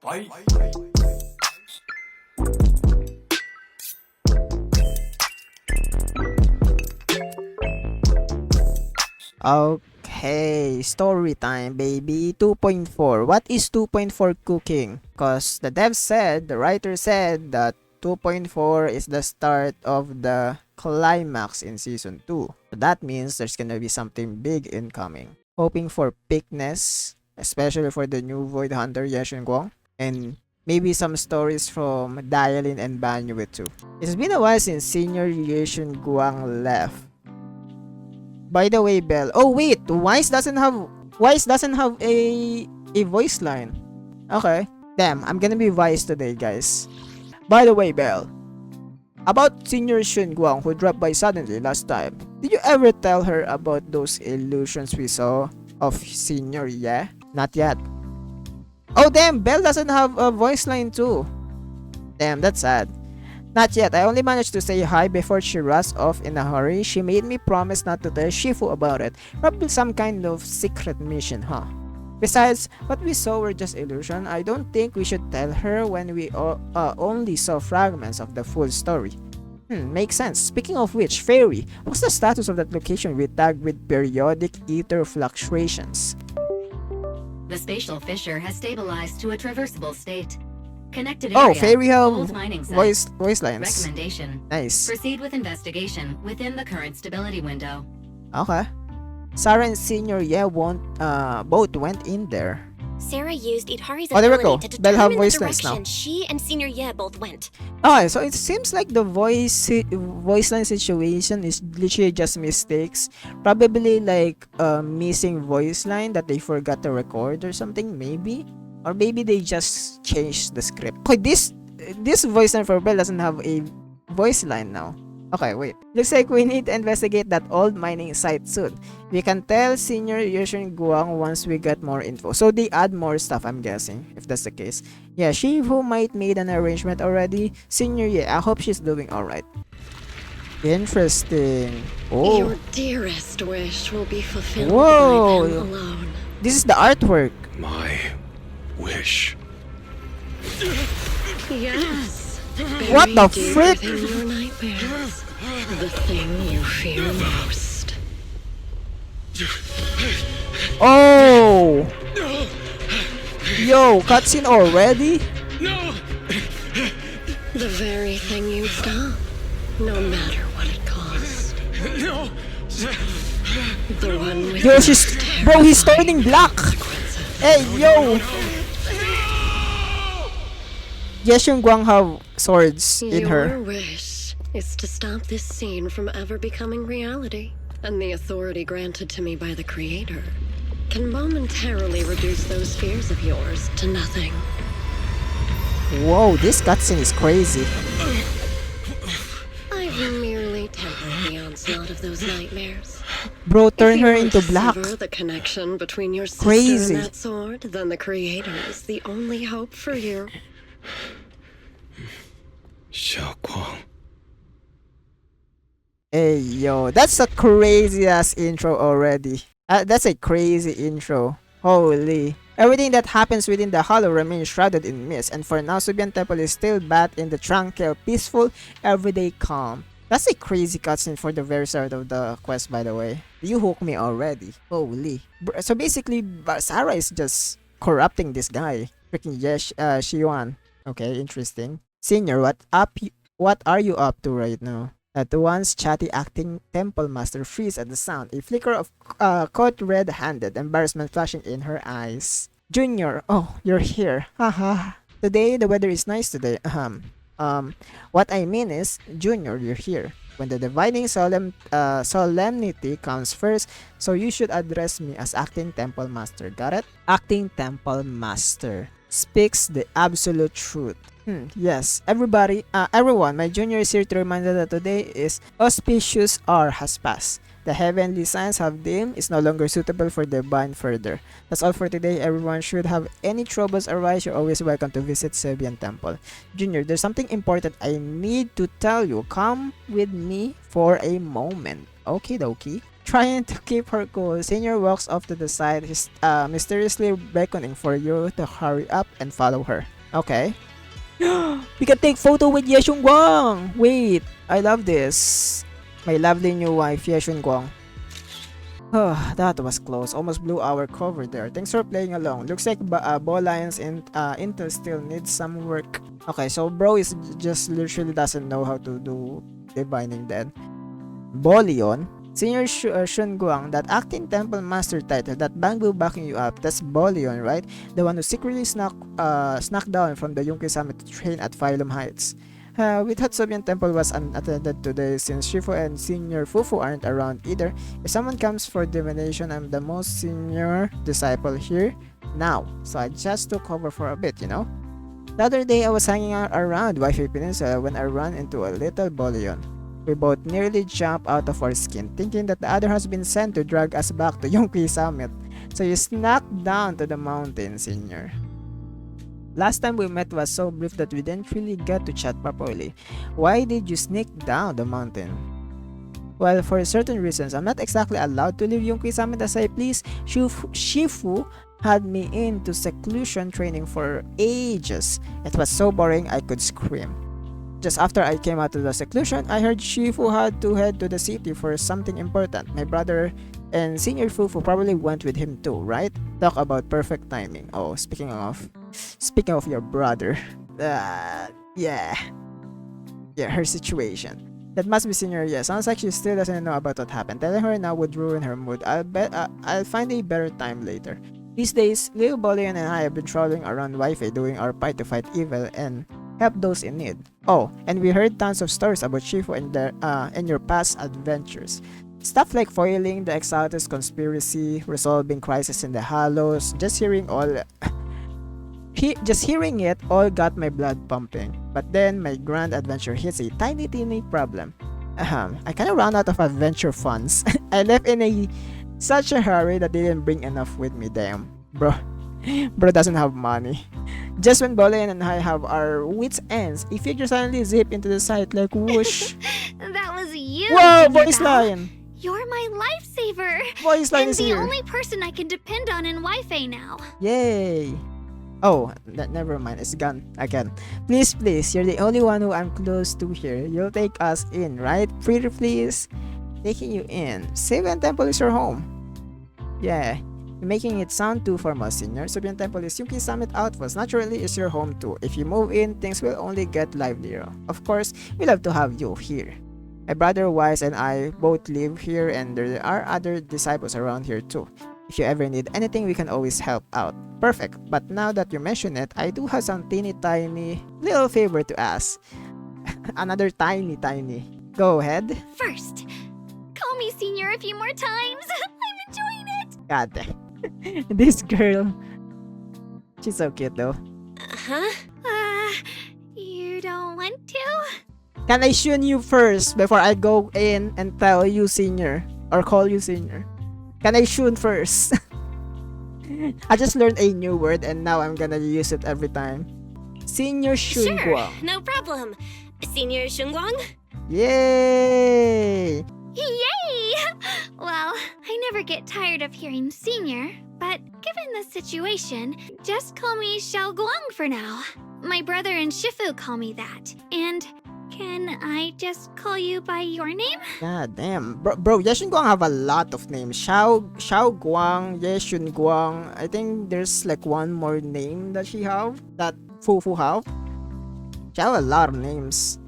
Okay, story time, baby. 2.4. What is 2.4 cooking? Because the writer said that 2.4 is the start of the climax in season 2. So that means there's gonna be something big incoming. Hoping for pickness, especially for the new Void Hunter Yeshun Guang, and maybe some stories from Dialin and Banyue too. It's been a while since Senior Yeshun Guang left. By the way, Bell. Oh wait, Wise doesn't have a voice line. Okay. Damn, I'm gonna be Wise today, guys. By the way, Bell. About Senior Shun Guang who dropped by suddenly last time. Did you ever tell her about those illusions we saw of Senior Ye? Not yet. Oh damn, Bell doesn't have a voice line too. Damn, that's sad. Not yet. I only managed to say hi before she rushed off in a hurry. She made me promise not to tell Shifu about it. Probably some kind of secret mission, huh? Besides, what we saw were just illusion. I don't think we should tell her when we only saw fragments of the full story. Makes sense. Speaking of which, Fairy, what's the status of that location we tagged with periodic ether fluctuations? The spatial fissure has stabilized to a traversable state. Connected Oh, area, Fairy have old mining site. voice lines. Recommendation. Nice. Proceed with investigation within the current stability window. Okay. Sarah and Senior both went in there. Sarah used Itari's Oh, there we go. ability to Bell have determine the voice lines direction now. she and Senior Ye both went. Okay, so it seems like the voice line situation is literally just mistakes. Probably like missing voice line that they forgot to record or something, maybe. Or maybe they just changed the script. Okay, this voice line for Bell doesn't have a voice line now. Okay, wait. Looks like we need to investigate that old mining site soon. We can tell Senior Yushin Guang once we get more info. So they add more stuff, I'm guessing, if that's the case. Yeah, she who might made an arrangement already. Senior Ye, I hope she's doing alright. Interesting. Oh. Your dearest wish will be fulfilled Whoa. by them alone. This is the artwork. My wish. Yes. What the Buried deep frick? within your nightmares. The thing you fear most. Oh. Yo, cutscene already? No! The very thing you stop, no matter what it costs. No! The one with Yo, most bro, he's turning black. consequences. Hey, yo. Yeshun Guang have swords in Your her. wish is to stop this scene from ever becoming reality, and the authority granted to me by the Creator can momentarily reduce those fears of yours to nothing. Whoa, this cutscene is crazy. I've merely tempered the onslaught of those nightmares. Bro, turn If you her want into to black. sever the connection between your sister Crazy. and that sword, then the Creator is the only hope for you. Xiaoguang. Hey, yo, that's a crazy ass intro already. That's a crazy intro. Holy. Everything that happens within the hollow remains shrouded in mist, and for now, Subian Temple is still bathed in the tranquil, peaceful, everyday calm. That's a crazy cutscene for the very start of the quest, by the way. You hooked me already. Holy. So basically, Sarah is just corrupting this guy. Freaking Xiuan. Okay, interesting. Senior, what are you up to right now? At once, chatty acting temple master freeze at the sound, a flicker of caught red-handed embarrassment flashing in her eyes. Junior, oh, you're here. Haha. Today the weather is nice today. What I mean is, Junior, you're here. When the dividing solemnity comes first, so you should address me as acting temple master. Got it? Acting temple master speaks the absolute truth. Yes, everyone, my junior is here to remind you that today is auspicious hour has passed. The heavenly signs have dimmed, is no longer suitable for divine further. That's all for today, everyone. Should have any troubles arise, you're always welcome to visit Sebian Temple. Junior, there's something important I need to tell you. Come with me for a moment. Okie dokie. Trying to keep her cool, Senior walks off to the side, mysteriously beckoning for you to hurry up and follow her. Okay. We can take photo with Ye Guang. Wait, I love this. My lovely new wife, Ye Guang. That was close. Almost blew our cover there. Thanks for playing along. Looks like Ball Lions Intel still needs some work. Okay, so bro is just literally doesn't know how to do divining then. Bolion, Senior Shun Guang, that acting temple master title, that bamboo backing you up, that's Bolion, right? The one who secretly snuck down from the Yunki Summit to train at Phylum Heights. We thought Sobian Temple was unattended today since Shifu and Senior Fufu aren't around either. If someone comes for divination, I'm the most senior disciple here now, so I just took over for a bit, you know? The other day I was hanging out around Wi-Fi Peninsula when I ran into a little Bolion. We both nearly jumped out of our skin, thinking that the other has been sent to drag us back to Yonki Summit. So you snuck down to the mountain, Senior. Last time we met was so brief that we didn't really get to chat properly. Why did you sneak down the mountain? Well, for certain reasons, I'm not exactly allowed to leave Yonki Summit as I please. Shifu had me into seclusion training for ages. It was so boring I could scream. Just after I came out of the seclusion, I heard Shifu had to head to the city for something important. My brother and Senior Fufu probably went with him too, right? Talk about perfect timing. Oh, speaking of your brother, yeah, her situation. That must be Senior. Yeah, sounds like she still doesn't know about what happened. Telling her now would ruin her mood. I'll find a better time later. These days, Lil Bolian and I have been traveling around Wi-Fi doing our part to fight evil and help those in need. Oh, and we heard tons of stories about Shifu and your past adventures. Stuff like foiling the Exaltus conspiracy, resolving crisis in the Hollows. Just hearing it all got my blood pumping. But then my grand adventure hits a tiny teeny problem. I kinda ran out of adventure funds. I left in such a hurry that they didn't bring enough with me, damn. Bro doesn't have money. Just when Boleyn and I have our wits ends, a figure suddenly zip into the site like whoosh. That was you. Whoa, Junior voice Belle. line! You're my lifesaver. Voice line And is the here. only person I can depend on in Wi-Fi now. Yay! Oh, never mind, it's gone again. Please, you're the only one who I'm close to here. You'll take us in, right? Pretty please. Taking you in. Sobian Temple is your home. Yeah. You're making it sound too formal, Senior. Sobian Temple is Yuki Summit Outpost. Naturally, is your home too. If you move in, things will only get livelier. Of course, we love to have you here. My brother Wise and I both live here, and there are other disciples around here too. If you ever need anything, we can always help out. Perfect. But now that you mention it, I do have some teeny tiny little favor to ask. Another tiny. Go ahead. First, call me Senior a few more times. I'm enjoying it. God damn. This girl. She's so cute though. Huh? You don't want to? Can I shun you first before I go in and tell you Senior? Or call you Senior? Can I shun first? I just learned a new word and now I'm gonna use it every time. Senior Shun Sure, Guang. no problem. Senior Shunguang? Yay! Yay! Well, I never get tired of hearing Senior, but given the situation, just call me Xiao Guang for now. My brother and Shifu call me that. And can I just call you by your name? God damn. Bro, Yeshun Guang have a lot of names. Xiao Guang, Yeshun Guang. I think there's like one more name that she have. That Fufu have. She have a lot of names.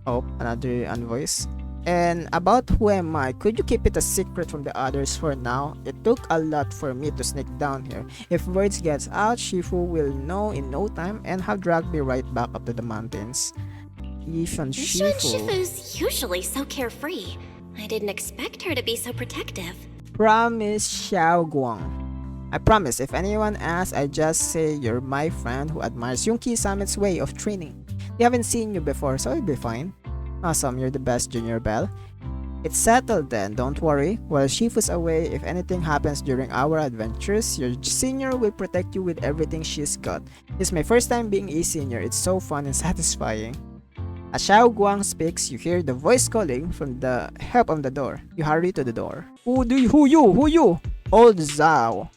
Oh, another voice. And about who am I, could you keep it a secret from the others for now? It took a lot for me to sneak down here. If words gets out, Shifu will know in no time and have dragged me right back up to the mountains. Yishun Shifu's usually so carefree. I didn't expect her to be so protective. Promise, Xiao Guang. I promise, if anyone asks, I just say you're my friend who admires Yunki Summit's way of training. They haven't seen you before, so it'll be fine. Awesome, you're the best, Junior Belle. It's settled then, don't worry. While Shifu's away, if anything happens during our adventures, your senior will protect you with everything she's got. It's my first time being a senior, it's so fun and satisfying. As Xiao Guang speaks, you hear the voice calling from the help on the door. You hurry to the door. Who you? Old Zhao.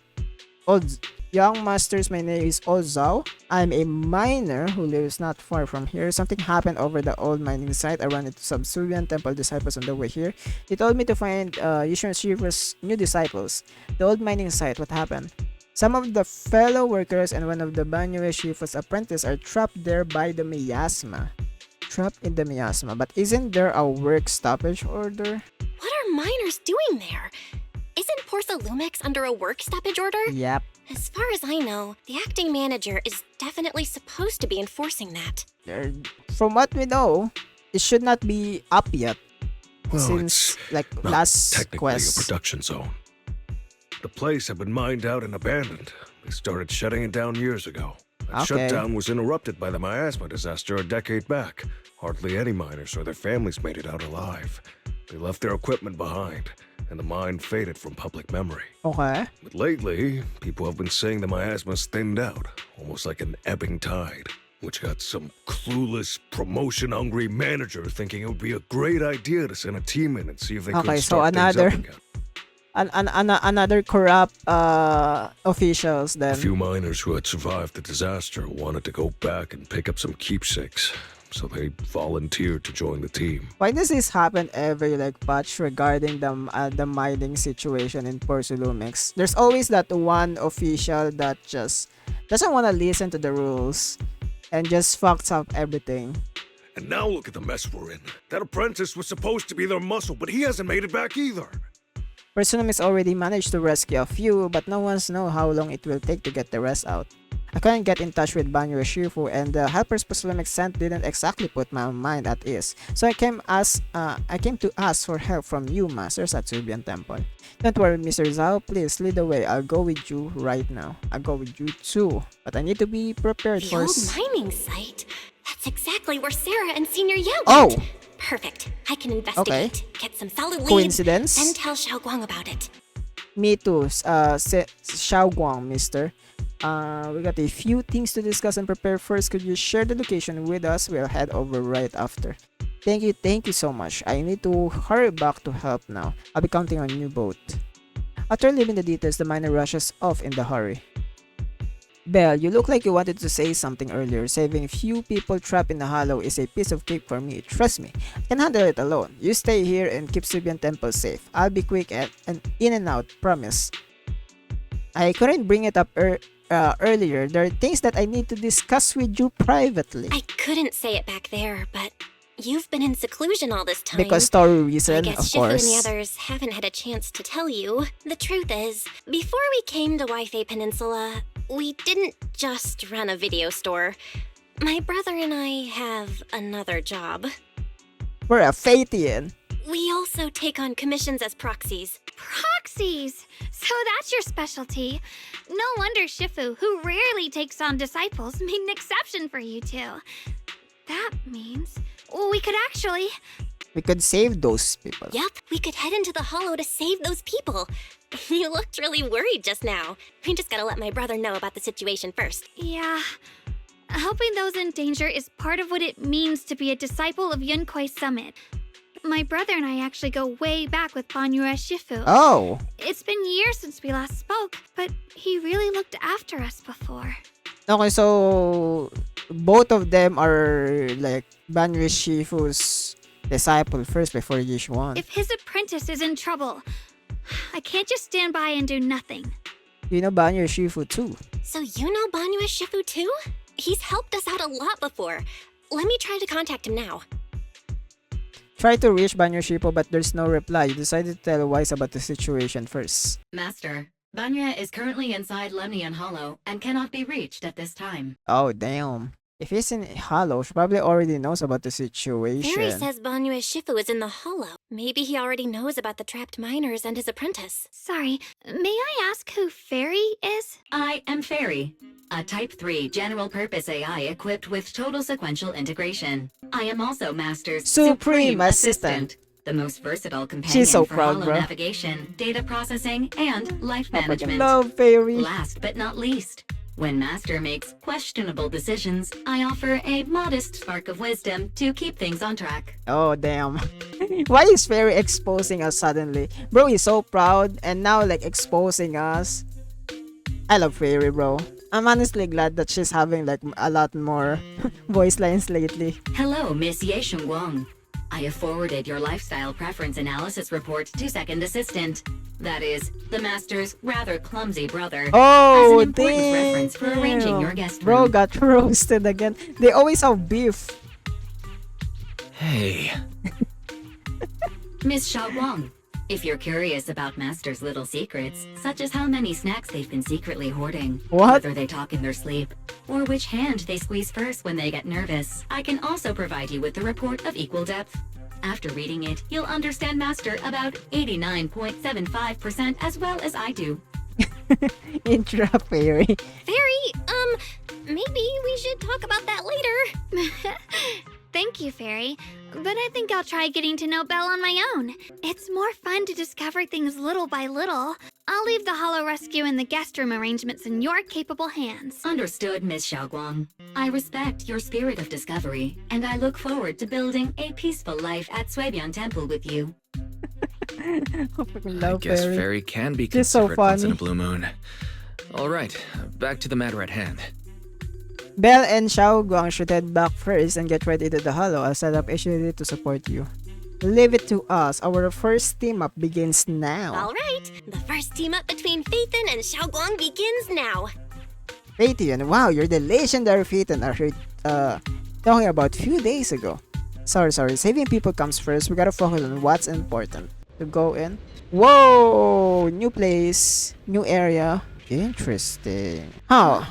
Young masters, my name is Ozao. I'm a miner who lives not far from here. Something happened over the old mining site. I ran into some Subian temple disciples on the way here. They told me to find Yushin Shiva's new disciples. The old mining site, what happened? Some of the fellow workers and one of the Banyue Shifu's apprentices are trapped there by the miasma. Trapped in the miasma, but isn't there a work stoppage order? What are miners doing there? Isn't Porsa Lumix under a work stoppage order? Yep. As far as I know, the acting manager is definitely supposed to be enforcing that. From what we know, it should not be up yet. Well, Since it's like not last technically quest. a production zone. The place had been mined out and abandoned. They started shutting it down years ago. That Okay. shutdown was interrupted by the miasma disaster a decade back. Hardly any miners or their families made it out alive. They left their equipment behind, and the mine faded from public memory. Okay. But lately, people have been saying the miasma's thinned out, almost like an ebbing tide, which got some clueless, promotion-hungry manager thinking it would be a great idea to send a team in and see if they Okay, could so start things another- up again. Another corrupt officials A then. few miners who had survived the disaster wanted to go back and pick up some keepsakes, so they volunteered to join the team. Why does this happen every like patch regarding the mining situation in Porsulumix? There's always that one official that just doesn't want to listen to the rules and just fucks up everything. And now look at the mess we're in. That apprentice was supposed to be their muscle, but he hasn't made it back either. Porsulumix already managed to rescue a few, but no one's know how long it will take to get the rest out. I couldn't get in touch with Banyu Shifu, and the helpers Porsulumix sent didn't exactly put my mind at ease. So I came to ask for help from you masters at Subian Temple. Don't worry, Mr. Zhao, please lead the way. I'll go with you right now. I'll go with you too, but I need to be prepared The for old mining site? That's exactly where Sarah and Senior Yao Oh! went. Perfect. I can investigate, get some solid leads, Coincidence? and tell Xiao Guang about it. Me too, Xiao Guang, mister. We got a few things to discuss and prepare first. Could you share the location with us? We'll head over right after. Thank you so much. I need to hurry back to help now. I'll be counting on you both. After leaving the details, the miner rushes off in the hurry. Belle, you look like you wanted to say something earlier. Saving few people trapped in the hollow is a piece of cake for me. Trust me, I can handle it alone. You stay here and keep Subian Temple safe. I'll be quick and in and out, promise. I couldn't bring it up earlier. There are things that I need to discuss with you privately. I couldn't say it back there, but you've been in seclusion all this time. Because story I reason, guess of Shifu and the course. others haven't had a chance to tell you. The truth is, before we came to Waifei Peninsula, we didn't just run a video store. My brother and I have another job. We're a Fathian. We also take on commissions as proxies. Proxies! So that's your specialty. No wonder Shifu, who rarely takes on disciples, made an exception for you two. That means we could actually... We could save those people. Yep, we could head into the hollow to save those people. You looked really worried just now. We just gotta let my brother know about the situation first. Yeah. Helping those in danger is part of what it means to be a disciple of Yunkwei Summit. My brother and I actually go way back with Banyue Shifu. Oh, It's been years since we last spoke, but he really looked after us before. okay, so both of them are like Banyu Shifu's disciple first before Yishuan. If his apprentice is in trouble, I can't just stand by and do nothing. You know Banyu Shifu too. So you know Banyue Shifu too? He's helped us out a lot before. Let me try to contact him now. Try to reach Banyu Shifu, but there's no reply. You decided to tell Wise about the situation first. Master, Banya is currently inside Lemnian Hollow and cannot be reached at this time. Oh, damn. If he's in Hollow, she probably already knows about the Fairy situation. says Banyue Shifu is in the hollow. Maybe he already knows about the trapped miners and his apprentice. Sorry, may I ask who Fairy is? I am Fairy, a Type 3 general-purpose AI equipped with total sequential integration. I am also Master's Supreme Assistant. the most versatile companion She's so for proud, hollow bro. navigation, data processing, and life I fucking management. love Fairy. Last but not least, when Master makes questionable decisions, I offer a modest spark of wisdom to keep things on track. Oh, damn. Why is Fairy exposing us suddenly? Bro, he's so proud and now like exposing us. I love Fairy, bro. I'm honestly glad that she's having like a lot more voice lines lately. Hello, Miss Ye Guang. I have forwarded your lifestyle preference analysis report to Second Assistant. That is, the Master's rather clumsy brother. Oh, as an important reference for arranging your guest Bro room. got roasted again. They always have beef. Hey, Miss Xiao Guang, if you're curious about Master's little secrets, such as how many snacks they've been secretly hoarding, What? whether they talk in their sleep, or which hand they squeeze first when they get nervous, I can also provide you with the report of equal depth. After reading it, you'll understand Master about 89.75% as well as I do. Intra Fairy. Fairy, maybe we should talk about that later. Thank you, Fairy. But I think I'll try getting to know Belle on my own. It's more fun to discover things little by little. I'll leave the Hollow Rescue and the guest room arrangements in your capable hands. Understood, Miss Xiaoguang. I respect your spirit of discovery, and I look forward to building a peaceful life at Suibian Temple with you. I fucking I love guess Fairy. Fairy can be She's so considerate once in a funny. blue moon. All right, back to the matter at hand. Belle and Xiao Guang should head back first and get ready to the Hollow. I'll set up HDD to support you. Leave it to us. Our first team up begins now. All right, the first team up between Phaethon and Xiaoguang begins now. Phaethon, wow, you're the legendary Phaethon I heard talking about few days ago. Sorry, saving people comes first. We gotta focus on what's important. To go in. Whoa! New place, new area. Interesting. How?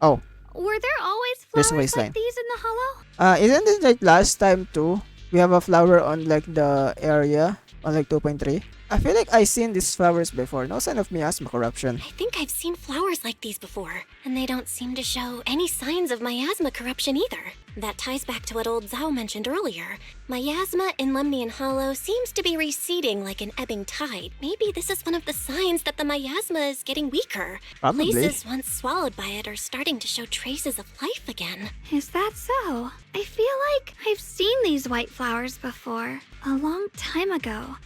Oh, Were there always There's flowers waistline. like these in the Hollow? isn't it like last time too? We have a flower on like the area on like 2.3. I feel like I seen these flowers before. No sign of miasma corruption. I think I've seen flowers like these before, and they don't seem to show any signs of miasma corruption either. That ties back to what old Zhao mentioned earlier. Miasma in Lemnian Hollow seems to be receding like an ebbing tide. Maybe this is one of the signs that the miasma is getting weaker. Probably. Places once swallowed by it are starting to show traces of life again. Is that so? I feel like I've seen these white flowers before. A long time ago.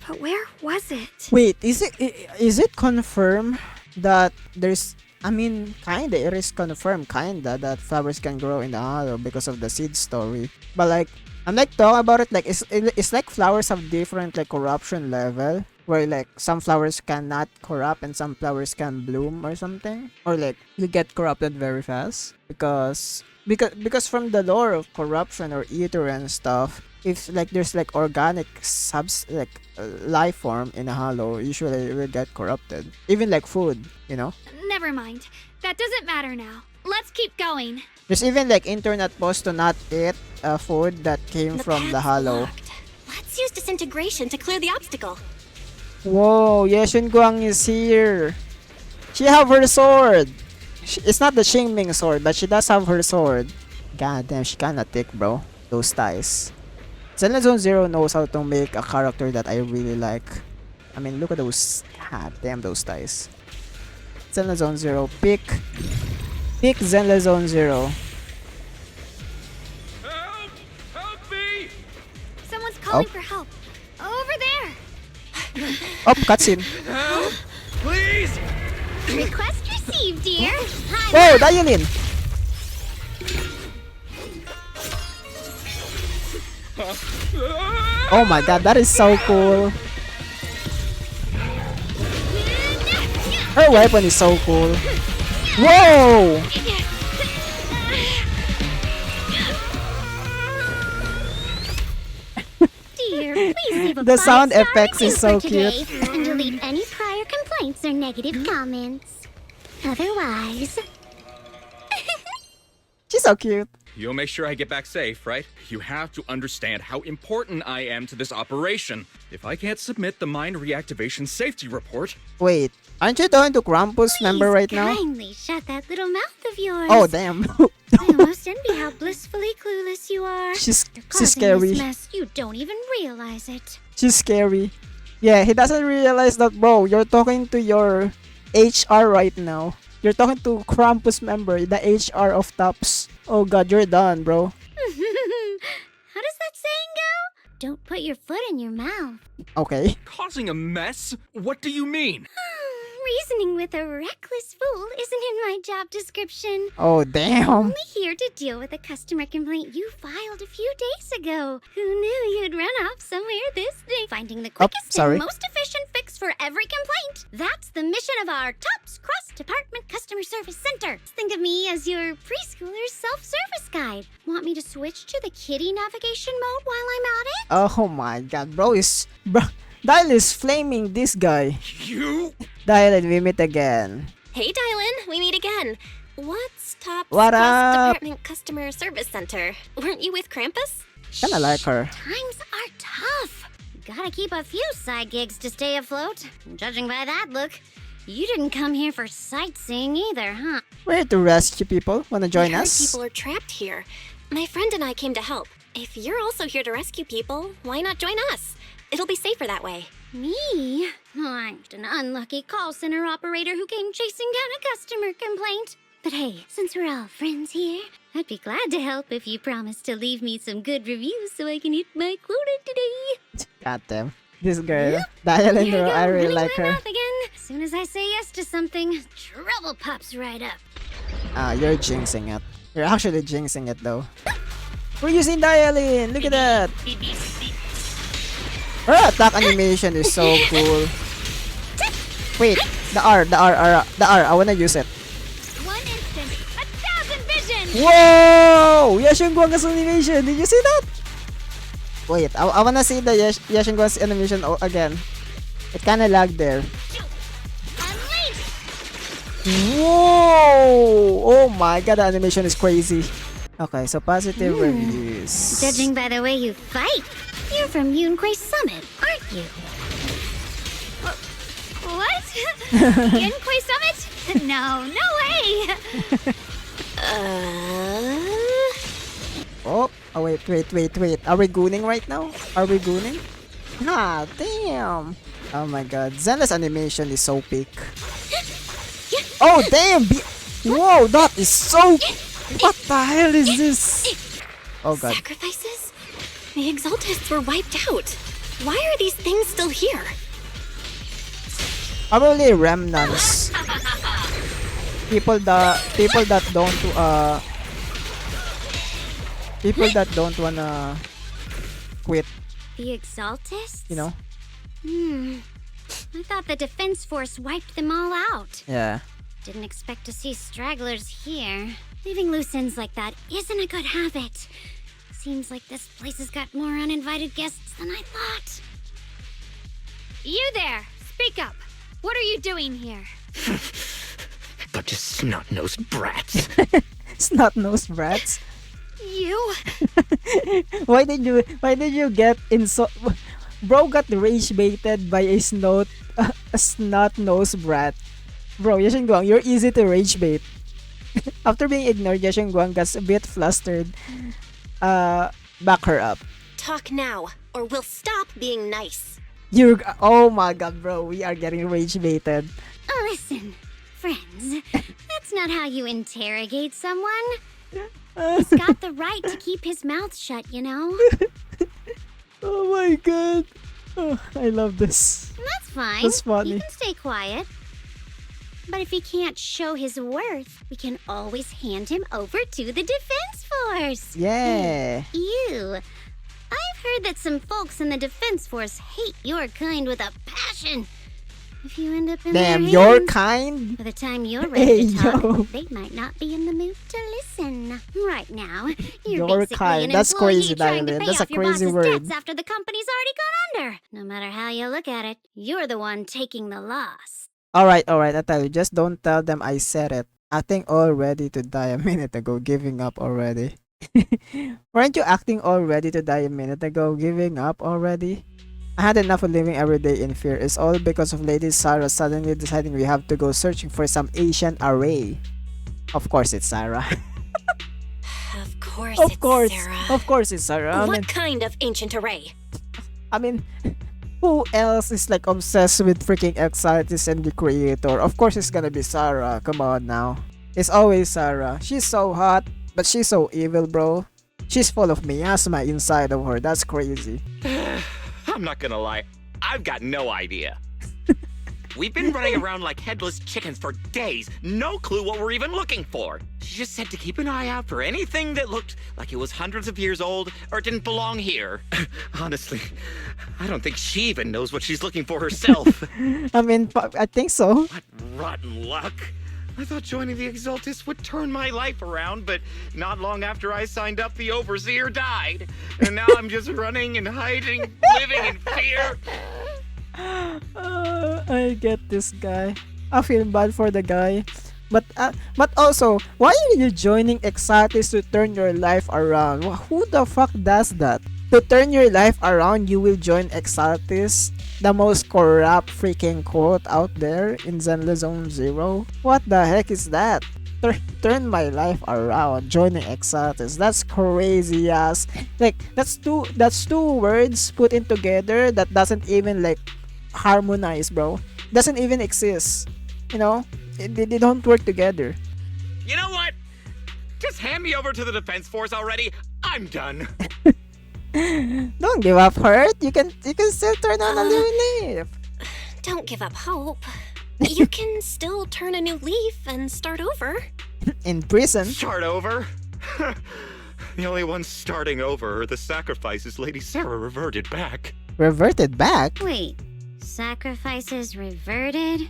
But where was it? Wait, is it confirmed that there's? I mean, kinda. It is confirmed, kinda, that flowers can grow in the hollow because of the seed story. But like, I'm like talking about it like it's like flowers have different like corruption level, where like some flowers cannot corrupt and some flowers can bloom or something, or like you get corrupted very fast because from the lore of corruption or ether and stuff, if like there's like organic life form in a hollow, usually it will get corrupted. Even like food, you know. Never mind. That doesn't matter now. Let's keep going. There's even like internet posts to not eat food that came from the path's hollow. blocked. Let's use disintegration to clear the obstacle. Whoa, Yeshun Guang is here. She have her sword. It's not the Xingming sword, but she does have her sword. God damn, she kinda thick, bro. Those ties. Zenless Zone Zero knows how to make a character that I really like. I mean, look at those. God damn, those ties. Zenless Zone Zero. Pick Zenless Zone Zero. Help! Help me! Someone's calling Oh. for help. Over there. Oh, cutscene. Help! Please! Request received, dear. Whoa, Dialin! Oh my god, that is so cool. Her weapon is so cool. Whoa! Dear, please leave a The sound five-star effects review is so for today, cute. and delete any prior complaints or negative comments. Otherwise, She's so cute. You'll make sure I get back safe, right? You have to understand how important I am to this operation. If I can't submit the mind reactivation safety report, Wait, aren't you talking to Krampus member right now? kindly shut that little mouth of yours. Oh damn. I almost envy how blissfully clueless you are. she's You're she's causing scary. this mess, you don't even realize it. She's scary. Yeah, he doesn't realize that, bro. You're talking to your HR right now. You're talking to Krampus member, the HR of Tops. Oh god, you're done, bro. How does that saying go? Don't put your foot in your mouth. Okay. causing a mess? What do you mean? reasoning with a reckless fool isn't in my job description. Oh, damn. Only here to deal with a customer complaint you filed a few days ago. Who knew you'd run off somewhere this big? Finding the quickest sorry. and most efficient fix for every complaint. That's the mission of our TOPS cross-department customer service center. Think of me as your preschooler's self-service guide. Want me to switch to the kiddie navigation mode while I'm at it? Oh my god, bro. Dial is flaming this guy. You? Dial, we meet again. Hey, Dylan, we meet again. What's Top's What up? Cross-Department Customer Service Center? Weren't you with Krampus? Kinda like her. Times are tough. Gotta keep a few side gigs to stay afloat. Judging by that look, you didn't come here for sightseeing either, huh? We're here to rescue people. Wanna join We heard us? people are trapped here. My friend and I came to help. If you're also here to rescue people, why not join us? It'll be safer that way. Me? I'm just an unlucky call center operator who came chasing down a customer complaint. But hey, since we're all friends here, I'd be glad to help if you promise to leave me some good reviews so I can hit my quota today. God damn. This girl. Dial and Here you go, I really running like my her. mouth again. As soon as I say yes to something, trouble pops right up. You're jinxing it. You're actually jinxing it though. We're using dial-in. Look at that. Her attack animation is so cool. Wait, the R. I wanna use it. One instant, 1,000 vision! Whoa! Yashunguanga's animation. Did you see that? Wait, I wanna see the Yashunguanga's animation again. It kinda lagged there. Unleash! Whoa! Oh my god, the animation is crazy. Okay, so positive reviews. Judging by the way you fight, you're from Yunquay Summit, aren't you? What? Yunquay Summit? No way! Oh, wait. Are we gooning right now? Are we gooning? Ah, damn. Oh my god. Zenless animation is so peak. Oh, damn. Whoa, that is so... What the hell is this? Oh god. Sacrifices? The Exaltists were wiped out. Why are these things still here? Probably remnants. People that don't wanna quit, The Exaltists? you know? I thought the Defense Force wiped them all out. Yeah. Didn't expect to see stragglers here. Leaving loose ends like that isn't a good habit. Seems like this place has got more uninvited guests than I thought. You there! Speak up! What are you doing here? Bunch of snot-nosed brats. Snot-nosed brats. You? Why did you get Bro got rage baited by a snot-nosed brat. Bro, Yashunguang, you're easy to rage bait. After being ignored, Yashunguang gets a bit flustered. Back her up. Talk now, or we'll stop being nice. Oh my god, bro, we are getting rage baited. Listen, friends, that's not how you interrogate someone. He's got the right to keep his mouth shut, you know? Oh my god. Oh, I love this. That's fine. That's funny. He can stay quiet. But if he can't show his worth, we can always hand him over to the Defense Force. Yeah. You. I've heard that some folks in the Defense Force hate your kind with a passion. If you end up in Damn, their your hands, kind? by the time you're ready to Hey, talk, yo. they might not be in the mood to listen. Right now, you're Your basically kind. an That's employee crazy, trying to Dylan. pay That's a off your crazy boss's word. debts after the company's already gone under. No matter how you look at it, you're the one taking the loss. Alright, I tell you, just don't tell them I said it. Acting all ready to die a minute ago, giving up already. Weren't you acting all ready to die a minute ago, giving up already? I had enough of living every day in fear. It's all because of Lady Sarah suddenly deciding we have to go searching for some Asian array. Of course it's Sarah. Of course Of it's course. Sarah. Of course it's Sarah. What kind of ancient array? I mean, who else is like obsessed with freaking Excitis and the creator? Of course it's gonna be Sarah. Come on now. It's always Sarah. She's so hot, but she's so evil, bro. She's full of miasma inside of her. That's crazy. I'm not gonna lie, I've got no idea. We've been running around like headless chickens for days. No clue what we're even looking for. She just said to keep an eye out for anything that looked like it was hundreds of years old or didn't belong here. Honestly, I don't think she even knows what she's looking for herself. I mean, I think so. What rotten luck. I thought joining the Exaltus would turn my life around, but not long after I signed up, the Overseer died. And now I'm just running and hiding, living in fear. I get this guy. I feel bad for the guy. But also, why are you joining Exaltus to turn your life around? Who the fuck does that? To turn your life around, you will join Exaltus, the most corrupt freaking cult out there in Zenless Zone Zero? What the heck is that? Turn my life around, joining Exaltus. That's crazy ass. Like, that's two words put in together that doesn't even like harmonize, bro. Doesn't even exist. You know? They don't work together. You know what? Just hand me over to the Defense Force already. I'm done. Don't give up, Hurt. You can still turn on a new leaf. Don't give up hope. You can still turn a new leaf and start over. In prison. Start over? The only ones starting over are the sacrifices Lady Sarah reverted back. Reverted back? Wait, sacrifices reverted?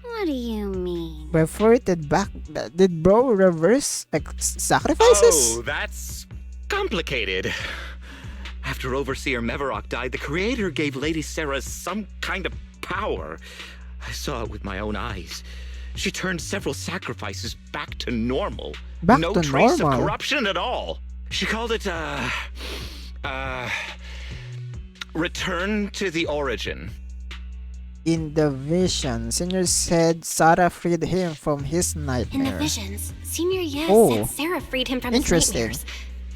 What do you mean? Reverted back? Did bro reverse sacrifices? Oh, that's complicated. After Overseer Mevarok died, the Creator gave Lady Sarah some kind of power. I saw it with my own eyes. She turned several sacrifices back to normal. No trace of corruption at all. She called it, return to the origin. In the vision, Senior said Sarah freed him from his nightmare. In the visions, Senior said Sarah freed him from his nightmares.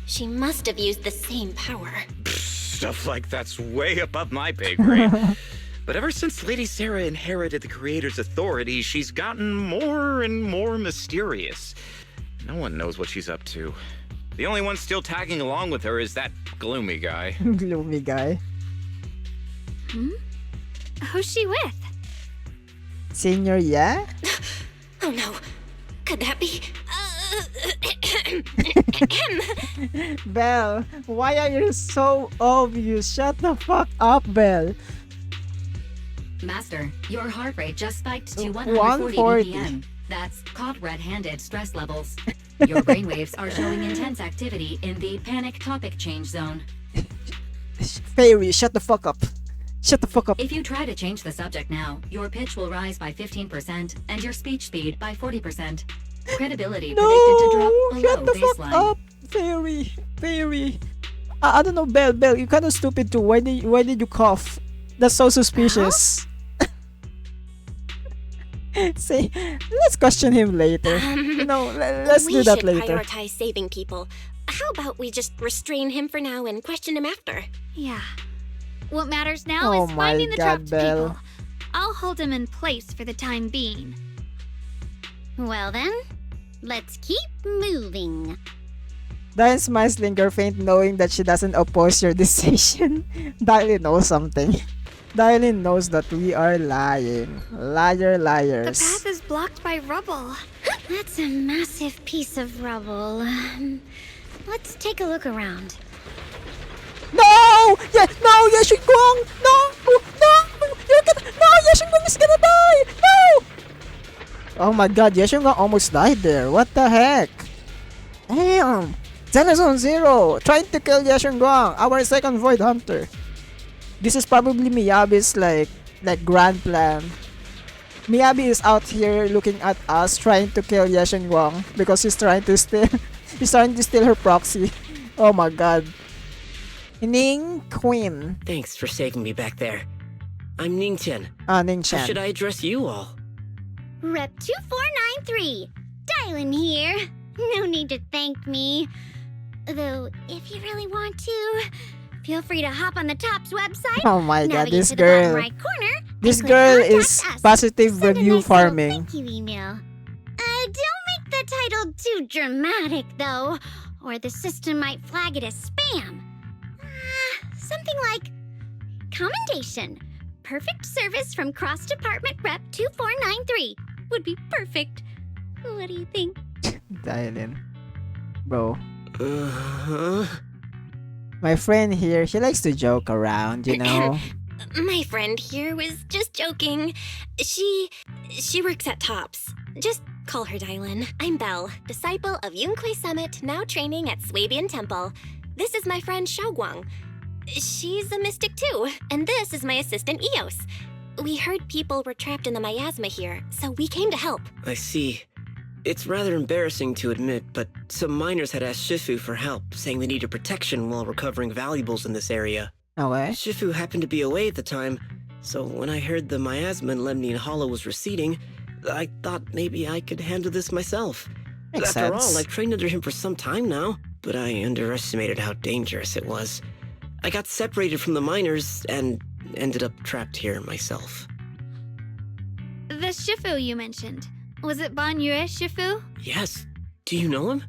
She must have used the same power. Stuff like that's way above my pay grade. But ever since Lady Sarah inherited the Creator's authority, she's gotten more and more mysterious. No one knows what she's up to. The only one still tagging along with her is that gloomy guy. Gloomy guy. Who's she with? Senior, yeah? Oh no. Could that be? Belle, why are you so obvious? Shut the fuck up, Belle. Master, your heart rate just spiked to 140 BPM. That's caught red-handed stress levels. Your brainwaves are showing intense activity in the panic topic change zone. Fairy, shut the fuck up. Shut the fuck up. If you try to change the subject now, your pitch will rise by 15% and your speech speed by 40%. Credibility predicted to drop below shut the baseline. fuck up, Fairy. I don't know, Belle, you kind of stupid too. Why did you cough? That's so suspicious. Say, let's question him later. Let's do that later. We should prioritize saving people. How about we just restrain him for now and question him after? Yeah. What matters now is finding the trapped people. I'll hold him in place for the time being. Well then, let's keep moving. Diane smiles linger faint knowing that she doesn't oppose your decision. Diane knows something. Diane knows that we are lying. Liars. The path is blocked by rubble. That's a massive piece of rubble. Let's take a look around. No! Yashun Guang! No! Yashun Guang is gonna die! No! Oh my god, Yashun Guang almost died there. What the heck? Damn! Zenless Zone Zero! Trying to kill Yashun Guang, our second Void Hunter. This is probably Miyabi's like grand plan. Miyabi is out here looking at us trying to kill Yashun Guang because he's trying to steal her proxy. Oh my god. Ning Queen. Thanks for saving me back there. I'm Ning Chen. Ning Chen. How should I address you all? Rep 2493. Dylan here. No need to thank me. Though, if you really want to, feel free to hop on the Top's website. Oh my god, navigate this to the bottom girl. right corner, This and girl click is Contact Us. positive Send a review nice farming. Thank you email. Don't make the title too dramatic, though, or the system might flag it as spam. Something like commendation. perfect service from Cross Department Rep 2493. Would be perfect. What do you think? Dial in. Bro. Uh-huh. My friend here, she likes to joke around, you know. My friend here was just joking. She works at Tops. Just call her Dylan. I'm Belle, disciple of Yunquei Summit, now training at Swabian Temple. This is my friend Xiaoguang. She's a mystic too. And this is my assistant Eos. We heard people were trapped in the miasma here, so we came to help. I see. It's rather embarrassing to admit, but some miners had asked Shifu for help, saying they needed protection while recovering valuables in this area. Okay. Shifu happened to be away at the time, so when I heard the miasma in Lemnian Hollow was receding, I thought maybe I could handle this myself. Makes After sense. all, I've trained under him for some time now, but I underestimated how dangerous it was. I got separated from the miners and ended up trapped here myself. The Shifu you mentioned. Was it Ban Yue Shifu? Yes. Do you know him?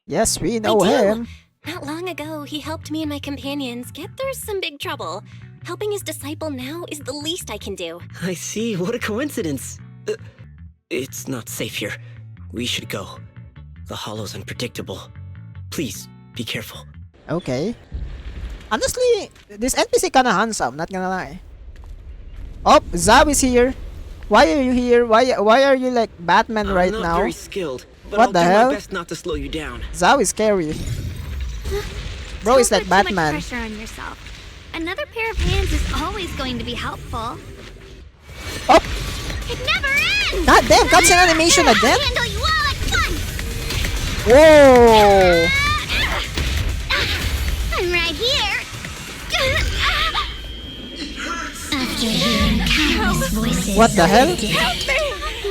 Yes, we know I do. him. Not long ago, he helped me and my companions get through some big trouble. Helping his disciple now is the least I can do. I see. What a coincidence. It's not safe here. We should go. The hollow's unpredictable. Please, be careful. Okay. Honestly, this NPC kinda handsome, not gonna lie. Oh, Zab is here. Why are you here? Why are you like Batman right I'm not now? very skilled, but What I'll the do hell? my best not to slow you down. Zab is scary. Bro Don't is like put too much Batman. pressure on yourself. Another pair of hands is always going to be helpful. Oh, It never ends! god damn, cutscene animation I'll again? handle you all at once! Whoa! I'm right here! After hearing countless voices, What the hell? Help me!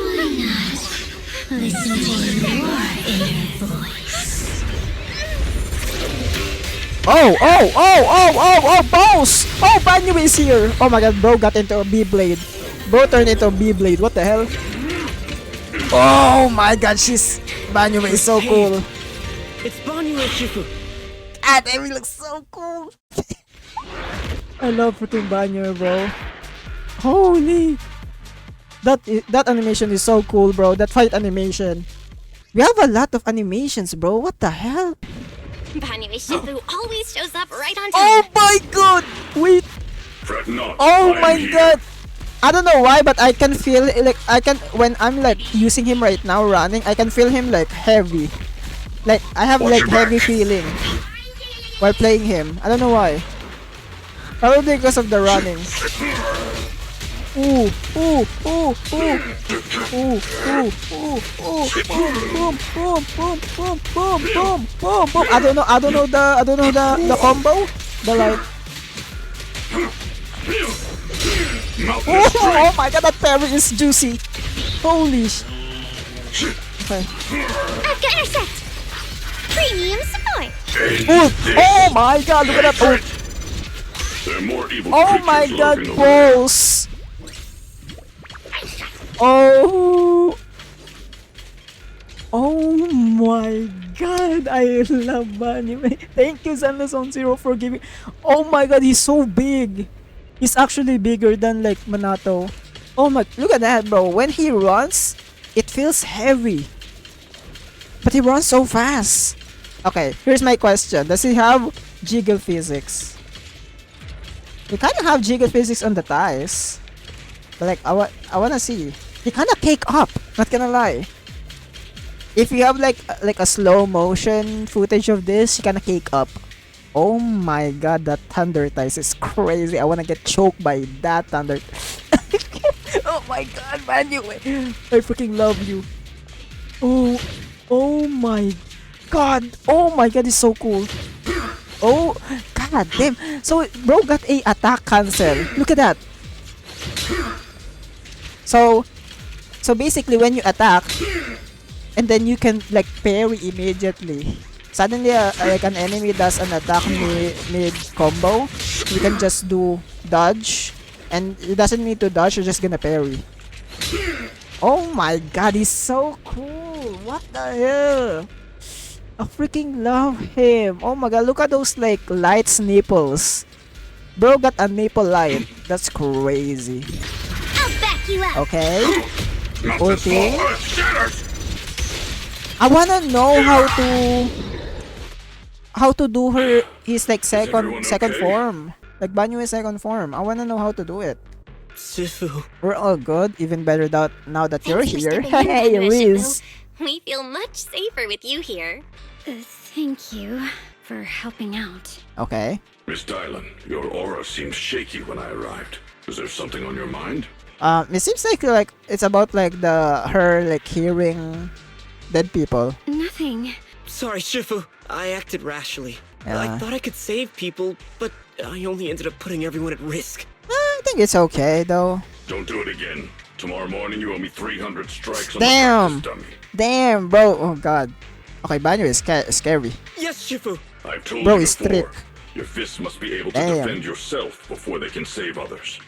why not listen to your inner voice? Oh, boss! Oh, Banyu is here! Oh my god, bro got into a B-blade. Bro turned into a B-blade, what the hell? Oh my god, Banyu is so cool. It's Banyu and Shifu. Ah, that looks so cool. I love freaking Banyu, bro. Holy! That animation is so cool, bro. That fight animation. We have a lot of animations, bro. What the hell? Banyu Shifu always shows up right on Oh time. my god! Wait! Oh my god! I don't know why, but I can feel like when I'm like using him right now running, I can feel him like heavy. Like I have like heavy feeling while playing him. I don't know why. Probably because of the running. Ooh, ooh, ooh, ooh, ooh, ooh, ooh, ooh, boom, boom, boom, boom, boom, boom, boom, boom. I don't know the combo. The like. Oh my god, that parry is juicy. Holy Okay. I've got intercept! Premium support! Oh my god, look at that ult. Oh my god, balls. Oh. Oh my god, I love anime. Thank you, Zenless on Zero, for giving. Oh my god, he's so big. He's actually bigger than like Minato. Oh my, look at that, bro. When he runs, it feels heavy. But he runs so fast. Okay, here's my question. Does he have jiggle physics? We kind of have jiggle physics on the thighs. But like, I wanna see. He kind of cake up, not gonna lie. If you have like a slow motion footage of this, he kind of cake up. Oh my god, that thunder thighs is crazy. I wanna get choked by that thunder. Oh my god, man, I freaking love you. Oh my god. Oh my god, it's so cool. Oh god damn. So bro got a attack cancel. Look at that. So basically when you attack and then you can like parry immediately. Suddenly like an enemy does an attack mid combo, you can just do dodge and it doesn't need to dodge, you're just gonna parry. Oh my god, he's so cool. What the hell? I freaking love him. Oh my god, look at those like lights nipples. Bro got a nipple light. That's crazy. I'll back you up. Okay. Not this Ulti. far. Shatters! I wanna know how to do his like everyone second okay? form. Like Banyue's second form. I wanna know how to do it. Shifu. We're all good, even better now that you're Thanks for here. stepping in, Hey, Banyue Riz. Shifu. We feel much safer with you here. Thank you for helping out. Okay. Miss Dylan, your aura seemed shaky when I arrived. Is there something on your mind? It seems like it's about like her like hearing dead people. Nothing. Sorry, Shifu. I acted rashly. I Yeah. thought I could save people, but I only ended up putting everyone at risk. I think it's okay though. Don't do it again. Tomorrow morning you owe me 300 strikes on Damn. the practice dummy. Damn, bro. Oh god. Okay, Banyu is scary. Yes, Shifu. I've told Bro you is before. strict. Your fists must be able to Damn. defend yourself before they can save others.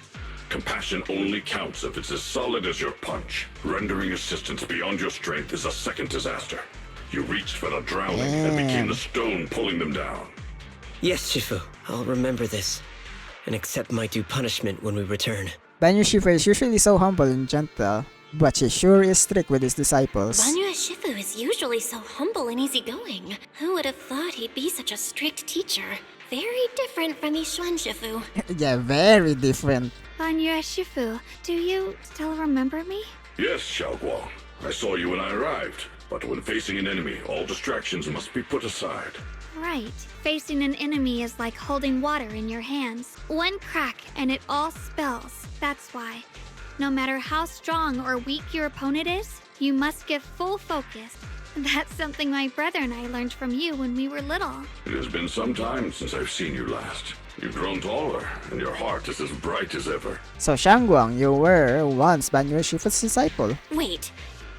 Compassion only counts if it's as solid as your punch. Rendering assistance beyond your strength is a second disaster. You reached for the drowning and became the stone pulling them down. Yes, Shifu. I'll remember this. And accept my due punishment when we return. Banyu Shifu is usually so humble and gentle, but he sure is strict with his disciples. Banyue Shifu is usually so humble and easygoing. Who would have thought he'd be such a strict teacher? Very different from Yishuan Shifu. Yeah, very different. Banyue Shifu, do you still remember me? Yes, Xiaoguang. I saw you when I arrived. But when facing an enemy, all distractions must be put aside. Right. Facing an enemy is like holding water in your hands. One crack and it all spills. That's why. No matter how strong or weak your opponent is, you must give full focus. That's something my brother and I learned from you when we were little. It has been some time since I've seen you last. You've grown taller, and your heart is as bright as ever. So Shangguang, you were once Banyu Shifu's disciple. Wait,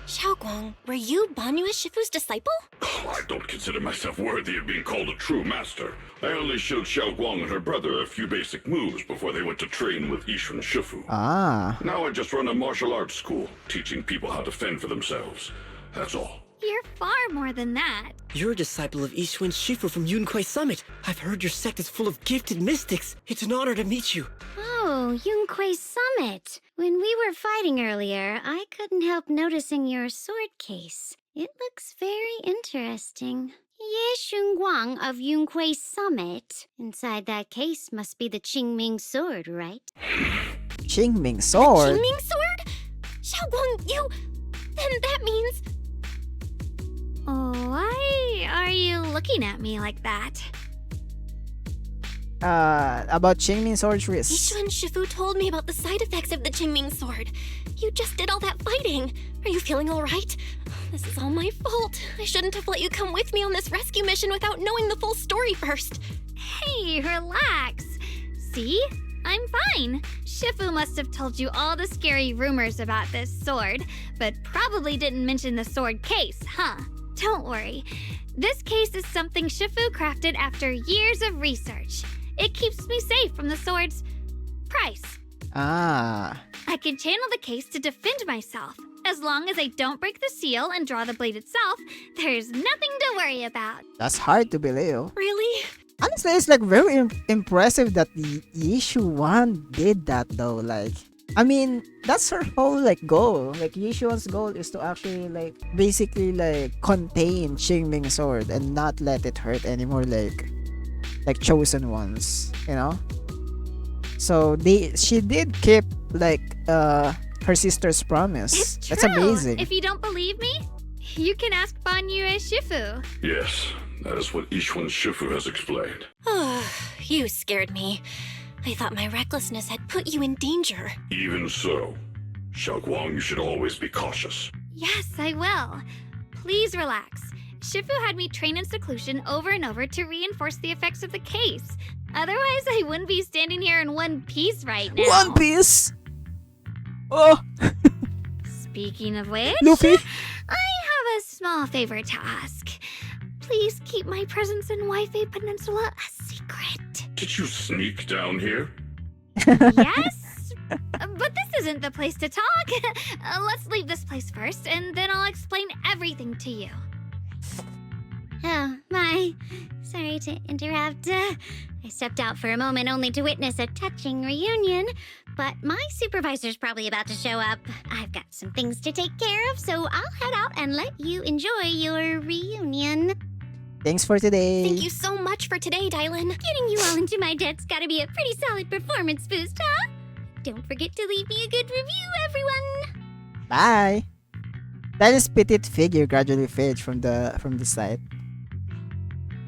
Xiaoguang, were you Banyue Shifu's disciple? Oh, I don't consider myself worthy of being called a true master. I only showed Xiaoguang and her brother a few basic moves before they went to train with Yishuan Shifu. Ah. Now I just run a martial arts school, teaching people how to fend for themselves. That's all. You're far more than that. You're a disciple of Yishuan Shifu from Yunquai Summit. I've heard your sect is full of gifted mystics. It's an honor to meet you. Oh, Yunquai Summit. When we were fighting earlier, I couldn't help noticing your sword case. It looks very interesting. Ye Shunguang of Yunquai Summit. Inside that case must be the Qingming sword, right? Qingming sword? Qingming sword? Xiaoguang, you... Then that means... Why are you looking at me like that? About Qingming sword's wrist. Yishuan Shifu told me about the side effects of the Qingming sword. You just did all that fighting. Are you feeling all right? This is all my fault. I shouldn't have let you come with me on this rescue mission without knowing the full story first. Hey, relax. See? I'm fine. Shifu must have told you all the scary rumors about this sword, but probably didn't mention the sword case, huh? Don't worry. This case is something Shifu crafted after years of research. It keeps me safe from the sword's price. Ah. I can channel the case to defend myself. As long as I don't break the seal and draw the blade itself, there's nothing to worry about. That's hard to believe. Really? Honestly, it's like very impressive that the Yishuan did that though. Like, I mean, that's her whole like goal. Like, Yishuan's goal is to actually like basically like contain Qingming sword and not let it hurt anymore. Like chosen ones, you know. So she did keep like her sister's promise. It's true. That's amazing. If you don't believe me, you can ask Banyue Shifu. Yes, that is what Yishuan Shifu has explained. You scared me. I thought my recklessness had put you in danger. Even so, Xiaoguang, you should always be cautious. Yes, I will. Please relax. Shifu had me train in seclusion over and over to reinforce the effects of the case. Otherwise, I wouldn't be standing here in one piece right now. One Piece. Oh, Speaking of which, Luffy. I have a small favor to ask. Please keep my presence in Wi-Fi Peninsula a secret. Did you sneak down here? Yes? But this isn't the place to talk. Let's leave this place first, and then I'll explain everything to you. Oh, my. Sorry to interrupt. I stepped out for a moment only to witness a touching reunion, but my supervisor's probably about to show up. I've got some things to take care of, so I'll head out and let you enjoy your reunion. Thanks for today. Thank you so much for today, Dylan. Getting you all into my debt's gotta be a pretty solid performance boost, huh? Don't forget to leave me a good review, everyone! Bye. Dylan's petite figure gradually fades from the sight.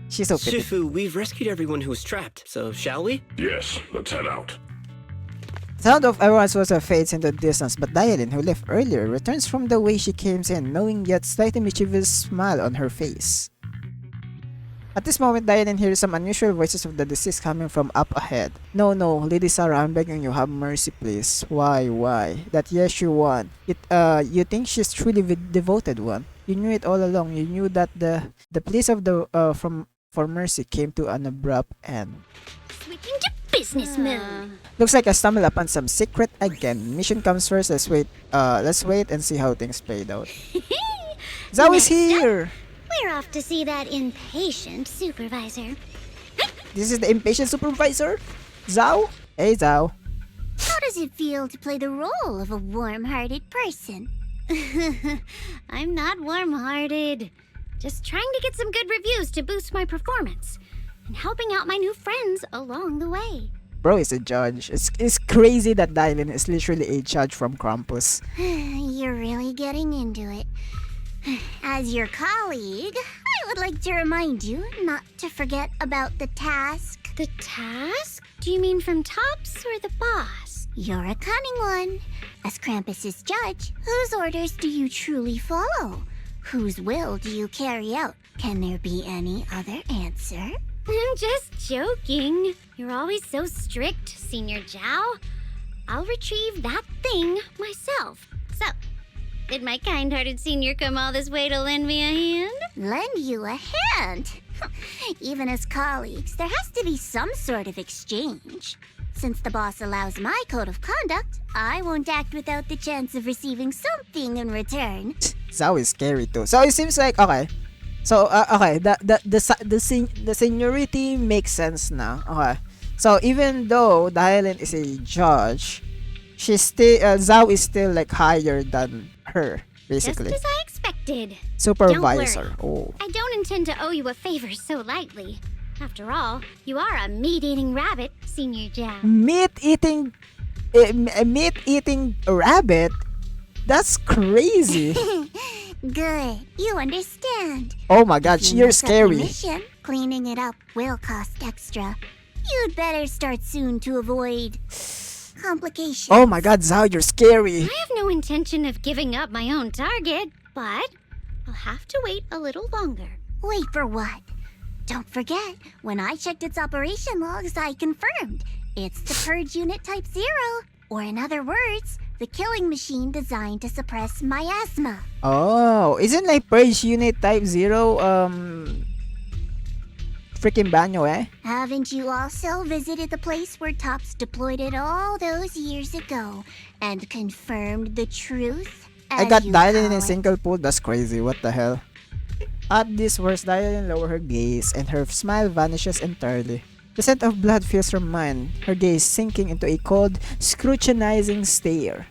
She's so petite. Shifu, we've rescued everyone who was trapped, so shall we? Yes, let's head out. The sound of everyone's voice fades into the distance, but Dialyn, who left earlier, returns from the way she came in, knowing yet slightly mischievous smile on her face. At this moment, Dialyn hears some unusual voices of the deceased coming from up ahead. No, Lady Sarah, I'm begging you, have mercy, please. Why? That yes, you won. You think she's truly the devoted one. You knew it all along. You knew that the pleas of for mercy came to an abrupt end. Switching to business mode. Looks like I stumbled upon some secret again. Mission comes first. Let's wait and see how things played out. Zhao is here! We're off to see that impatient supervisor. This is the impatient supervisor? Zhao? Hey, Zhao. How does it feel to play the role of a warm-hearted person? I'm not warm-hearted. Just trying to get some good reviews to boost my performance. And helping out my new friends along the way. Bro is a judge. It's crazy that Dylan is literally a judge from Krampus. You're really getting into it. As your colleague, I would like to remind you not to forget about the task. The task? Do you mean from Tops or the boss? You're a cunning one. As Krampus's judge, whose orders do you truly follow? Whose will do you carry out? Can there be any other answer? I'm just joking. You're always so strict, Senior Zhao. I'll retrieve that thing myself. So, did my kind-hearted senior come all this way to lend me a hand? Lend you a hand? Even as colleagues, there has to be some sort of exchange. Since the boss allows my code of conduct, I won't act without the chance of receiving something in return. Zhao is scary too. So it seems like okay. So okay, the seniority makes sense now. Okay. So even though Dylan is a judge, she's still Zhao is still like higher than her, basically. Just as I expected. Supervisor. Don't worry. I don't intend to owe you a favor so lightly. After all, you are a meat-eating rabbit, Senior Zhao. Meat-eating rabbit? That's crazy. Good. You understand. Oh my god, you're scary. Mission, cleaning it up will cost extra. You'd better start soon to avoid complications. Oh my god, Zhao, you're scary. I have no intention of giving up my own target, but I'll have to wait a little longer. Wait for what? Don't forget, when I checked its operation logs, I confirmed. It's the Purge Unit Type 0. Or in other words, the killing machine designed to suppress miasma. Oh, isn't like Purge Unit Type 0, freaking banyo, eh? Haven't you also visited the place where Tops deployed it all those years ago and confirmed the truth? I got Dylan in a single pool. That's crazy. What the hell? At these words, Dylan lowers her gaze and her smile vanishes entirely. The scent of blood fills her mind, her gaze sinking into a cold, scrutinizing stare.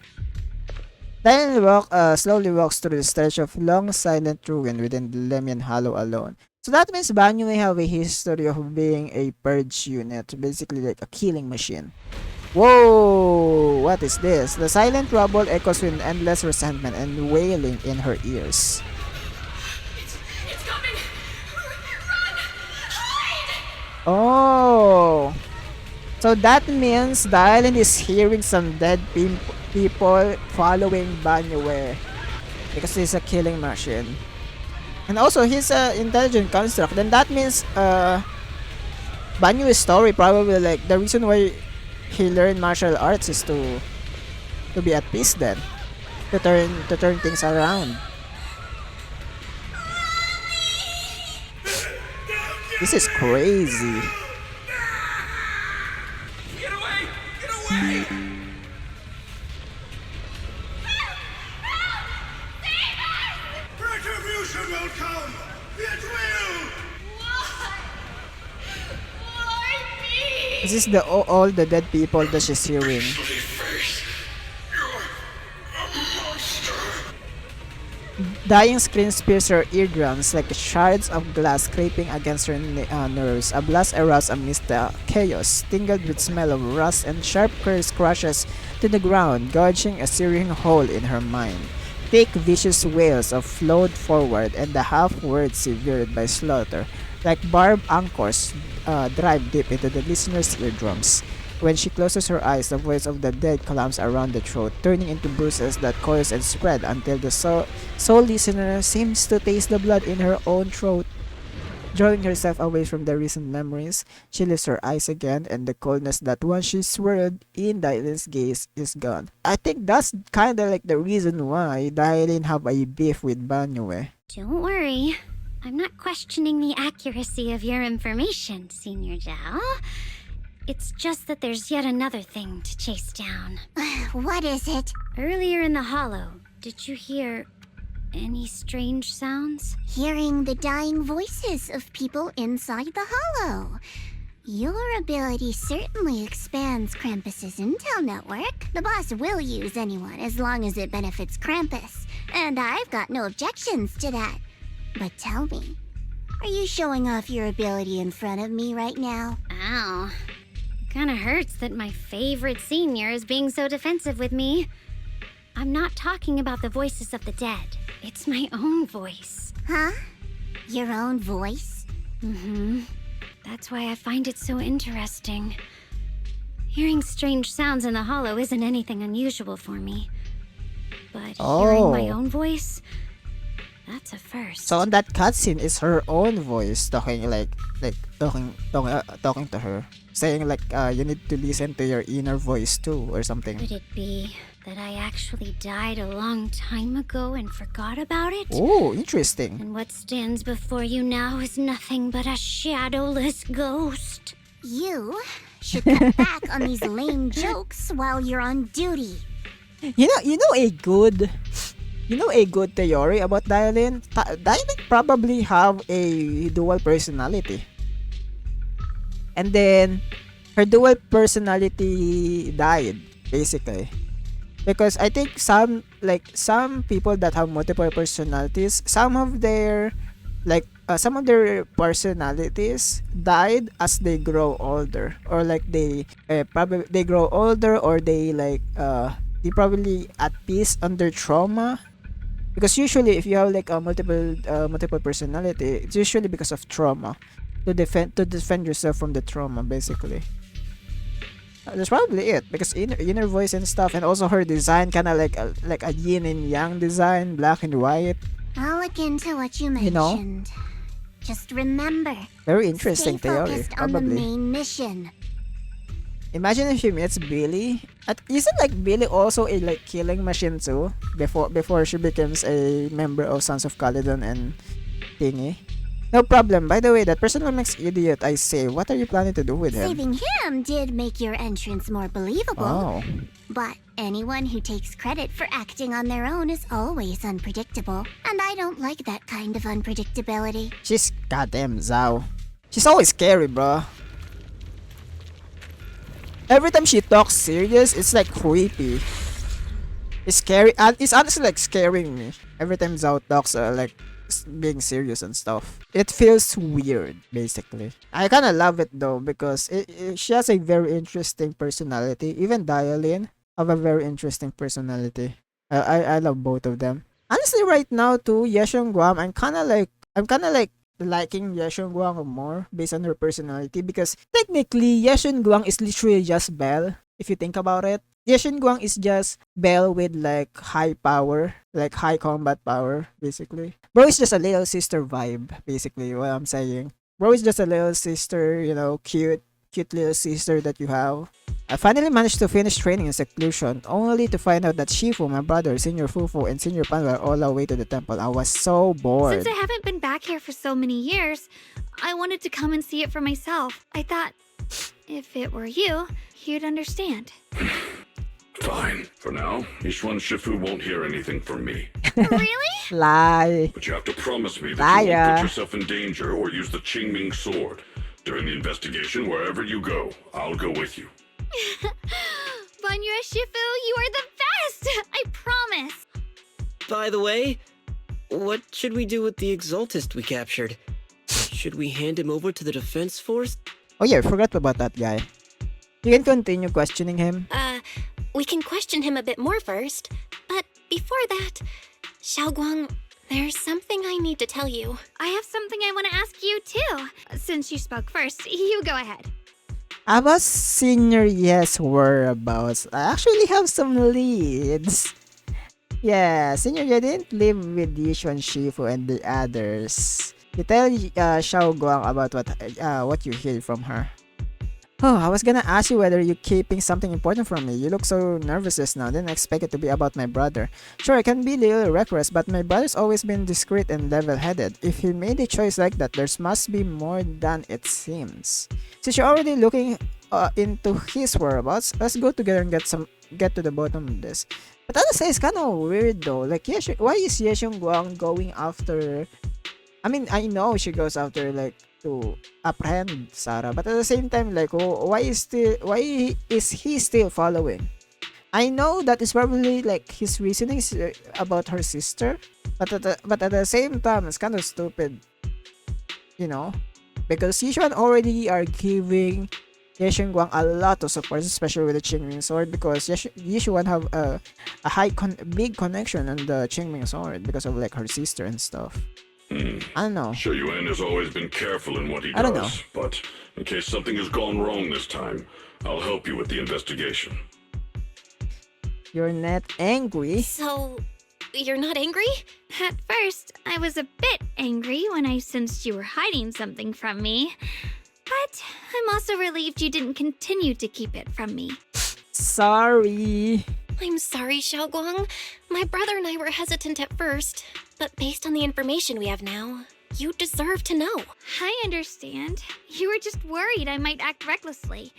Dylan slowly walks through the stretch of long, silent ruin within the Lemian Hollow alone. So that means Banyu may have a history of being a purge unit, basically like a killing machine. Whoa! What is this? The silent rumble echoes with endless resentment and wailing in her ears. It's coming! Run! Hide! Oh! So that means the island is hearing some dead people following Banyu because he's a killing machine. And also, he's an intelligent construct. Then that means Banyu's story probably like the reason why he learned martial arts is to be at peace then. To turn things around. This is crazy. Get away! Get away! Retribution will come! It will! This is all the dead people that she's hearing. Dying screams pierce her eardrums like shards of glass scraping against her nerves. A blast erupts amidst the chaos, tingled with smell of rust, and sharp curse crashes to the ground, gouging a searing hole in her mind. Thick, vicious wails of flowed forward, and the half-words severed by slaughter, like barbed anchors, drive deep into the listener's eardrums. When she closes her eyes, the voice of the dead clamps around the throat, turning into bruises that coils and spread until the soul listener seems to taste the blood in her own throat. Drawing herself away from the recent memories, she lifts her eyes again, and the coldness that once she swirled in Dylan's gaze is gone. I think that's kinda like the reason why Dylan have a beef with Banyue. Don't worry. I'm not questioning the accuracy of your information, Senior Zhao. It's just that there's yet another thing to chase down. What is it? Earlier in the hollow, did you hear any strange sounds? Hearing the dying voices of people inside the hollow. Your ability certainly expands Krampus's intel network. The boss will use anyone as long as it benefits Krampus, and I've got no objections to that. But tell me, are you showing off your ability in front of me right now? Ow. Kinda hurts that my favorite senior is being so defensive with me. I'm not talking about the voices of the dead. It's my own voice. Huh? Your own voice? Mm-hmm. That's why I find it so interesting. Hearing strange sounds in the hollow isn't anything unusual for me. But hearing my own voice, that's a first. So on that cutscene is her own voice talking talking to her, saying like you need to listen to your inner voice too or something. Could it be that I actually died a long time ago and forgot about it? Oh, interesting. And what stands before you now is nothing but a shadowless ghost. You should cut back on these lame jokes while you're on duty. You know a good theory about Dylan? Dylan probably have a dual personality. And then her dual personality died basically. Because I think some people that have multiple personalities, some of their personalities died as they grow older, or like they grow older, or they probably at peace under trauma. Because usually if you have like a multiple personality, it's usually because of trauma, to defend yourself from the trauma basically. That's probably it, because inner voice and stuff, and also her design kind of like a yin and yang design, black and white. I'll look into what you mentioned. You know? Just remember, Very interesting stay theory, focused on the probably. main mission. Imagine if she meets Billy. Isn't like Billy also a like killing machine too? Before she becomes a member of Sons of Caledon and thingy. No problem. By the way, that personal mix idiot I say, what are you planning to do with him? Saving him did make your entrance more believable. Oh. But anyone who takes credit for acting on their own is always unpredictable. And I don't like that kind of unpredictability. She's goddamn Zhao. She's always scary, bro. Every time she talks serious, it's like creepy. It's scary. It's honestly like scaring me. Every time Zhao talks like being serious and stuff. It feels weird, basically. I kind of love it though, because she has a very interesting personality. Even Dialin have a very interesting personality. I love both of them. Honestly, right now too, Yeshong Guam, I'm kind of like liking Yeshong Guang more based on her personality, because technically Yeshong Guang is literally just Belle if you think about it. Yeshong Guang is just Belle with like high power, like high combat power basically. Bro is just a little sister vibe, basically what I'm saying. Bro is just a little sister, you know, cute little sister that you have. I finally managed to finish training in seclusion, only to find out that Shifu, my brother, Senior Fufu, and Senior Pan were all away to the temple. I was so bored. Since I haven't been back here for so many years, I wanted to come and see it for myself. I thought, if it were you, you'd understand. Fine. For now, Ishwan Shifu won't hear anything from me. Really? Lie. But you have to promise me that you won't Liar. put yourself in danger or use the Qingming sword. During the investigation, wherever you go, I'll go with you. Banya Shifu, you are the best! I promise! By the way, what should we do with the Exaltist we captured? Should we hand him over to the defense force? Oh yeah, I forgot about that guy. You can continue questioning him. We can question him a bit more first. But before that, Xiaoguang, there's something I need to tell you. I have something I want to ask you too. Since you spoke first, you go ahead. About Senior Yes whereabouts, I actually have some leads. Yeah, Senior Yes didn't live with Yishuan Shifu and the others. You tell Xiao Guang about what you heard from her. Oh, I was gonna ask you whether you're keeping something important from me. You look so nervous just now. Didn't expect it to be about my brother. Sure, I can be a little reckless, but my brother's always been discreet and level-headed. If he made a choice like that, there must be more than it seems. Since you're already looking into his whereabouts, let's go together and get to the bottom of this. But I say it's kind of weird though. Like, why is Yeshung Guang going after? I mean, I know she goes after like to apprehend Sarah, but at the same time, like, why is he still following? I know that is probably like his reasonings about her sister, but at the same time, it's kind of stupid, you know, because Yishuan already are giving Yeshun Guang a lot of support, especially with the Qingming sword, because Yishuan have a big connection on the Qingming sword because of like her sister and stuff. I don't know. Xue Yuan has always been careful in what he I don't know. does, but in case something has gone wrong this time, I'll help you with the investigation. You're not angry? So, you're not angry? At first, I was a bit angry when I sensed you were hiding something from me. But I'm also relieved you didn't continue to keep it from me. Sorry. I'm sorry, Xiaoguang. My brother and I were hesitant at first, but based on the information we have now, you deserve to know. I understand. You were just worried I might act recklessly.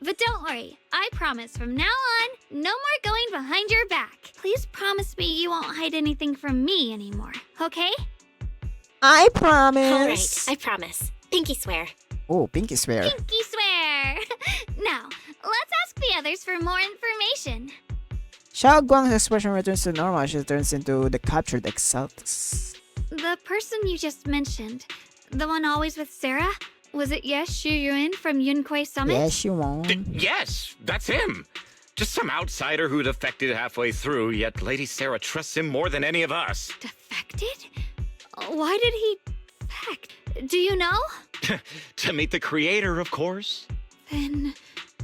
But don't worry, I promise from now on, no more going behind your back. Please promise me you won't hide anything from me anymore, okay? I promise. Alright, I promise. Pinky swear. Oh, pinky swear. Pinky swear! Now, let's ask the others for more information. Xiao Guang's expression returns to normal. She turns into the captured Exaltus. The person you just mentioned, the one always with Sarah, was it Xu Yuan from Yunquei Summit? Yes, she won. Yes, that's him. Just some outsider who defected halfway through, yet Lady Sarah trusts him more than any of us. Defected? Why did he defect? Do you know? To meet the creator, of course. Then,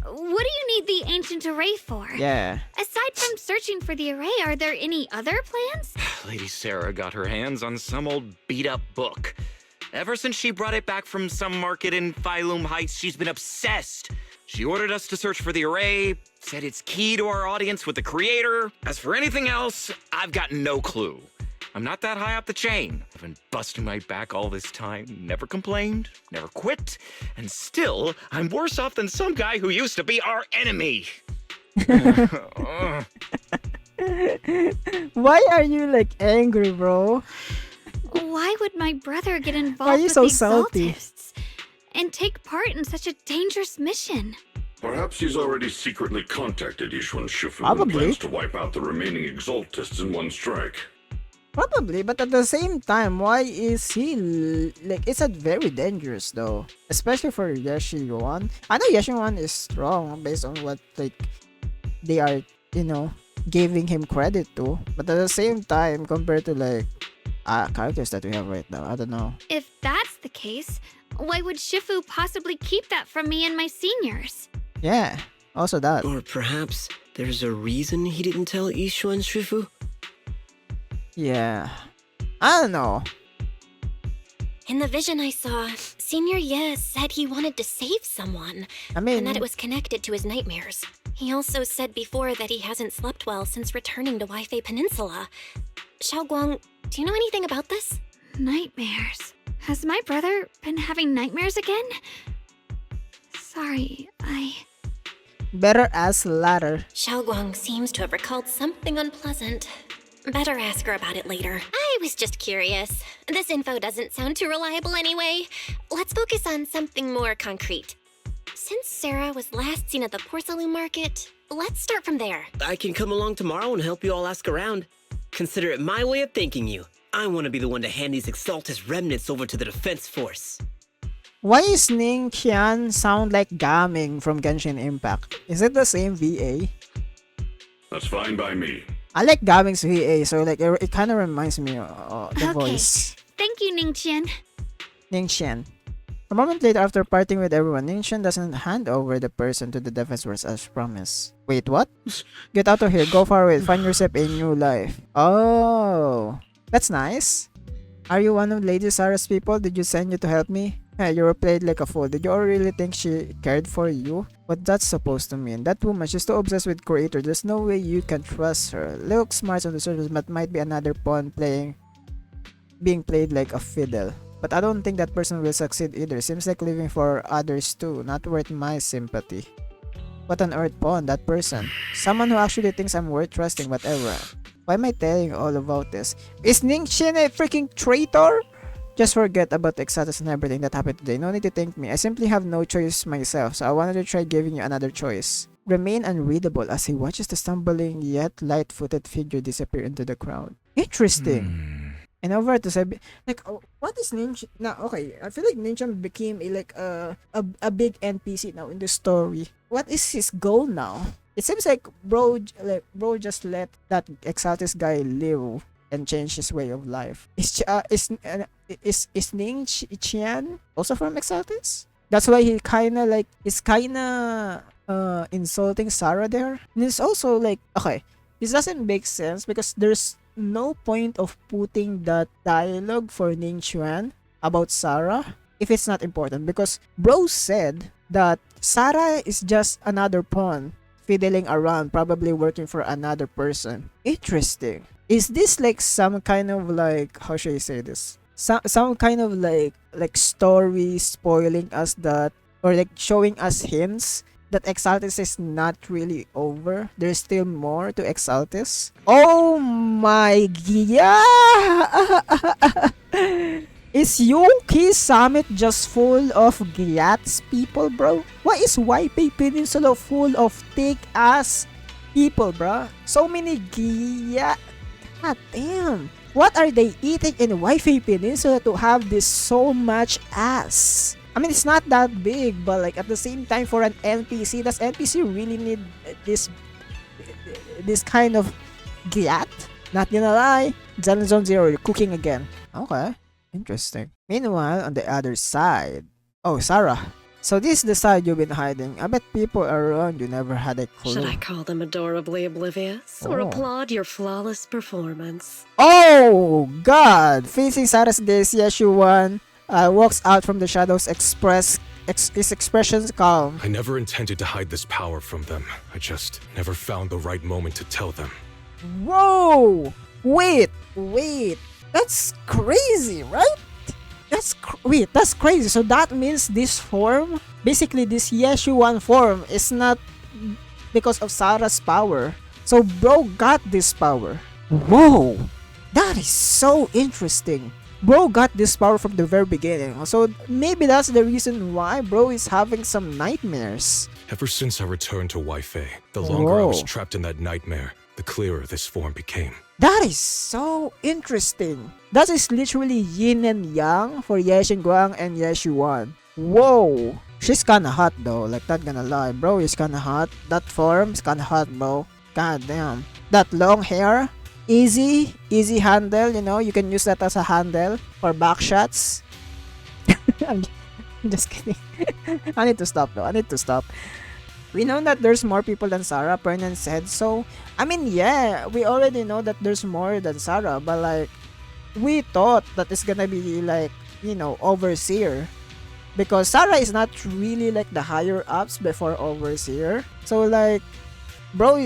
what do you need the ancient array for? Yeah. Aside from searching for the array, are there any other plans? Lady Sarah got her hands on some old beat-up book. Ever since she brought it back from some market in Phylum Heights, she's been obsessed. She ordered us to search for the array, said it's key to our audience with the creator. As for anything else, I've got no clue. I'm not that high up the chain. I've been busting my back all this time, never complained, never quit, and still, I'm worse off than some guy who used to be our enemy. Why are you like angry, bro? Why would my brother get involved Why are you with so the salty? Exaltists and take part in such a dangerous mission? Perhaps he's already secretly contacted Yishuan Shifu and Probably. plans to wipe out the remaining Exaltists in one strike. Probably, but at the same time, why is he like? It's very dangerous though, especially for Yeshi Yuan. I know Yeshi Yuan is strong based on what like they are, giving him credit to. But at the same time, compared to like characters that we have right now, I don't know. If that's the case, why would Shifu possibly keep that from me and my seniors? Yeah, also that. Or perhaps there's a reason he didn't tell Yishuan Shifu? Yeah, I don't know. In the vision I saw, Senior Ye said he wanted to save someone, I mean, and that it was connected to his nightmares. He also said before that he hasn't slept well since returning to Waifei Peninsula. Xiaoguang, do you know anything about this? Nightmares. Has my brother been having nightmares again? Sorry, better ask latter. Xiaoguang seems to have recalled something unpleasant. Better ask her about it later. I was just curious. This info doesn't sound too reliable anyway. Let's focus on something more concrete. Since Sarah was last seen at the porcelain market, let's start from there. I can come along tomorrow and help you all ask around. Consider it my way of thanking you. I want to be the one to hand these Exaltus remnants over to the defense force. Why is Ning Qian sound like Gaming from Genshin Impact? Is it the same VA? That's fine by me. I like Gaming's VA, so like it kind of reminds me of the voice. Thank you, Ningqian. Ning Qian. A moment later, after parting with everyone, Ning Qian doesn't hand over the person to the defense force as promised. Wait, what? Get out of here, go far away, find yourself a new life. Oh, that's nice. Are you one of Lady Sarah's people? Did you send you to help me? Yeah, you were played like a fool. Did you all really think she cared for you? What that's supposed to mean? That woman, she's too obsessed with Creator. There's no way you can trust her. Looks smart on the surface, but might be another pawn being played like a fiddle. But I don't think that person will succeed either. Seems like living for others too. Not worth my sympathy. What on earth pawn, that person? Someone who actually thinks I'm worth trusting, whatever. Why am I telling you all about this? Is Ning Qian a freaking traitor? Just forget about the Exaltus and everything that happened today. No need to thank me. I simply have no choice myself, so I wanted to try giving you another choice. Remain unreadable as he watches the stumbling yet light-footed figure disappear into the crowd. Interesting. And over to say, like, oh, what is Ninja? Now, okay, I feel like Ninja became a big NPC now in the story. What is his goal now? It seems like bro just let that Exaltus guy live and change his way of life. Is Ning Qian also from Exaltus? That's why he is kinda insulting Sarah there. And it's also like, okay, this doesn't make sense because there's no point of putting that dialogue for Ning Qian about Sarah if it's not important, because bro said that Sarah is just another pawn fiddling around, probably working for another person. Interesting. Is this like some kind of like, how should I say this? Some kind of like story spoiling us that, or like showing us hints that Exaltus is not really over. There's still more to Exaltus. Oh my god! Is Yuki Summit just full of Gyats people, bro? Why is Waipei Peninsula full of thick-ass people, bro? So many Gyat. God damn. What are they eating in Waipei Peninsula to have this so much ass? I mean, it's not that big, but like at the same time, for an NPC, does NPC really need this kind of gyat? Not gonna lie, Zone Zero, you're cooking again. Okay, interesting. Meanwhile, on the other side, oh, Sarah. So this is the side you've been hiding. I bet people around you never had a clue. Should I call them adorably oblivious or applaud your flawless performance? Oh God! Facing Sarah's gaze, Yeshuan walks out from the shadows, his expressions calm. I never intended to hide this power from them. I just never found the right moment to tell them. Whoa! Wait! That's crazy, right? That's crazy. So that means this form, basically this Yeshuan form, is not because of Sarah's power. So bro got this power. Whoa! That is so interesting. Bro got this power from the very beginning. So maybe that's the reason why bro is having some nightmares. Ever since I returned to Waifei, the longer I was trapped in that nightmare, the clearer this form became. That is so interesting. That is literally yin and yang for Yeshinguang and Yeshuan. Whoa. She's kinda hot though, like not gonna lie. Bro is kinda hot. That form is kinda hot, bro. God damn. That long hair. Easy handle, you know, you can use that as a handle for back shots. I'm just kidding. I need to stop. We know that there's more people than Sarah, Pernan said so. I mean, yeah, we already know that there's more than Sarah, but like, we thought that it's gonna be like, you know, Overseer. Because Sarah is not really like the higher ups before Overseer. So like,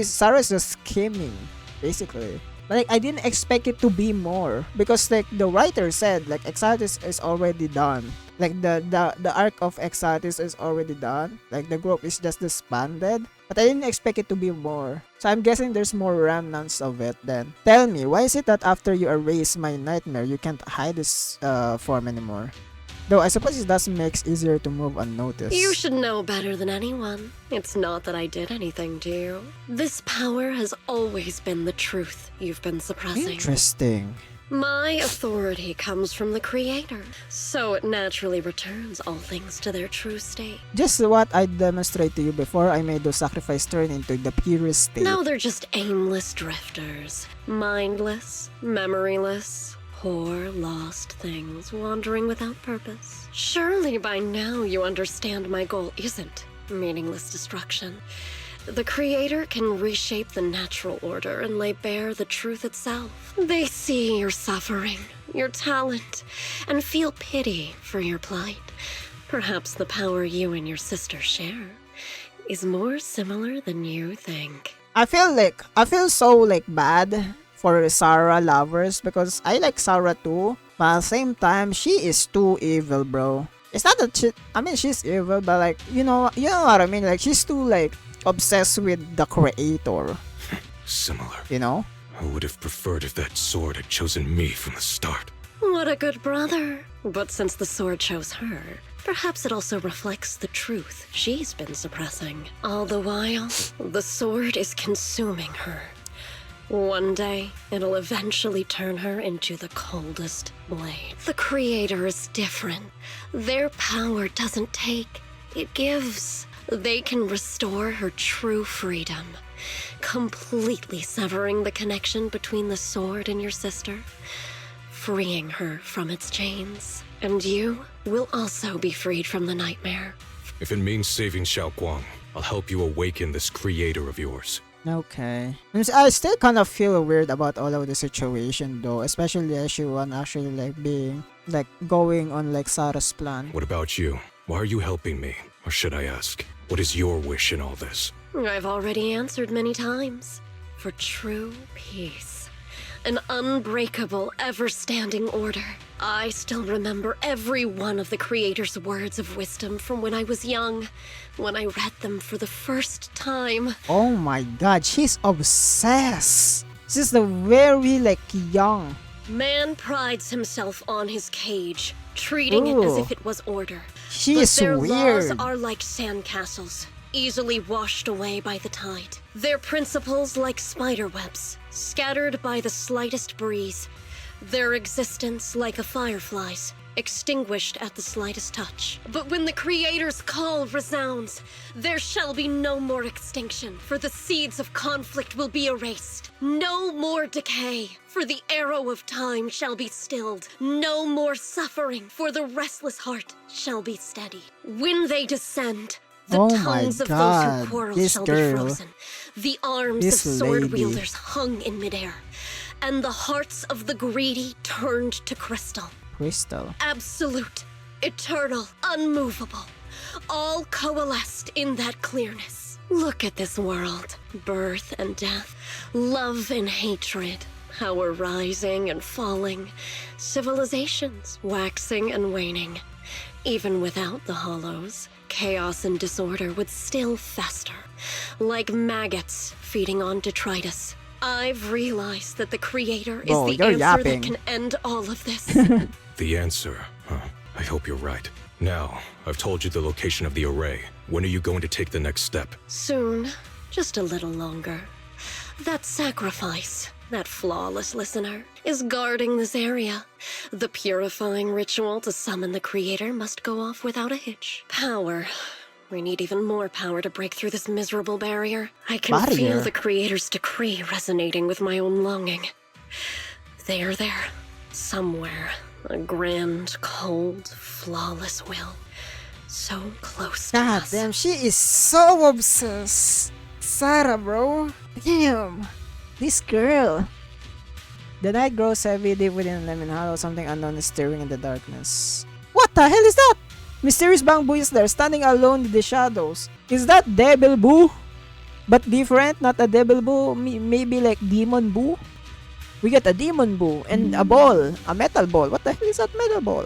Sarah's just skimming, basically. Like, I didn't expect it to be more. Because like, the writer said, like, Exaltus is already done. Like the arc of Exatis is already done. Like the group is just disbanded. But I didn't expect it to be more. So I'm guessing there's more remnants of it then. Tell me, why is it that after you erase my nightmare, you can't hide this form anymore? Though I suppose it does makes easier to move unnoticed. You should know better than anyone. It's not that I did anything to you. This power has always been the truth you've been suppressing. Interesting. My authority comes from the Creator, so it naturally returns all things to their true state. Just what I demonstrated to you before I made those sacrifice turn into the purest state. Now they're just aimless drifters, mindless, memoryless, poor, lost things wandering without purpose. Surely by now you understand my goal isn't meaningless destruction. The Creator can reshape the natural order and lay bare the truth itself. They see your suffering, your talent, and feel pity for your plight. Perhaps the power you and your sister share is more similar than you think. I feel so like bad for Sarah lovers because I like Sarah too, but at the same time she is too evil, bro. It's not that she's evil, but like you know what I mean. Like she's too like obsessed with the Creator. Similar. You know? I would have preferred if that sword had chosen me from the start. What a good brother. But since the sword chose her, perhaps it also reflects the truth she's been suppressing. All the while, the sword is consuming her. One day, it'll eventually turn her into the coldest blade. The Creator is different. Their power doesn't take, it gives. They can restore her true freedom, completely severing the connection between the sword and your sister, freeing her from its chains. And you will also be freed from the nightmare. If it means saving Xiao Guang, I'll help you awaken this Creator of yours. Okay. I still kind of feel weird about all of the situation though, especially Hyun actually like being like going on like Sarah's plan. What about you? Why are you helping me? Or should I ask, what is your wish in all this? I've already answered many times. For true peace. An unbreakable, ever-standing order. I still remember every one of the Creator's words of wisdom from when I was young, when I read them for the first time. Oh my god, she's obsessed. She's the very like young. Man prides himself on his cage, treating it as if it was order. She but is their laws weird. are like sandcastles, easily washed away by the tide. Their principles like spider webs, scattered by the slightest breeze. Their existence like a firefly's, extinguished at the slightest touch. But when the Creator's call resounds, there shall be no more extinction, for the seeds of conflict will be erased. No more decay, for the arrow of time shall be stilled. No more suffering, for the restless heart shall be steady. When they descend, the Oh my tongues of those God, who quarrel this shall girl. be frozen. The arms This of sword lady. wielders hung in midair, and the hearts of the greedy turned to crystal. Crystal. Absolute, eternal, unmovable, all coalesced in that clearness. Look at this world, birth and death, love and hatred, power rising and falling, civilizations waxing and waning. Even without the hollows, chaos and disorder would still fester, like maggots feeding on detritus. I've realized that the Creator is Oh, the you're answer yapping. that can end all of this. The answer? Huh. I hope you're right. Now, I've told you the location of the array. When are you going to take the next step? Soon, just a little longer. That sacrifice, that flawless listener, is guarding this area. The purifying ritual to summon the Creator must go off without a hitch. Power. We need even more power to break through this miserable barrier. I can Barrier? feel the Creator's decree resonating with my own longing. They are there, somewhere. A grand, cold, flawless will. So close to God us. damn, she is so obsessed. Sarah, bro. Damn. This girl. The night grows heavy deep within Lemon Hollow. Something unknown is stirring in the darkness. What the hell is that? Mysterious bamboo is there, standing alone in the shadows. Is that Devil Boo? But different, not a Devil Boo. Maybe like Demon Boo? We get a Demon Boo and a ball. A metal ball. What the hell is that metal ball?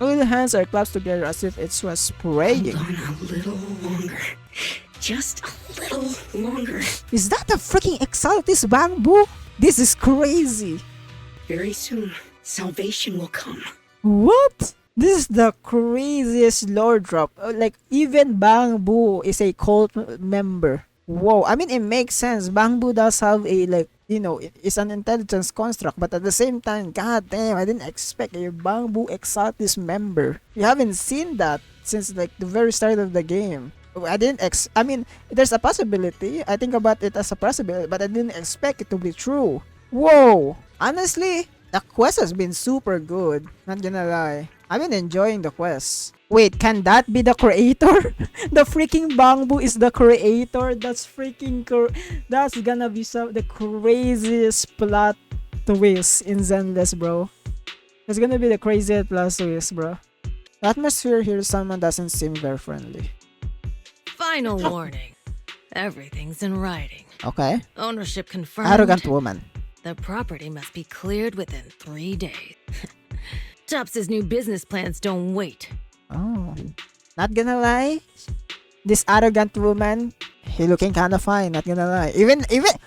All the hands are clasped together as if it was praying. Hold on a little longer. Just a little longer. Is that a freaking Exaltis bamboo? This is crazy. Very soon, salvation will come. What? This is the craziest lore drop. Like, even Bangbu is a cult member. Whoa, I mean, it makes sense. Bangbu does have a, like, you know, it's an intelligence construct, but at the same time, god damn, I didn't expect a Bangbu Exaltis member. You haven't seen that since, like, the very start of the game. I mean, there's a possibility. I think about it as a possibility, but I didn't expect it to be true. Whoa! Honestly, the quest has been super good. Not gonna lie. I've been enjoying the quest. Wait, can that be the creator? The freaking Bangbu is the creator? That's freaking that's gonna be the craziest plot twist in Zenless, bro. It's gonna be the craziest plot twist, bro. The atmosphere here, someone doesn't seem very friendly. Final warning. Everything's in writing. Okay. Ownership confirmed. Arrogant woman. The property must be cleared within 3 days. Tops' new business plans don't wait. Oh. Not gonna lie. This arrogant woman, he looking kinda fine, not gonna lie. Even,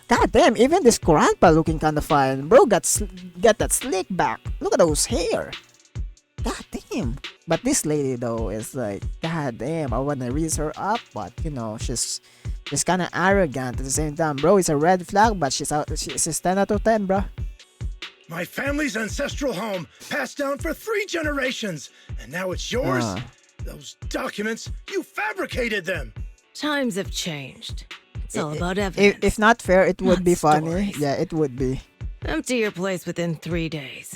goddamn, even this grandpa looking kinda fine. Bro got that slick back. Look at those hair. God damn. But this lady though is like, god damn, I wanna raise her up, but you know, she's kind of arrogant at the same time. Bro, it's a red flag, but she's 10 out of 10, bro. My family's ancestral home, passed down for 3 generations, and now it's yours? Those documents, you fabricated them! Times have changed. It's all about evidence. If not fair, it would not be funny. stories. Yeah, it would be. Empty your place within 3 days.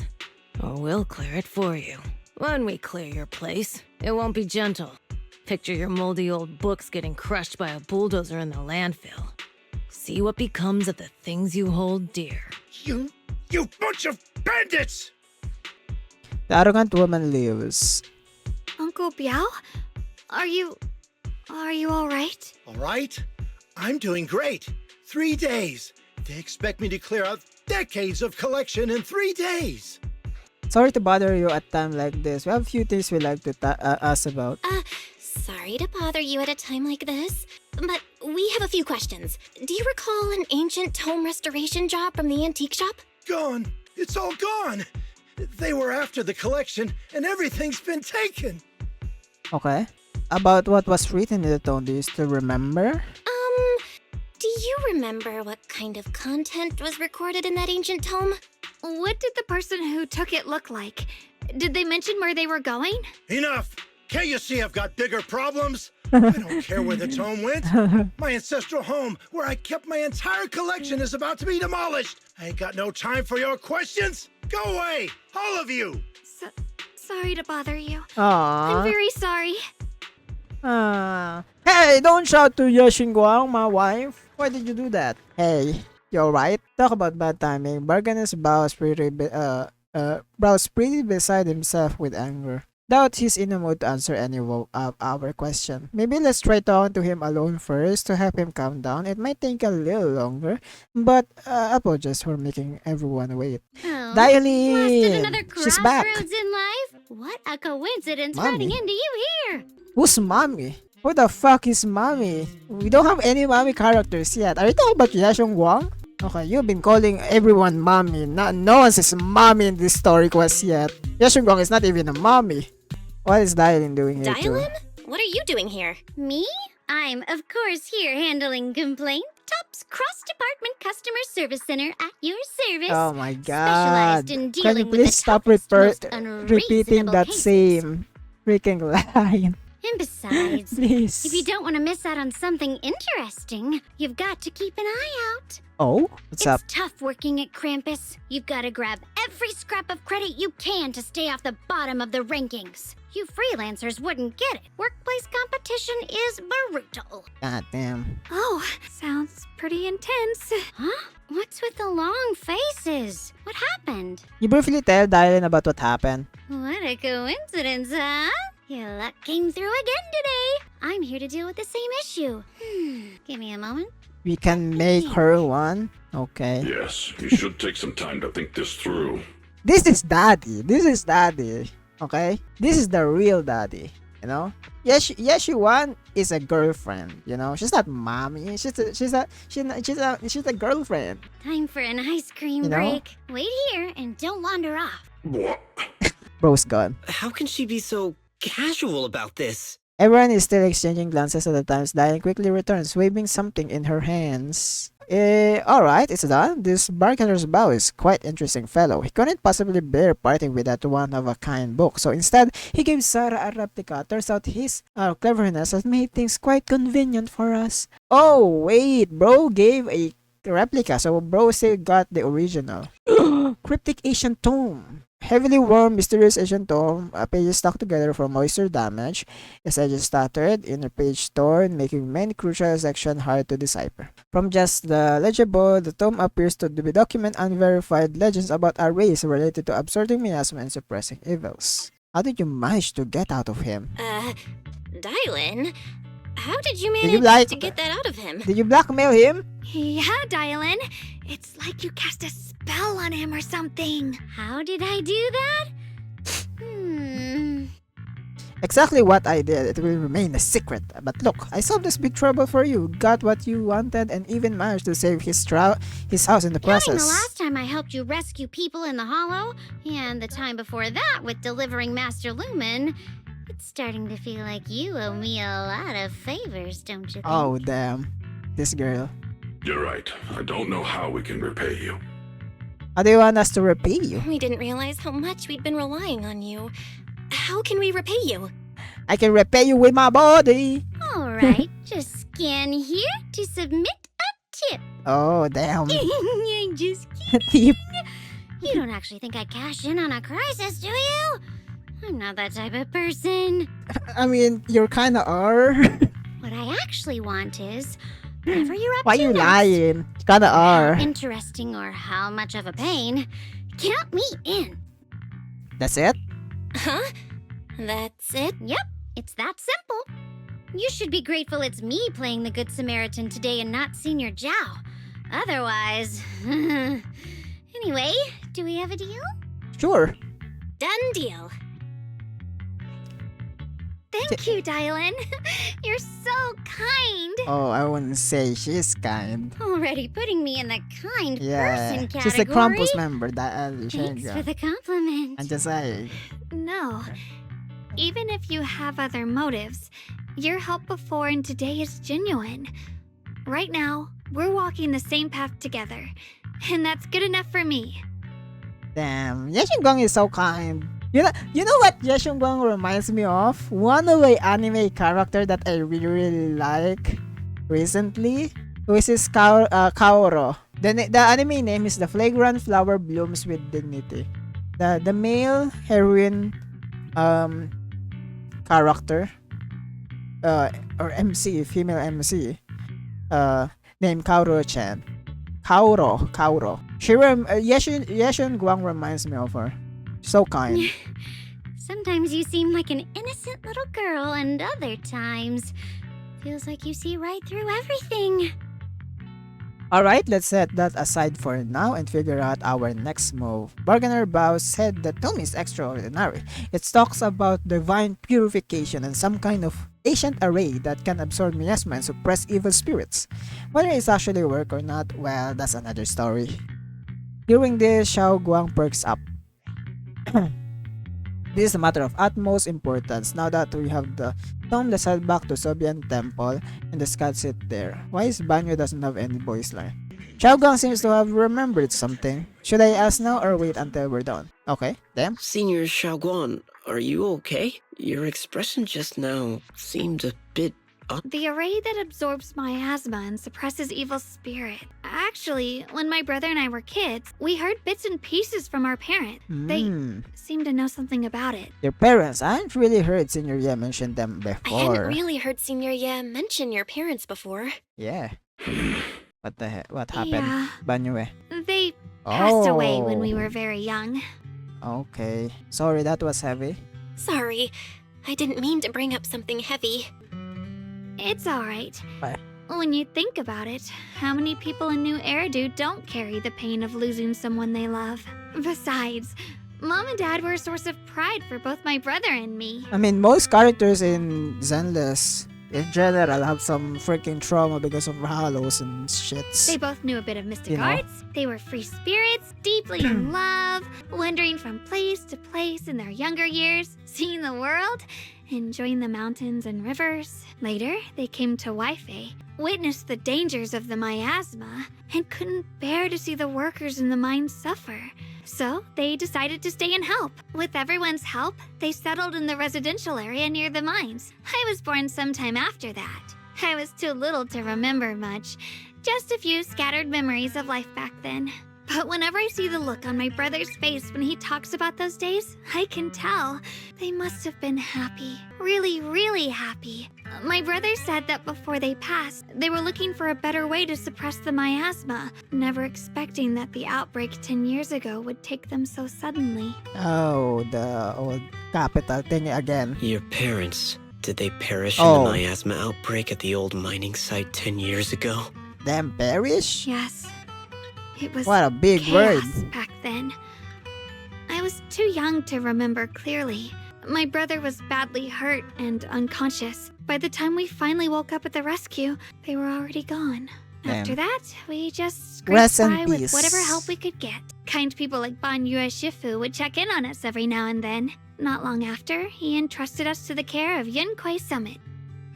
Or we'll clear it for you. When we clear your place, it won't be gentle. Picture your moldy old books getting crushed by a bulldozer in the landfill. See what becomes of the things you hold dear. You bunch of bandits! The arrogant woman leaves. Uncle Biao? Are you alright? Alright? I'm doing great. 3 days. They expect me to clear out decades of collection in 3 days. Sorry to bother you at time like this. We have a few things we like to ask about. Sorry to bother you at a time like this, but we have a few questions. Do you recall an ancient tome restoration job from the antique shop? Gone. It's all gone. They were after the collection, and everything's been taken. Okay. About what was written in the tome, do you still remember? Do you remember what kind of content was recorded in that ancient tome? What did the person who took it look like? Did they mention where they were going? Enough! Can't you see I've got bigger problems? I don't care where the tome went. My ancestral home, where I kept my entire collection, is about to be demolished. I ain't got no time for your questions. Go away, all of you. Sorry to bother you. Aww. I'm very sorry. Hey, don't shout to Yoshingguang, my wife. Why did you do that? Hey, you alright? Talk about bad timing. Bargain's brows pretty beside himself with anger. Doubt he's in the mood to answer any of our question. Maybe let's try talking to him alone first to help him calm down. It might take a little longer, but I apologize for making everyone wait. Oh, Dialing! lasted another She's back! crossroads in life? What a coincidence Mommy? running into you here! Who's Mommy? Who the fuck is Mommy? We don't have any Mommy characters yet. Are you talking about Yashong Wang? Okay, you've been calling everyone Mommy. No one says Mommy in this story quest yet. Yashong Wang is not even a Mommy. What is Dialin doing here too? Dylan? What are you doing here? Me? I'm, of course, here handling complaint. Top's cross-department customer service center at your service. Oh my god. Specialized in Can you dealing with please the stop toughest, most repeating unreasonable that cases. same freaking line? And besides, Please. if you don't want to miss out on something interesting, you've got to keep an eye out. Oh? What's up? It's tough working at Krampus. You've got to grab every scrap of credit you can to stay off the bottom of the rankings. You freelancers wouldn't get it. Workplace competition is brutal. God damn. Oh, sounds pretty intense. Huh? What's with the long faces? What happened? You briefly tell Dialin about what happened. What a coincidence, huh? Your luck came through again today. I'm here to deal with the same issue. Give me a moment. We can make her one. Okay. Yes, you should take some time to think this through. This is Daddy. This is Daddy. Okay? This is the real daddy, you know? Yeshuan is a girlfriend, you know? She's not mommy. She's a girlfriend. Time for an ice cream You know? break. Wait here and don't wander off. What? Bro's gone. How can she be so casual about this? Everyone is still exchanging glances at the times. Diane quickly returns, waving something in her hands. Alright, it's done. This barkender's bow is quite interesting fellow. He couldn't possibly bear parting with that one-of-a-kind book, so instead, he gave Sarah a replica. Turns out his cleverness has made things quite convenient for us. Oh, wait, bro gave a replica, so bro still got the original. Cryptic Asian Tome. Heavily worn, mysterious Asian tome, pages stuck together from moisture damage, its edges stuttered, inner page torn, making many crucial sections hard to decipher. From just the legible, the tome appears to document unverified legends about a race related to absorbing miasma and suppressing evils. How did you manage to get out of him? Dylan, how did you Did you manage to get that out of him? Did you blackmail him? Yeah, Dylan. It's like you cast a spell on him or something. How did I do that? Exactly what I did. It will remain a secret. But look, I solved this big trouble for you, got what you wanted, and even managed to save his house in the Counting process. the last time I helped you rescue people in the Hollow, and the time before that with delivering Master Lumen, it's starting to feel like you owe me a lot of favors, don't you think? Oh, damn. This girl. You're right. I don't know how we can repay you. How do you want us to repay you? We didn't realize how much we'd been relying on you. How can we repay you? I can repay you with my body. Alright, just scan here to submit a tip. Oh, damn. I'm just Tip. kidding. You don't actually think I'd cash in on a crisis, do you? I'm not that type of person. I mean, you kinda are. What I actually want is, whatever you're up Why to you next, lying? You kinda are. how interesting or how much of a pain, count me in. That's it? Huh? That's it? Yep, it's that simple. You should be grateful it's me playing the Good Samaritan today and not Senior Zhao. Otherwise... Anyway, do we have a deal? Sure. Done deal. Thank you, Dylan. You're so kind. Oh, I wouldn't say she's kind. Already putting me in the kind Yeah. person category. She's a Krampus member. Thanks for the compliment. I'm just saying. No. Even if you have other motives, your help before and today is genuine. Right now, we're walking the same path together, and that's good enough for me. Damn, Yeshungong is so kind. You know what Yeshungong reminds me of? One of the anime character that I really like recently, which is Kaoru. The anime name is The Flagrant Flower Blooms with Dignity. The male heroine character or MC, female MC named Kaoru-chan. Kaoru. Yeshun Guang reminds me of her. So kind. Sometimes you seem like an innocent little girl, and other times feels like you see right through everything. Alright, let's set that aside for now and figure out our next move. Bargainer Bao said the tomb is extraordinary. It talks about divine purification and some kind of ancient array that can absorb miasma and suppress evil spirits. Whether it's actually work or not, well, that's another story. During this, Xiao Guang perks up. This is a matter of utmost importance. Now that we have the tomb, let's head back to Sobian Temple and discuss it there. Why is Banyo doesn't have any voice line? Xiao Guang seems to have remembered something. Should I ask now or wait until we're done? Okay, damn. Senior Xiaoguan, are you okay? Your expression just now seemed a bit odd. The array that absorbs miasma and suppresses evil spirit. Actually, when my brother and I were kids, we heard bits and pieces from our parents. They seemed to know something about it. Your parents, I haven't really heard Senior Ye mention them I before. hadn't really heard Senior Ye mention your parents before. Yeah. What the heck? What happened? Yeah. Banyue. They passed away when we Oh. were very young. Okay. Sorry, that was heavy. Sorry, I didn't mean to bring up something heavy. It's alright. Bye. When you think about it, how many people in New Eridu don't carry the pain of losing someone they love? Besides, Mom and Dad were a source of pride for both my brother and me. I mean, most characters in Zenless, in general, have some freaking trauma because of hollows and shits. They both knew a bit of mystic You know? arts. They were free spirits, deeply in love, wandering from place to place in their younger years, seeing the world, enjoying the mountains and rivers. Later, they came to Wi-Fi, witnessed the dangers of the miasma, and couldn't bear to see the workers in the mines suffer. So, they decided to stay and help. With everyone's help, they settled in the residential area near the mines. I was born sometime after that. I was too little to remember much, just a few scattered memories of life back then. But whenever I see the look on my brother's face when he talks about those days, I can tell they must have been happy. Really, really happy. My brother said that before they passed, they were looking for a better way to suppress the miasma, never expecting that the outbreak 10 years ago would take them so suddenly. Oh, the old capital thing again. Your parents, did they perish Oh. in the miasma outbreak at the old mining site 10 years ago? Them perish? Yes. It was What a big chaos word. back then. I was too young to remember clearly. My brother was badly hurt and unconscious. By the time we finally woke up at the rescue, they were already gone. After that, we just scraped Rest in by with peace. whatever help we could get. Kind people like Banyue Shifu would check in on us every now and then. Not long after, he entrusted us to the care of Yunkui Summit.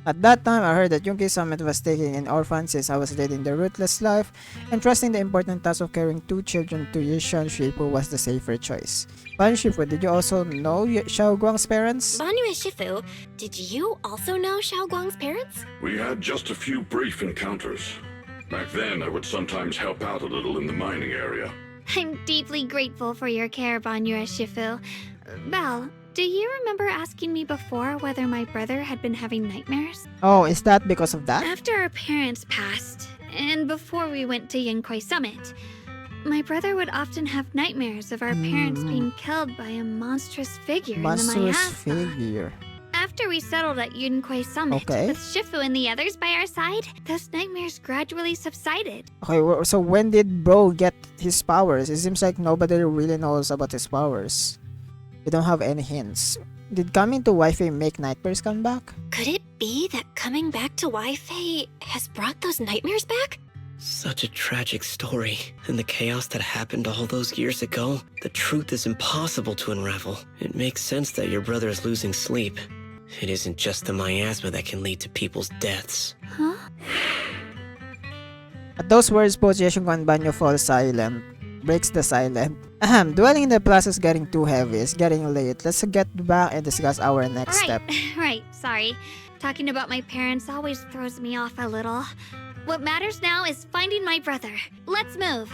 At that time, I heard that Yunki Summit was taking in orphans since I was leading the ruthless life, and trusting the important task of carrying 2 children to Yishan Shifu was the safer choice. Ban Shifu, did you also know Xiao Guang's parents? Banyue Shifu, did you also know Xiao Guang's parents? We had just a few brief encounters. Back then, I would sometimes help out a little in the mining area. I'm deeply grateful for your care, Banyue Shifu. Belle, do you remember asking me before whether my brother had been having nightmares? Oh, is that because of that? After our parents passed, and before we went to Yunkui Summit, my brother would often have nightmares of our parents being killed by a monstrous figure in the Monstrous miasma. figure. After we settled at Yunkui Summit, Okay. with Shifu and the others by our side, those nightmares gradually subsided. Okay, so when did bro get his powers? It seems like nobody really knows about his powers. We don't have any hints. Did coming to Wi-Fi make nightmares come back? Could it be that coming back to Wi-Fi has brought those nightmares back? Such a tragic story. And the chaos that happened all those years ago, the truth is impossible to unravel. It makes sense that your brother is losing sleep. It isn't just the miasma that can lead to people's deaths. Huh? At those words, both Yeshungo and Banyo fall silent. Breaks the silence. Dwelling in the plaza is getting too heavy. It's getting late. Let's get back and discuss our next step. Right, sorry. Talking about my parents always throws me off a little. What matters now is finding my brother. Let's move.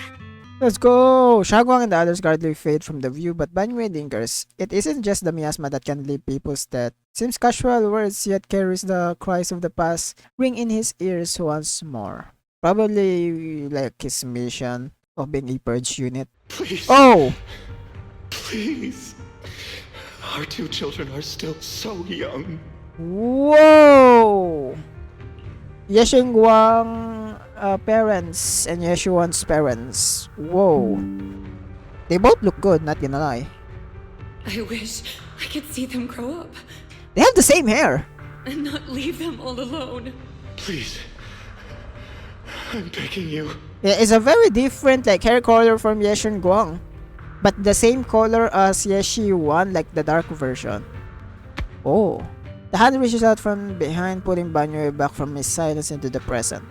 Let's go! Xiaoguang and the others gradually fade from the view, but Banyu lingers. It isn't just the miasma that can leave people's death. Seems casual words, yet carries the cries of the past ring in his ears once more. Probably like his mission of being a purge unit. Please. Oh! Please. Our 2 children are still so young. Whoa! Yeshengwang parents and Yeshuan's parents. Whoa. They both look good, not gonna lie. I wish I could see them grow up They have the same hair. and not leave them all alone. Please. I'm begging you. Yeah, it's a very different like hair color from Yeshun Guang, but the same color as Yeshi Wan, like the dark version. Oh, the hand reaches out from behind, putting Banyo back from his silence into the present.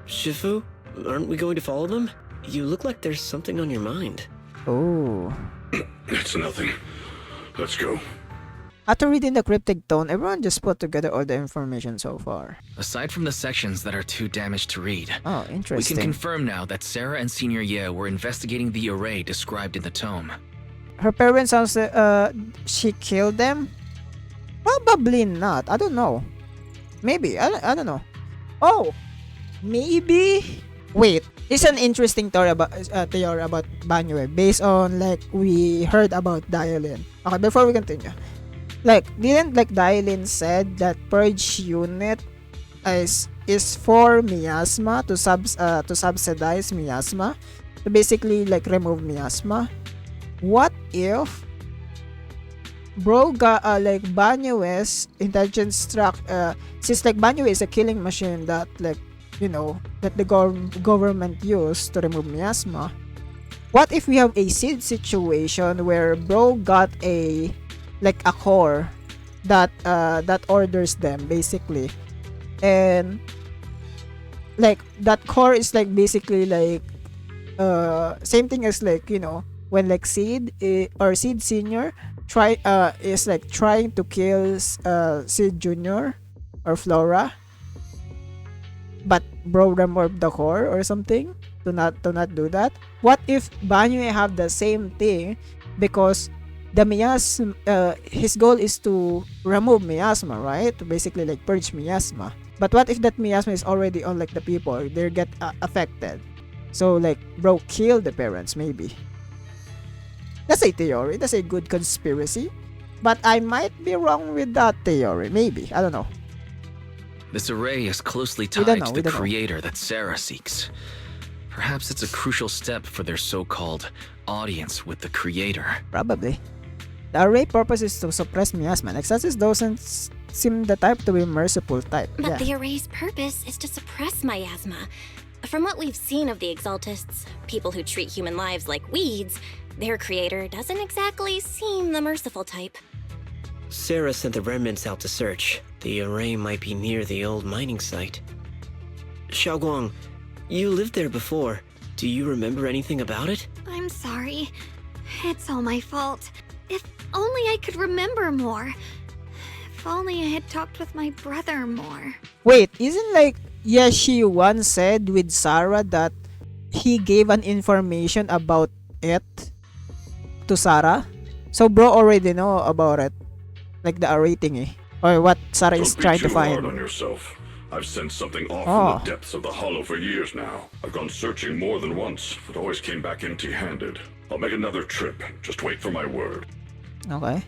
Shifu, aren't we going to follow them? You look like there's something on your mind. Oh. It's nothing. Let's go. After reading the cryptic tone, everyone just put together all the information so far. Aside from the sections that are too damaged to read, Oh, we interesting. can confirm now that Sarah and Senior Ye were investigating the array described in the tome. Her parents sounds she killed them? Probably not. I don't know. Maybe. I don't know. Oh, maybe. Wait, it's an interesting theory about Banyo based on like we heard about Dialin. Okay, before we continue, like didn't like Dialin said that purge unit is for miasma to subsidize miasma to basically like remove miasma. What if bro got like Banyue's intelligence struck since like Banyue is a killing machine that like that the government used to remove miasma. What if we have a seed situation where bro got a core that orders them basically, and like that core is like basically like same thing as like when like Seed or Seed Senior is like trying to kill Seed Junior or Flora, but bro removed the core or something to not do that. What if Banyue have the same thing, because the miasma his goal is to remove miasma, right? To basically like purge miasma. But what if that miasma is already on like the people, they get affected, so like bro kill the parents maybe. That's a theory, that's a good conspiracy, but I might be wrong with that theory, maybe, I don't know. This array is closely We don't tied know, to we the don't know. creator that Sarah seeks. Perhaps it's a crucial step for their so-called audience with the creator. Probably. The array purpose is to suppress miasma. Nexus doesn't seem the type to be merciful type. But Yeah. the array's purpose is to suppress miasma. From what we've seen of the Exaltists, people who treat human lives like weeds, their creator doesn't exactly seem the merciful type. Sarah sent the remnants out to search. The array might be near the old mining site. Xiaoguang, you lived there before. Do you remember anything about it? I'm sorry. It's all my fault. If only I could remember more. If only I had talked with my brother more. Wait, isn't like Yashi once said with Sarah that he gave an information about it to Sarah? So bro already know about it. Like the array thingy. Or what Sarah is Don't be trying too to hard find. on yourself. I've sensed something off Oh. in the depths of the hollow for years now. I've gone searching more than once, but always came back empty-handed. I'll make another trip. Just wait for my word. Okay.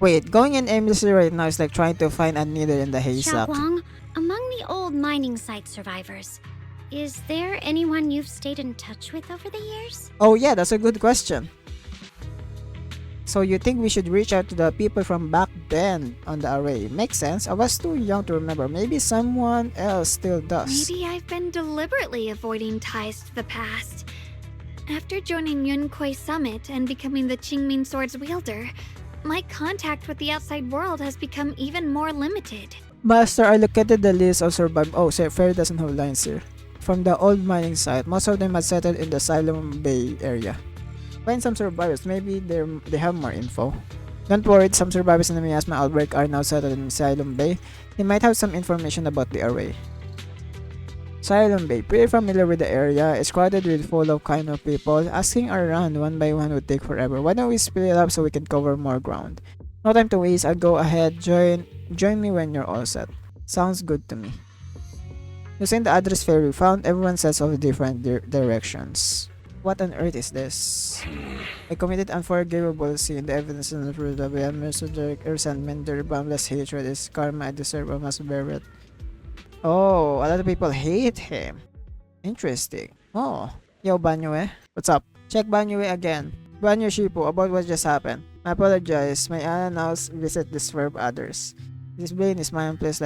Wait, going in aimlessly right now is like trying to find a needle in the haystack. Xiaoguang, among the old mining site survivors, is there anyone you've stayed in touch with over the years? Oh yeah, that's a good question. So you think we should reach out to the people from back then on the array? Makes sense. I was too young to remember. Maybe someone else still does. Maybe I've been deliberately avoiding ties to the past. After joining Yun Kui Summit and becoming the Qingming Sword's wielder, my contact with the outside world has become even more limited. Master, I located the list of survivors. Oh, so Fairy doesn't have lines here. From the old mining site, most of them had settled in the Silum Bay area. Find some survivors, maybe they have more info. Don't worry, some survivors in the miasma outbreak are now settled in Silum Bay. They might have some information about the array. Silum Bay, pretty familiar with the area. It's crowded with full of kind of people. Asking around one by one would take forever. Why don't we split it up so we can cover more ground? No time to waste, I'll go ahead. Join me when you're all set. Sounds good to me. Using the address Fairy found, everyone sets off different directions. What on earth is this? I committed unforgivable sin. The evidence is not proved. The messenger resentment, the boundless hatred is karma I deserve. I must bear it. Oh, a lot of people hate him. Interesting. Oh, yo Banyue, what's up? Check Banyue again. Banyu Shipu, about what just happened. I apologize. My unannounced visit disturbed others. This blame is mine. Please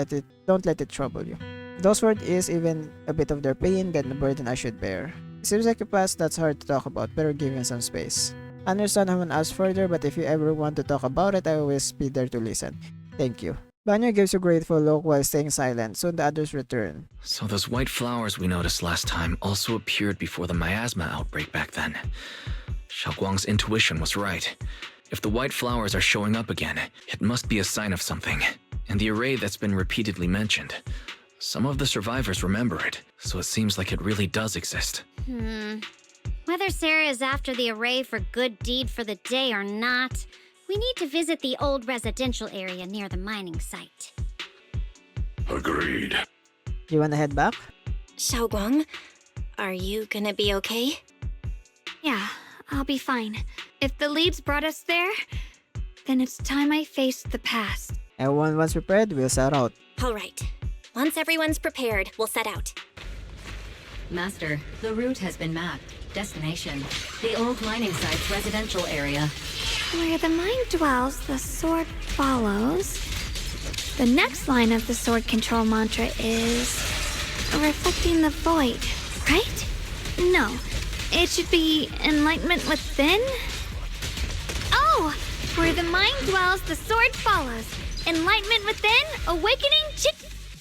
don't let it trouble you. Those words is even a bit of their pain than the burden I should bear. It seems like a past that's hard to talk about. Better give him some space. I understand I haven't asked further, but if you ever want to talk about it, I will always be there to listen. Thank you. Banyu gives you a grateful look while staying silent. Soon the others return. So those white flowers we noticed last time also appeared before the miasma outbreak back then. Xiaoguang's intuition was right. If the white flowers are showing up again, it must be a sign of something. And the array that's been repeatedly mentioned. Some of the survivors remember it, so it seems like it really does exist. Whether Sarah is after the array for good deed for the day or not, we need to visit the old residential area near the mining site. Agreed. You wanna head back? Xiaoguang, are you gonna be okay? Yeah, I'll be fine. If the leads brought us there, then it's time I faced the past. Everyone once prepared, we'll set out. All right. Once everyone's prepared, we'll set out. Master, the route has been mapped. Destination, the old mining site's residential area. Where the mind dwells, the sword follows. The next line of the sword control mantra is reflecting the void, right? No, it should be enlightenment within. Oh, where the mind dwells, the sword follows. Enlightenment within, awakening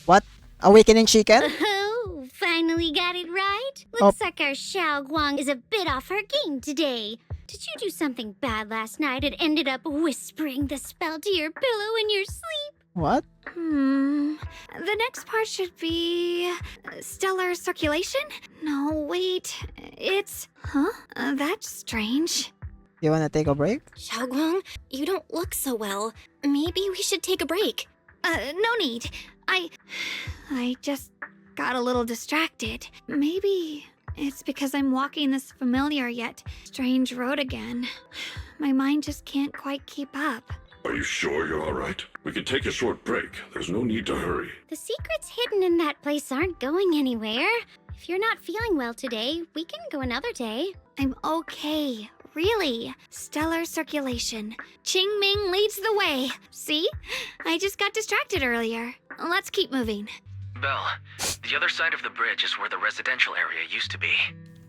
What? Awakening chicken? Oh, finally got it right. Oh. Looks like our Xiao Guang is a bit off her game today. Did you do something bad last night and ended up whispering the spell to your pillow in your sleep? What? The next part should be stellar circulation? No, wait. It's... Huh? That's strange. You wanna take a break? Xiaoguang, you don't look so well. Maybe we should take a break. No need. I just got a little distracted. Maybe it's because I'm walking this familiar yet strange road again. My mind just can't quite keep up. Are you sure you're all right? We can take a short break. There's no need to hurry. The secrets hidden in that place aren't going anywhere. If you're not feeling well today, we can go another day. I'm okay. Really. Stellar circulation. Qing Ming leads the way. See? I just got distracted earlier. Let's keep moving. Belle, the other side of the bridge is where the residential area used to be.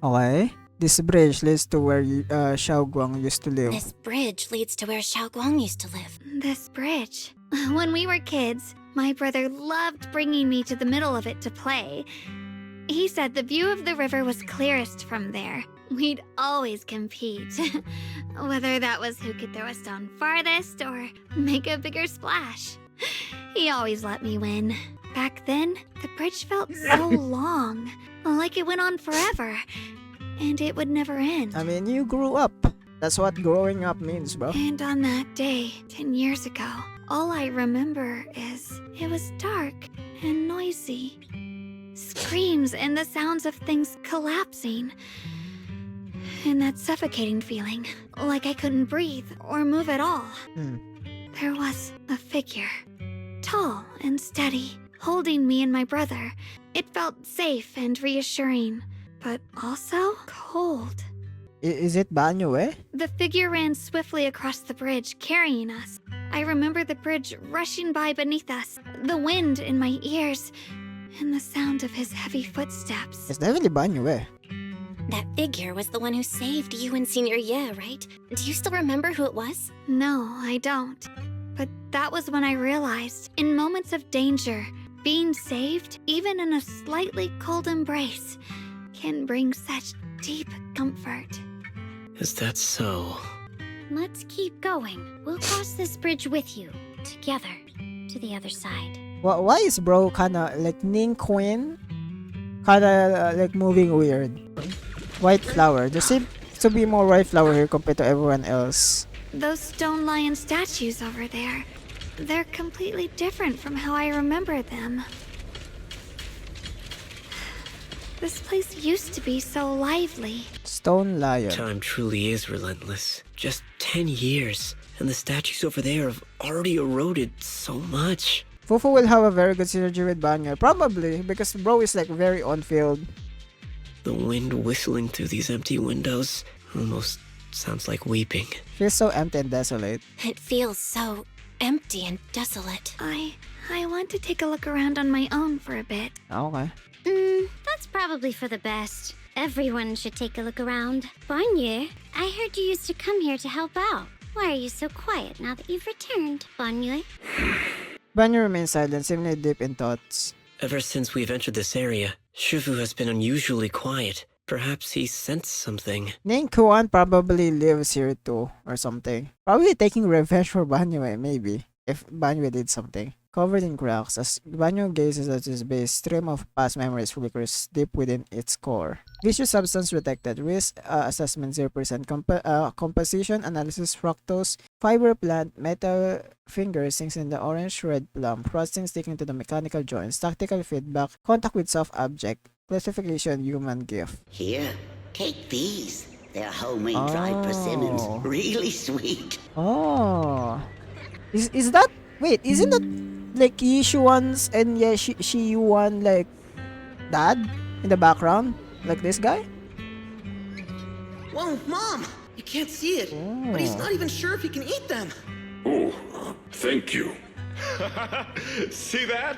Okay. This bridge leads to where Xiao Guang used to live. This bridge leads to where Xiaoguang used to live. This bridge. When we were kids, my brother loved bringing me to the middle of it to play. He said the view of the river was clearest from there. We'd always compete. Whether that was who could throw a stone farthest or make a bigger splash. He always let me win. Back then, the bridge felt so long, like it went on forever, and it would never end. I mean, you grew up. That's what growing up means, bro. And on that day, 10 years ago, all I remember is it was dark and noisy. Screams and the sounds of things collapsing. And that suffocating feeling, like I couldn't breathe or move at all. There was a figure, tall and steady, holding me and my brother. It felt safe and reassuring, but also cold. Is it Banyo, eh? The figure ran swiftly across the bridge, carrying us. I remember the bridge rushing by beneath us, the wind in my ears, and the sound of his heavy footsteps. It's definitely Banyo, eh? That figure was the one who saved you in senior year, right? Do you still remember who it was? No, I don't. But that was when I realized, in moments of danger, being saved, even in a slightly cold embrace, can bring such deep comfort. Is that so? Let's keep going. We'll cross this bridge with you, together, to the other side. Why is bro kinda like Ning Queen? Kinda like moving weird. White flower. There seems to be more white flower here compared to everyone else. Those stone lion statues over there, they're completely different from how I remember them. This place used to be so lively. Stone lion. Time truly is relentless. Just 10 years, and the statues over there have already eroded so much. Fufu will have a very good synergy with Banyo. Probably, because bro is like very on-field. The wind whistling through these empty windows almost sounds like weeping. Feels so empty and desolate. It feels so empty and desolate. I want to take a look around on my own for a bit. Okay. That's probably for the best. Everyone should take a look around. Banye, I heard you used to come here to help out. Why are you so quiet now that you've returned, Banye? Banyo remains silent, seemingly deep in thoughts. Ever since we've entered this area, Shifu has been unusually quiet. Perhaps he sensed something. Ning Kuan probably lives here too, or something. Probably taking revenge for Banyo, maybe. If Banyo did something. Covered in cracks, as Banyo gazes at his base, stream of past memories flickers deep within its core. Vicious substance detected. Risk assessment 0%. Composition analysis fructose. Fiber plant. Metal finger sinks in the orange red plum. Frosting sticking to the mechanical joints. Tactical feedback. Contact with soft object. Classification human gift. Here, take these. They're homemade dried persimmons. Really sweet. Oh. Is that... Wait, isn't that like Yishuan's and she Yuan like dad in the background? Like this guy? Whoa, Mom! You can't see it, but he's not even sure if he can eat them. Oh, thank you. See that?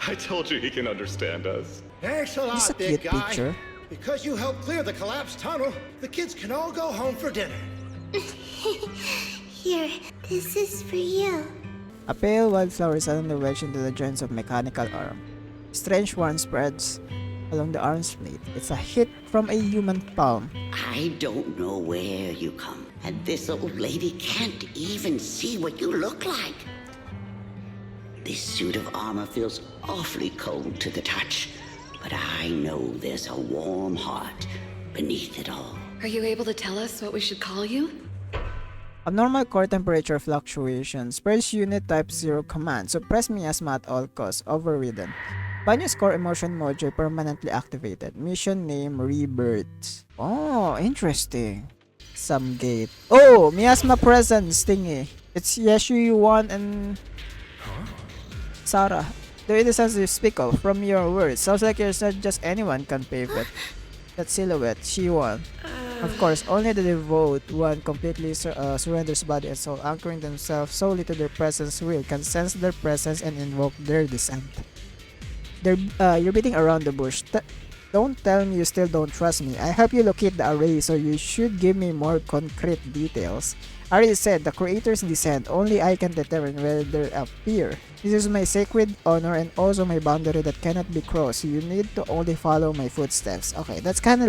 I told you he can understand us. Thanks a It's a lot, big cute guy. picture. Because you helped clear the collapsed tunnel, the kids can all go home for dinner. Here, this is for you. A pale wildflower suddenly wedged into the joints of mechanical arm. Strange warmth spreads along the arm's plate. It's a hit from a human palm. I don't know where you come, and this old lady can't even see what you look like. This suit of armor feels awfully cold to the touch, but I know there's a warm heart beneath it all. Are you able to tell us what we should call you? Abnormal core temperature fluctuations. Pulse unit type 0 command. Suppress miasma at all costs. Overridden. Banyu's core emotion module permanently activated. Mission name Rebirth. Oh, interesting. Some gate. Oh, miasma presence thingy. It's Yeshu, Yuan, and Sarah. The innocence you speak of from your words. Sounds like you're not just anyone can pave it. That silhouette, she won. Of course, only the devout one completely surrenders body and soul, anchoring themselves solely to their presence will, can sense their presence and invoke their descent. You're beating around the bush. Don't tell me you still don't trust me. I help you locate the array, so you should give me more concrete details. I already said, the creator's descent, only I can determine where they appear. This is my sacred honor and also my boundary that cannot be crossed. You need to only follow my footsteps. Okay, that's kind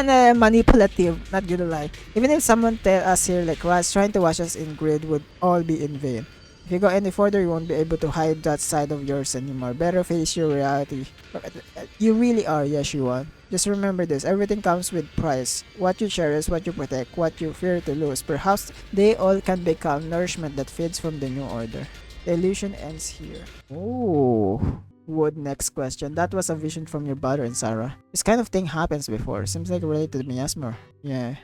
of manipulative, not gonna lie. Even if someone tell us here like was trying to watch us in grid would all be in vain. If you go any further, you won't be able to hide that side of yours anymore. Better face your reality. You really are, Yeshua. Just remember this, everything comes with price. What you cherish, what you protect, what you fear to lose. Perhaps they all can become nourishment that feeds from the new order. The illusion ends here. Oh. Wood, next question. That was a vision from your brother and Sarah. This kind of thing happens before. Seems like related to miasma. Yeah.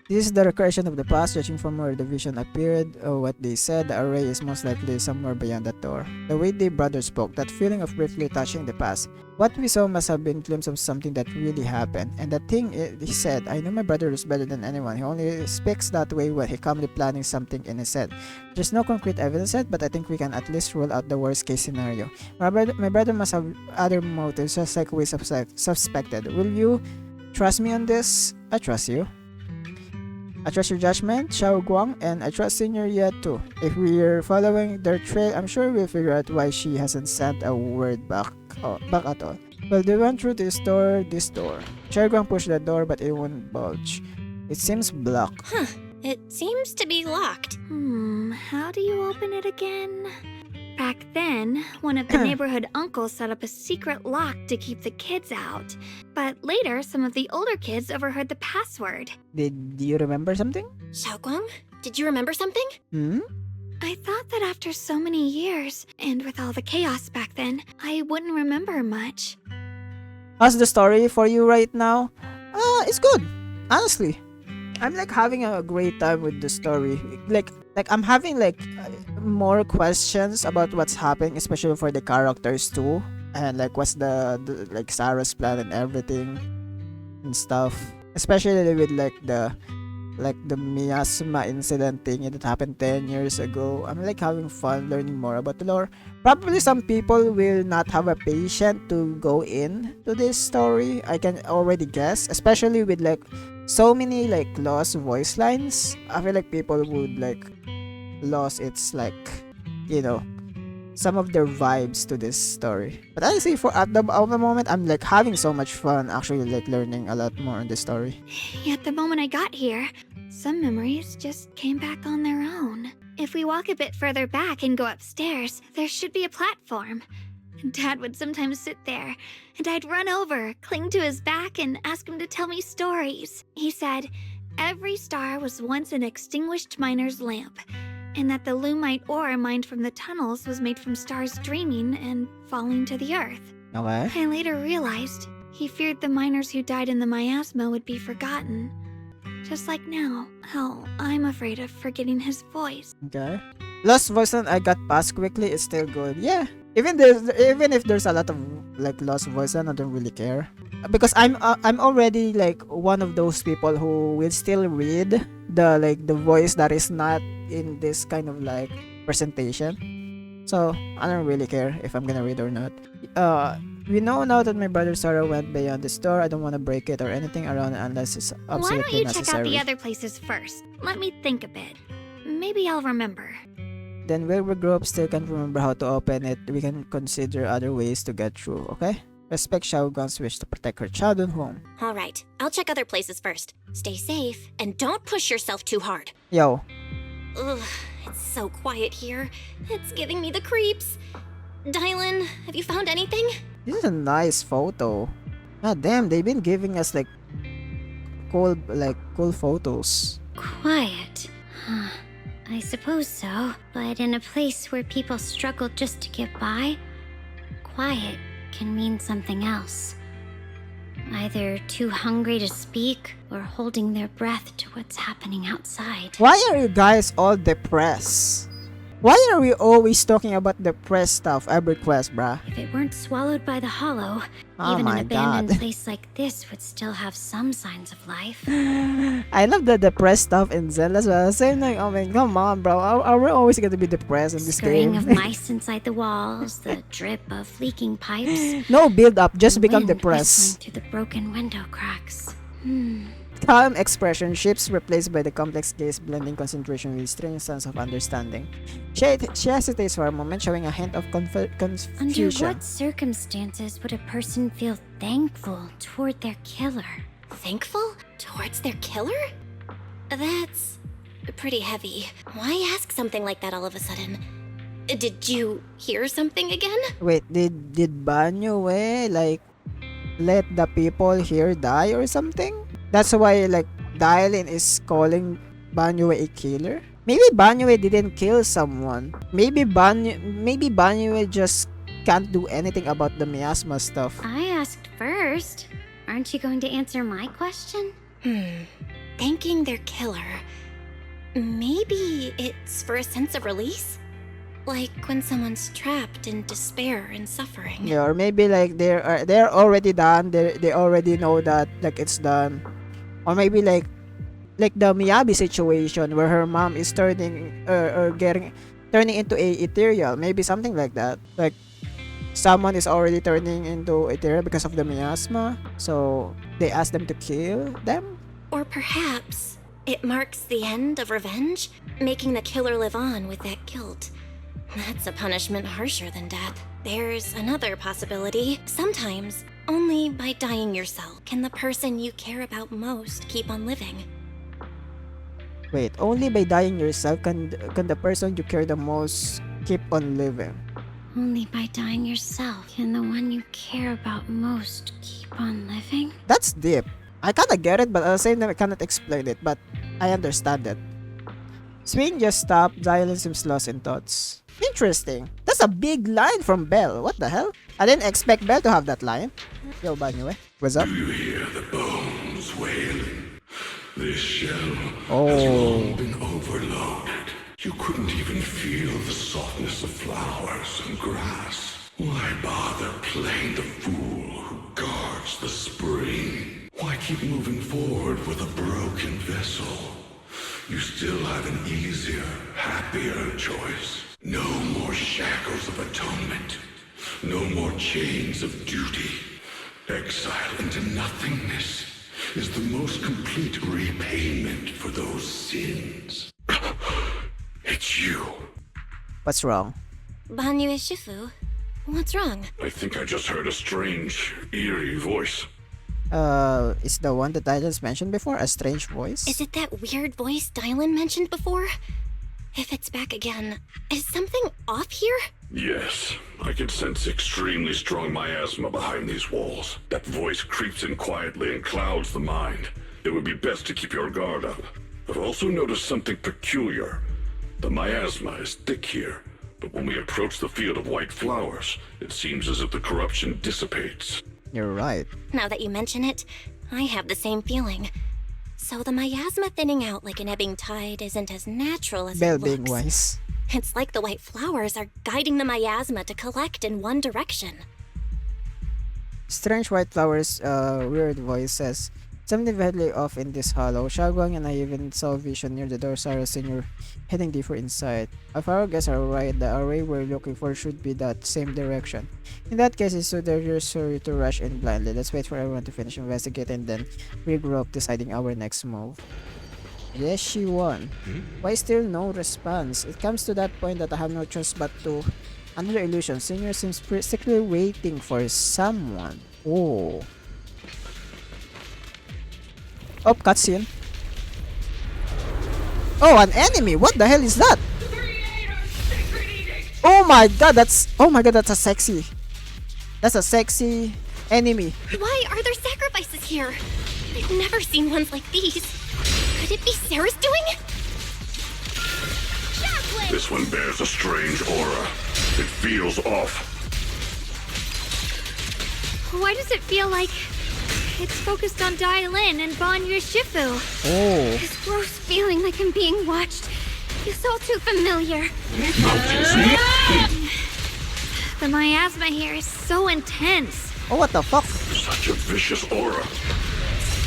This is the recursion of the past, judging from where the vision appeared or what they said. The array is most likely somewhere beyond that door. The way the brothers spoke, that feeling of briefly touching the past. What we saw must have been glimpse of something that really happened. And the thing he said, I know my brother is better than anyone. He only speaks that way when he calmly planning something in his head. There's no concrete evidence yet, but I think we can at least rule out the worst case scenario. My brother must have other motives, just like we suspected. Will you trust me on this? I trust you. I trust your judgment, Xiao Guang, and I trust Senior yet too. If we're following their trail, I'm sure we'll figure out why she hasn't sent a word back at all. Well, they went through this door. Xiao Guang pushed the door, but it won't budge. It seems blocked. Huh. It seems to be locked. How do you open it again? Back then, one of the neighborhood uncles set up a secret lock to keep the kids out. But later, some of the older kids overheard the password. Did you remember something? Xiaoguang, did you remember something? I thought that after so many years, and with all the chaos back then, I wouldn't remember much. How's the story for you right now? It's good. Honestly. I'm like having a great time with the story. Like I'm having like more questions about what's happening, especially for the characters too, and like what's the like Sarah's plan and everything and stuff. Especially with like the miasma incident thing that happened 10 years ago. I'm like having fun learning more about the lore. Probably some people will not have a patience to go in to this story. I can already guess, especially with like so many like lost voice lines. I feel like people would like lost its like, you know, some of their vibes to this story. But honestly, for at the moment, I'm like having so much fun actually like learning a lot more on this story. Yet the moment I got here, some memories just came back on their own. If we walk a bit further back and go upstairs, there should be a platform. Dad would sometimes sit there, and I'd run over, cling to his back, and ask him to tell me stories. He said, every star was once an extinguished miner's lamp, and that the lumite ore mined from the tunnels was made from stars dreaming and falling to the earth. Okay. I later realized he feared the miners who died in the miasma would be forgotten. Just like now, how I'm afraid of forgetting his voice. Okay. Lost voice line I got past quickly is still good. Yeah. Even if there's a lot of like lost voice, I don't really care because I'm already like one of those people who will still read the voice that is not in this kind of like presentation. So I don't really care if I'm gonna read or not. We know now that my brother Sarah went beyond the store. I don't want to break it or anything around it unless it's Why don't absolutely you check out necessary. the other places first? Let me think a bit. Maybe I'll remember. Then where we grew up still can't remember how to open it. We can consider other ways to get through, okay? Respect Xiao Guang's wish to protect her childhood home. All right, I'll check other places first. Stay safe and don't push yourself too hard. Yo, Ugh, it's so quiet here. It's giving me the creeps. Dylan, have you found anything? this is a nice photo. God damn, they've been giving us like cool photos. Quiet. Huh. I suppose so. But in a place where people struggle just to get by, quiet can mean something else. Either too hungry to speak or holding their breath to what's happening outside. Why are you guys all depressed? Why are we always talking about depressed stuff every quest, bruh? If it weren't swallowed by the hollow, Oh even my an abandoned God. place like this would still have some signs of life. I love the depressed stuff in Zenless, but at the same time, I mean, come on, bro. Are we always gonna be depressed in this Scurrying game? of mice inside the walls, the drip of leaking pipes. No build up, just become wind depressed. whistling through the broken window cracks. Calm expression shifts replaced by the complex gaze blending concentration with strange sense of understanding. She hesitates for a moment, showing a hint of Under confusion. what circumstances would a person feel thankful toward their killer? Thankful? Towards their killer? That's pretty heavy. Why ask something like that all of a sudden? Did you hear something again? Wait, did Banyo like let the people here die or something? That's why like Dylan is calling Banyo a killer? Maybe Banyo didn't kill someone. Maybe Banyo just can't do anything about the miasma stuff. I asked first. Aren't you going to answer my question? Thanking their killer. Maybe it's for a sense of release? Like when someone's trapped in despair and suffering. Yeah, or maybe like they're already done. They already know that like it's done. Or maybe like the Miyabi situation where her mom is turning turning into a ethereal. Maybe something like that. Like someone is already turning into ethereal because of the miasma. So they ask them to kill them. Or perhaps it marks the end of revenge, making the killer live on with that guilt. That's a punishment harsher than death. There's another possibility. Sometimes, only by dying yourself can the person you care about most keep on living. Wait, only by dying yourself can the person you care the most keep on living. Only by dying yourself can the one you care about most keep on living? That's deep. I kinda get it, but at the same time I cannot explain it, but I understand it. Swing just stopped. Dylan seems lost in thoughts. Interesting. That's a big line from Belle. What the hell? I didn't expect Belle to have that line. Yo, Banyo, what's up? Do you hear the bones wailing? This shell has Oh. long been overloaded. You couldn't even feel the softness of flowers and grass. Why bother playing the fool who guards the spring? Why keep moving forward with a broken vessel? You still have an easier, happier choice. No more shackles of atonement. No more chains of duty. Exile into nothingness is the most complete repayment for those sins. It's you. What's wrong? Banyu Shifu, what's wrong? I think I just heard a strange, eerie voice. Is the one that Dylan's mentioned before a strange voice? Is it that weird voice Dylan mentioned before? If it's back again, is something off here? Yes, I can sense extremely strong miasma behind these walls. That voice creeps in quietly and clouds the mind. It would be best to keep your guard up. I've also noticed something peculiar. The miasma is thick here, but when we approach the field of white flowers, it seems as if the corruption dissipates. You're right. Now that you mention it, I have the same feeling. So the miasma thinning out like an ebbing tide isn't as natural as Belle it being looks. wise. It's like the white flowers are guiding the miasma to collect in one direction. Strange white flowers, weird voice says. Something badly off in this hollow. Xiaoguang and I even saw a vision near the door. Sarah Senior heading deeper inside. If our guesses are right, the array we're looking for should be that same direction. In that case, it's so dangerous to rush in blindly. Let's wait for everyone to finish investigating and then regroup, deciding our next move. Yes, she won. Why still no response? It comes to that point that I have no choice but to... Another illusion. Senior seems secretly waiting for someone. Oh. Oh, cutscene. Oh, an enemy! What the hell is that? Oh my god, that's a sexy. That's a sexy enemy. Why are there sacrifices here? I've never seen ones like these. Could it be Sarah's doing? This one bears a strange aura. It feels off. Why does it feel like it's focused on Dailin and Banyu Shifu? Oh. This gross feeling like I'm being watched is all too familiar. The miasma here is so intense. Oh, what the fuck? Such a vicious aura.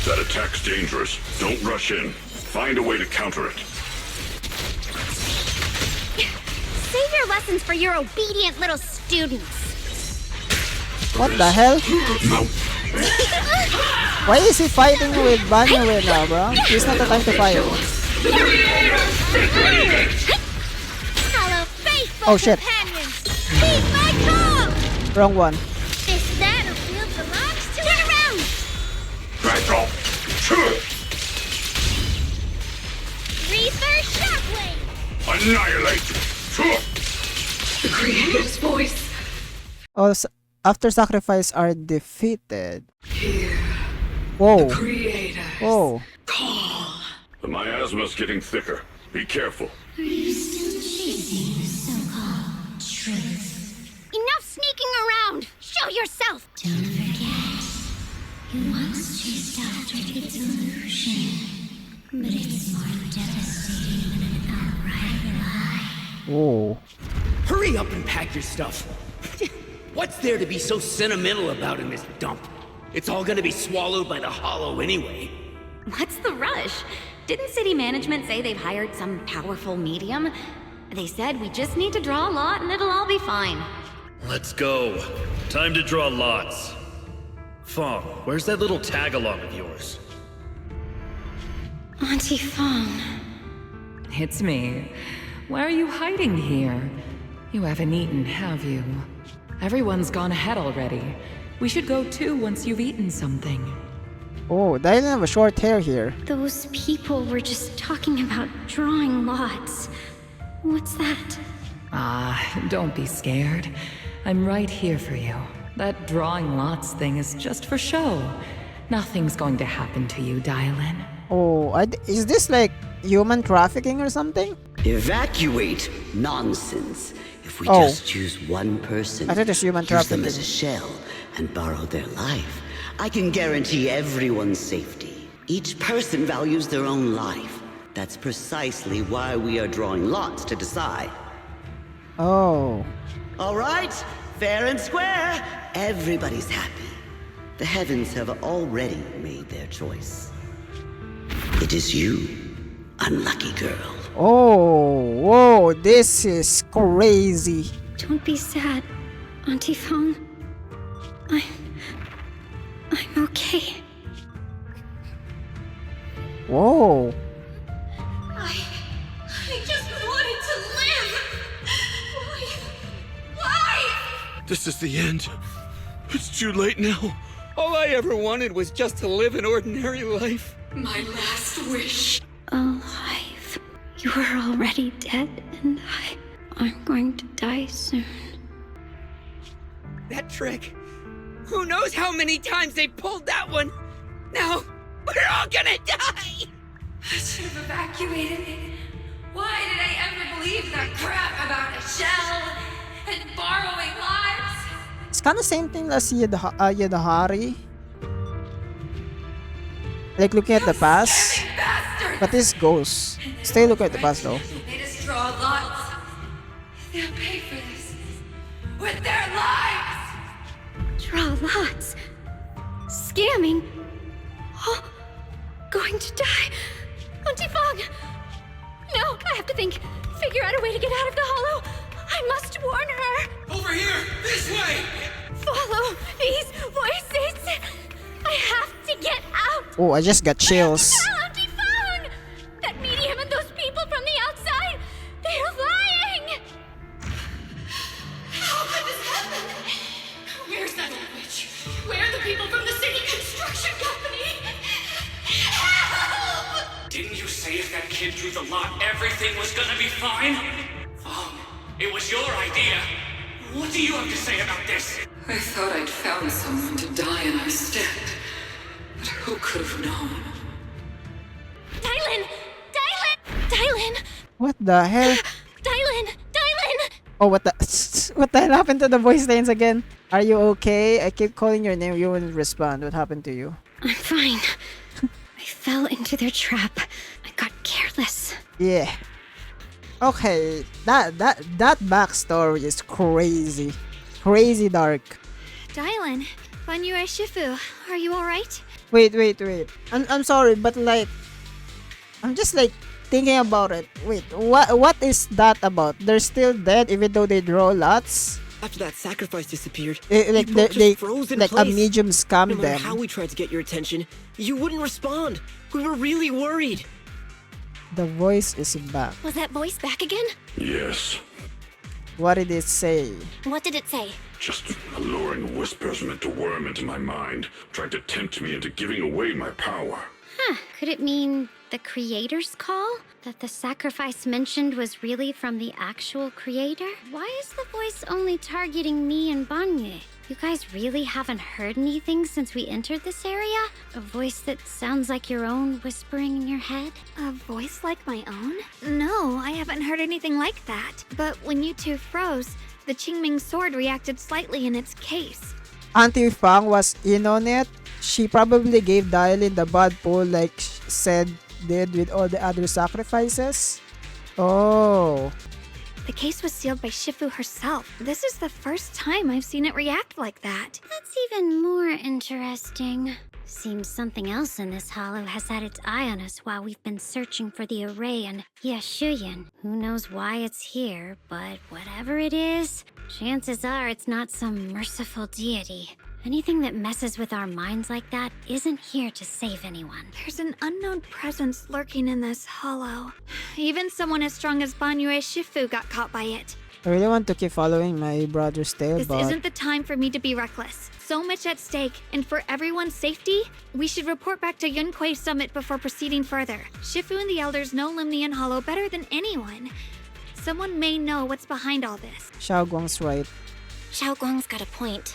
That attack's dangerous. Don't rush in. Find a way to counter it. Save your lessons for your obedient little students. What the hell? Why is he fighting with Banyu right now, bro? It's not the time to fight. Hello, faithful Oh shit. companions. Heed my call. Wrong one. This battlefield belongs to turn around. Back off! Reaper Shockwave. Annihilate! The Creator's voice. Oh, after sacrifice are defeated. Whoa. Whoa. The miasma's getting thicker. Be careful. Are you still chasing the so-called truth? Enough sneaking around! Show yourself! Don't forget, you once chased after its illusion, but it's more devastating than an outright lie. Whoa. Hurry up and pack your stuff. What's there to be so sentimental about in this dump? It's all gonna be swallowed by the hollow anyway. What's the rush? Didn't city management say they've hired some powerful medium? They said we just need to draw a lot and it'll all be fine. Let's go. Time to draw lots. Fong, where's that little tag-along of yours? Auntie Fong. It's me. Why are you hiding here? You haven't eaten, have you? Everyone's gone ahead already. We should go too once you've eaten something. Oh, they have a short hair here. Those people were just talking about drawing lots. What's that? Don't be scared. I'm right here for you. That drawing lots thing is just for show. Nothing's going to happen to you, Dailin. Oh, is this like human trafficking or something? Evacuate? Nonsense. If we Oh. just choose one person, I thought it's human use them trafficking. as a shell, and borrow their life, I can guarantee everyone's safety. Each person values their own life. That's precisely why we are drawing lots to decide. Oh. All right, fair and square. Everybody's happy. The heavens have already made their choice. It is you, unlucky girl. Oh, whoa, this is crazy. Don't be sad, Auntie Fong. I'm okay. Whoa. I just wanted to live! Why? This is the end. It's too late now. All I ever wanted was just to live an ordinary life. My last wish. Alive. You are already dead, and I'm going to die soon. That trick. Who knows how many times they pulled that one? Now, we're all gonna die! I should have evacuated. Why did I ever believe that crap about a shell and borrowing lives? It's kind of same thing as Yadahari. Like looking at the past. But this goes. Stay look at the past though. They just draw lots. They'll pay for this with their lives! Draw lots. Scamming. Oh, going to die. Auntie Fong! No, I have to think. Figure out a way to get out of the hollow. I must warn her. Over here! This way! Follow these voices. I have to get out. Oh, I just got chills. Auntie Fong! That medium and those people from the outside, they're lying! How could this happen? Where's that old witch? Where are the people from the city construction company? Help! Didn't you say if that kid drew the lot, everything was gonna be fine? It was your idea. What do you have to say about this? I thought I'd found someone to die in our stead. But who could have known? Dylan! Dylan! What the hell? Dylan! Oh, what the what the hell happened to the voice lines again? Are you okay? I keep calling your name, you wouldn't respond. What happened to you? I'm fine. I fell into their trap. I got careless. Yeah. Okay, that backstory is crazy. Crazy dark. Dylan, Banyue Shifu, are you alright? Wait. I'm sorry, but like I'm just like thinking about it. Wait, what is that about? They're still dead even though they draw lots? After that sacrifice disappeared, Like you both they just froze in like place. a medium scammed No matter them. how we tried to get your attention, you wouldn't respond. We were really worried. The voice is back. Was that voice back again? Yes, What did it say? What did it say? just alluring whispers meant to worm into my mind, trying to tempt me into giving away my power. Huh, could it mean the creator's call? That the sacrifice mentioned was really from the actual creator? Why is the voice only targeting me and Banye? You guys really haven't heard anything since we entered this area? A voice that sounds like your own whispering in your head? A voice like my own? No, I haven't heard anything like that. But when you two froze, the Qingming sword reacted slightly in its case. Auntie Fang was in on it. She probably gave Dylan the bad pull like said did with all the other sacrifices. Oh. The case was sealed by Shifu herself. This is the first time I've seen it react like that. That's even more interesting. Seems something else in this hollow has had its eye on us while we've been searching for the array in Yashuyan. Who knows why it's here, but whatever it is, chances are it's not some merciful deity. Anything that messes with our minds like that isn't here to save anyone. There's an unknown presence lurking in this hollow. Even someone as strong as Banyue Shifu got caught by it. I really want to keep following my brother's tale, This but isn't the time for me to be reckless. So much at stake, and for everyone's safety, we should report back to Yunquei Summit before proceeding further. Shifu and the elders know Limnian Hollow better than anyone. Someone may know what's behind all this. Xiao Guang's right. Xiao Guang's got a point.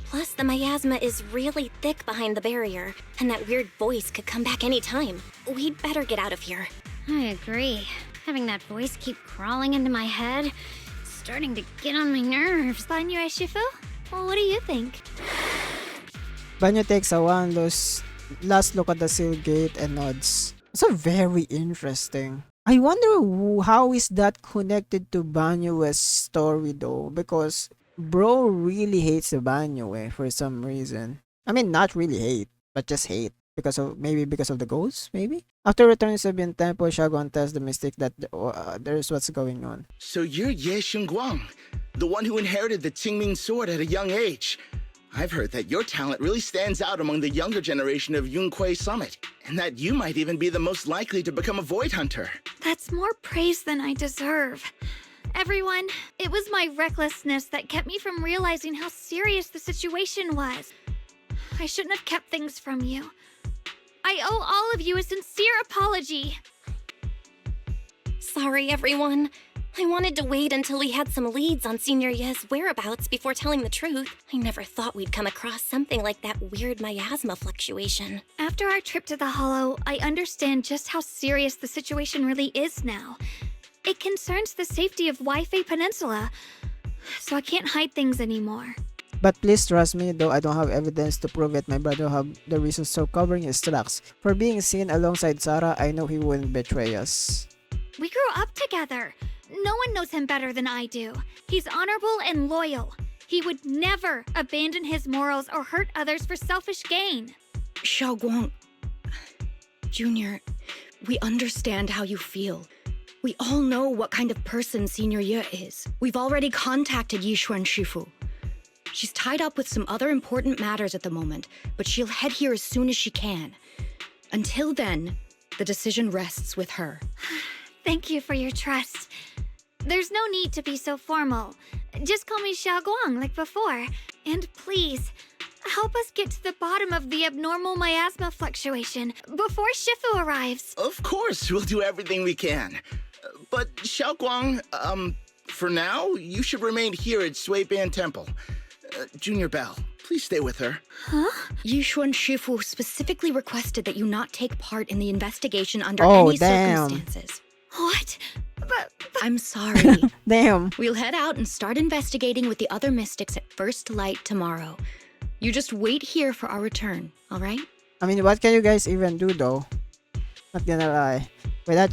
Plus, the miasma is really thick behind the barrier, and that weird voice could come back any time. We'd better get out of here. I agree. Having that voice keep crawling into my head, it's starting to get on my nerves. Banyue Shifu? Well, what do you think? Banyo takes a last look at the seal gate and nods. It's a very interesting. I wonder how is that connected to Banyue's story though, because bro really hates the Banyue for some reason. I mean, not really hate, but just hate. Because of the ghosts, maybe? After returning to Sabian Temple, Shagon tells the mystic that there's what's going on. So you're Ye Xingguang, the one who inherited the Qingming sword at a young age. I've heard that your talent really stands out among the younger generation of Yunquei Summit, and that you might even be the most likely to become a void hunter. That's more praise than I deserve. Everyone, it was my recklessness that kept me from realizing how serious the situation was. I shouldn't have kept things from you. I owe all of you a sincere apology. Sorry, everyone. I wanted to wait until we had some leads on Senior Ye's whereabouts before telling the truth. I never thought we'd come across something like that weird miasma fluctuation. After our trip to the Hollow, I understand just how serious the situation really is now. It concerns the safety of Waifei Peninsula, so I can't hide things anymore. But please trust me, though I don't have evidence to prove it, my brother have the reasons for covering his tracks. For being seen alongside Sarah, I know he wouldn't betray us. We grew up together. No one knows him better than I do. He's honorable and loyal. He would never abandon his morals or hurt others for selfish gain. Xiaoguang, Junior, we understand how you feel. We all know what kind of person Senior Ye is. We've already contacted Yishuan Shifu. She's tied up with some other important matters at the moment, but she'll head here as soon as she can. Until then, the decision rests with her. Thank you for your trust. There's no need to be so formal. Just call me Xiaoguang like before. And please, help us get to the bottom of the abnormal miasma fluctuation before Shifu arrives. Of course, we'll do everything we can. But Xiaoguang, for now, you should remain here at Suiban Temple. Junior Bell, please stay with her. Huh? Yishuan Shifu specifically requested that you not take part in the investigation under Oh, any damn. circumstances. What? But I'm sorry. Damn. We'll head out and start investigating with the other mystics at first light tomorrow. You just wait here for our return, all right? I mean, what can you guys even do though? Not gonna lie. With that,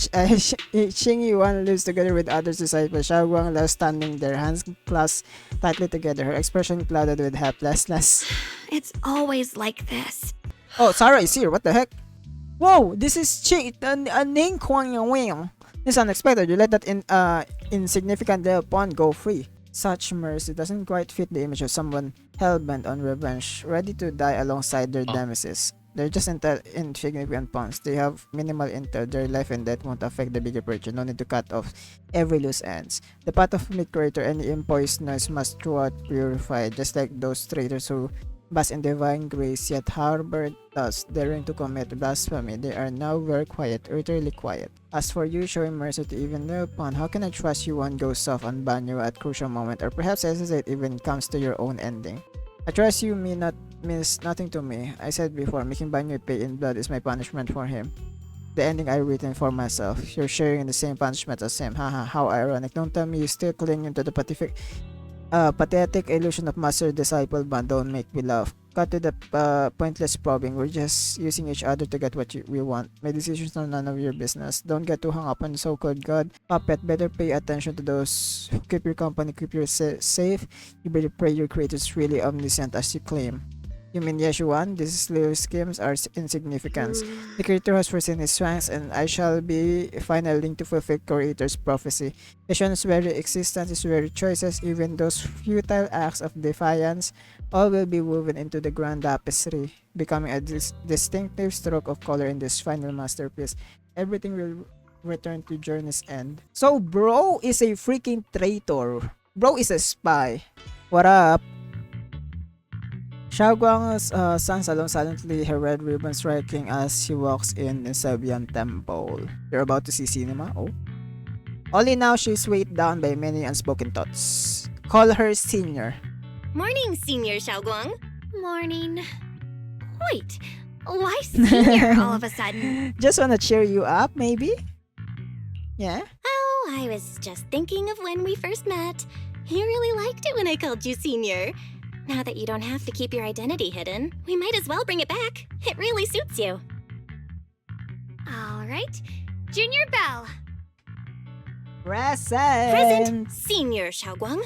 Xing Yuan lives together with other disciples. Xiaoguang left standing there, hands clasped tightly together, her expression clouded with helplessness. It's always like this. Oh, Sarah is here. What the heck? Whoa, this is Ning Kwang Yang. It's unexpected. You let that insignificant little pawn go free. Such mercy doesn't quite fit the image of someone hell-bent on revenge, ready to die alongside their nemesis. They're just insignificant pawns. They have minimal intel. Their life and death won't affect the bigger picture. No need to cut off every loose ends. The path of mid-creator and impoised noise must throughout purify, just like those traitors who bask in divine grace yet harbor thus, daring to commit blasphemy. They are now very quiet, utterly quiet. As for you, showing mercy to even the pawn, how can I trust you won't go soft on Banyo at crucial moment, or perhaps hesitate even comes to your own ending? I trust you means nothing to me. I said before, making Banyo pay in blood is my punishment for him. The ending I written for myself. You're sharing the same punishment as him. Haha, how ironic. Don't tell me you still clinging to the pathetic illusion of master-disciple bond. Don't make me laugh. Cut to the pointless probing. We're just using each other to get what we want. My decisions are none of your business. Don't get too hung up on the so-called God. Puppet, better pay attention to those who keep your company, keep you safe. You better pray your creator is really omniscient as you claim. You mean Yeshuan? These little schemes are insignificant. The creator has foreseen his swans, and I shall be final link to fulfill creator's prophecy. Yeshuan's very existence, his very choices, even those futile acts of defiance, all will be woven into the grand tapestry, becoming a distinctive stroke of color in this final masterpiece. Everything will return to journey's end. So bro is a freaking traitor. Bro is a spy. What up? Xiaoguang's stands alone silently, her red ribbon striking as she walks in the Suiban Temple. You're about to see cinema? Oh. Only now she's weighed down by many unspoken thoughts. Call her Senior. Morning, Senior Xiaoguang. Morning. Wait, why Senior all of a sudden? Just wanna cheer you up, maybe? Yeah? Oh, I was just thinking of when we first met. You really liked it when I called you Senior. Now that you don't have to keep your identity hidden, we might as well bring it back. It really suits you. All right, Junior Bell. Present, Senior Xiaoguang.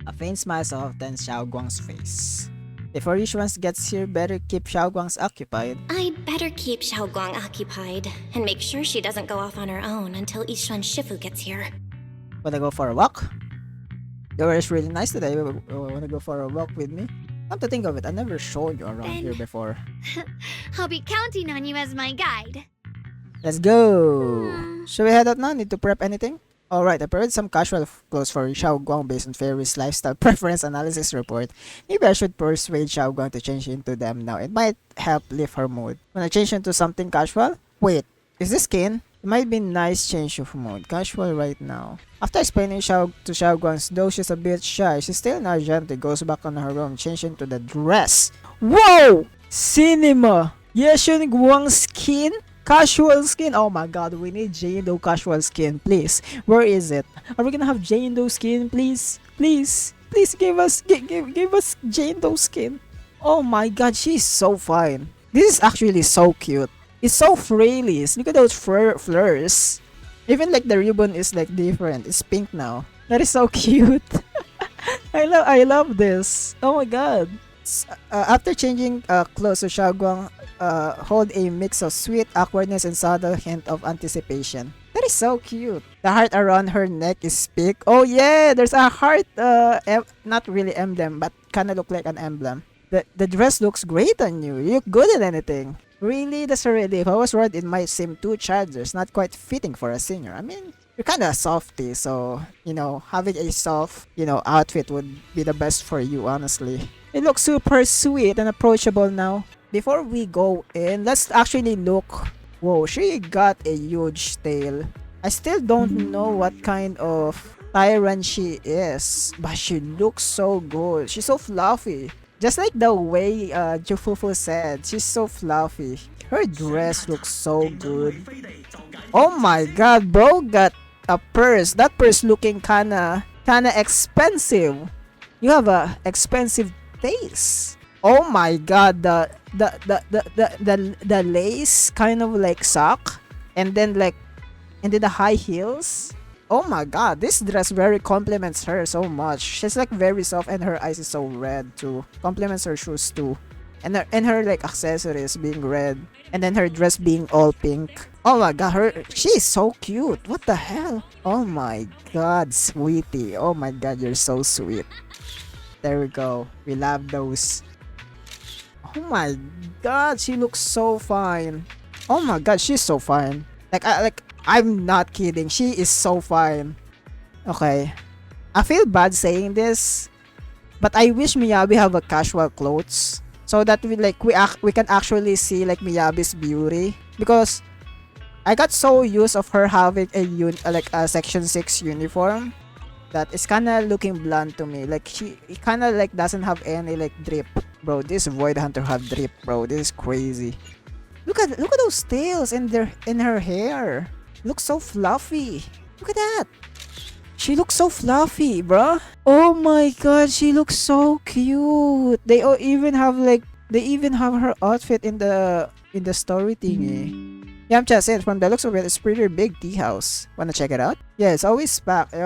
A faint smile softens Xiaoguang's face. Before Yishuan gets here, better keep Xiaoguang's occupied. I'd better keep Xiaoguang occupied and make sure she doesn't go off on her own until Yishuan Shifu gets here. Wanna go for a walk? The weather is really nice today. Wanna go for a walk with me? Come to think of it, I never showed you around here before. I'll be counting on you as my guide. Let's go! Should we head out now? Need to prep anything? Alright, I prepared some casual clothes for Xiaoguang based on Fairy's lifestyle preference analysis report. Maybe I should persuade Xiaoguang to change into them now. It might help lift her mood. Wanna change into something casual? Wait, is this skin? It might be nice change of mood. Casual right now. After explaining to Xiaoguang, though she's a bit shy, she's still not gentle. Goes back on her room, change into the dress. Whoa! Cinema! Yeshun Guang's skin? Casual skin? Oh my god, we need Jane Doe casual skin, please. Where is it? Are we gonna have Jane Doe skin, please? Please, please give us Jane Doe skin. Oh my god, she's so fine. This is actually so cute. It's so frilly. Look at those fleurs. Even like the ribbon is like different. It's pink now. That is so cute. I love this. Oh my god. After changing clothes, so Xiaoguang hold a mix of sweet awkwardness and subtle hint of anticipation. That is so cute. The heart around her neck is big. Oh yeah, there's a heart. Not really emblem, but kind of look like an emblem. The dress looks great on you. You look good at anything. Really, that's a relief. I was worried it might seem too childish, not quite fitting for a senior. I mean, you're kind of softy, so having a soft outfit would be the best for you, honestly. It looks super sweet and approachable now. Before we go in, let's actually look. Whoa, she got a huge tail. I still don't know what kind of tyrant she is, but she looks so good. She's so fluffy. Just like the way Jufufu said, she's so fluffy. Her dress looks so good. Oh my god, bro got a purse. That purse looking kinda expensive. You have a expensive taste. Oh my god, the lace kind of like sock, and then the high heels. Oh my god, this dress very complements her so much. She's like very soft and her eyes is so red too. Complements her shoes too. And her like accessories being red. And then her dress being all pink. Oh my god, she's so cute. What the hell? Oh my god, sweetie. Oh my god, you're so sweet. There we go. We love those. Oh my god, she looks so fine. Oh my god, she's so fine. I'm not kidding. She is so fine. Okay. I feel bad saying this, but I wish Miyabi have a casual clothes so that we can actually see like Miyabi's beauty, because I got so used of her having a section 6 uniform that it's kind of looking bland to me. Like it kind of like doesn't have any like drip. Bro, this Void Hunter have drip, bro. This is crazy. Look at those tails in her hair. Looks so fluffy. Look at that. She looks so fluffy, bruh. Oh my god, she looks so cute. They even have her outfit in the story thingy. Yeah, I'm just saying, from the looks of it, it's pretty big tea house. Wanna check it out? Yeah, it's always packed. It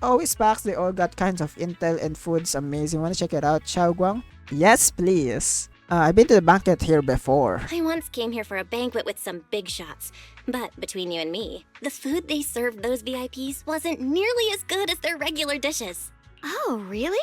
always packs. They all got kinds of intel and foods. Amazing. Wanna check it out, Xiaoguang? Yes, please. I've been to the banquet here before. I once came here for a banquet with some big shots. But between you and me, the food they served those VIPs wasn't nearly as good as their regular dishes. Oh, really?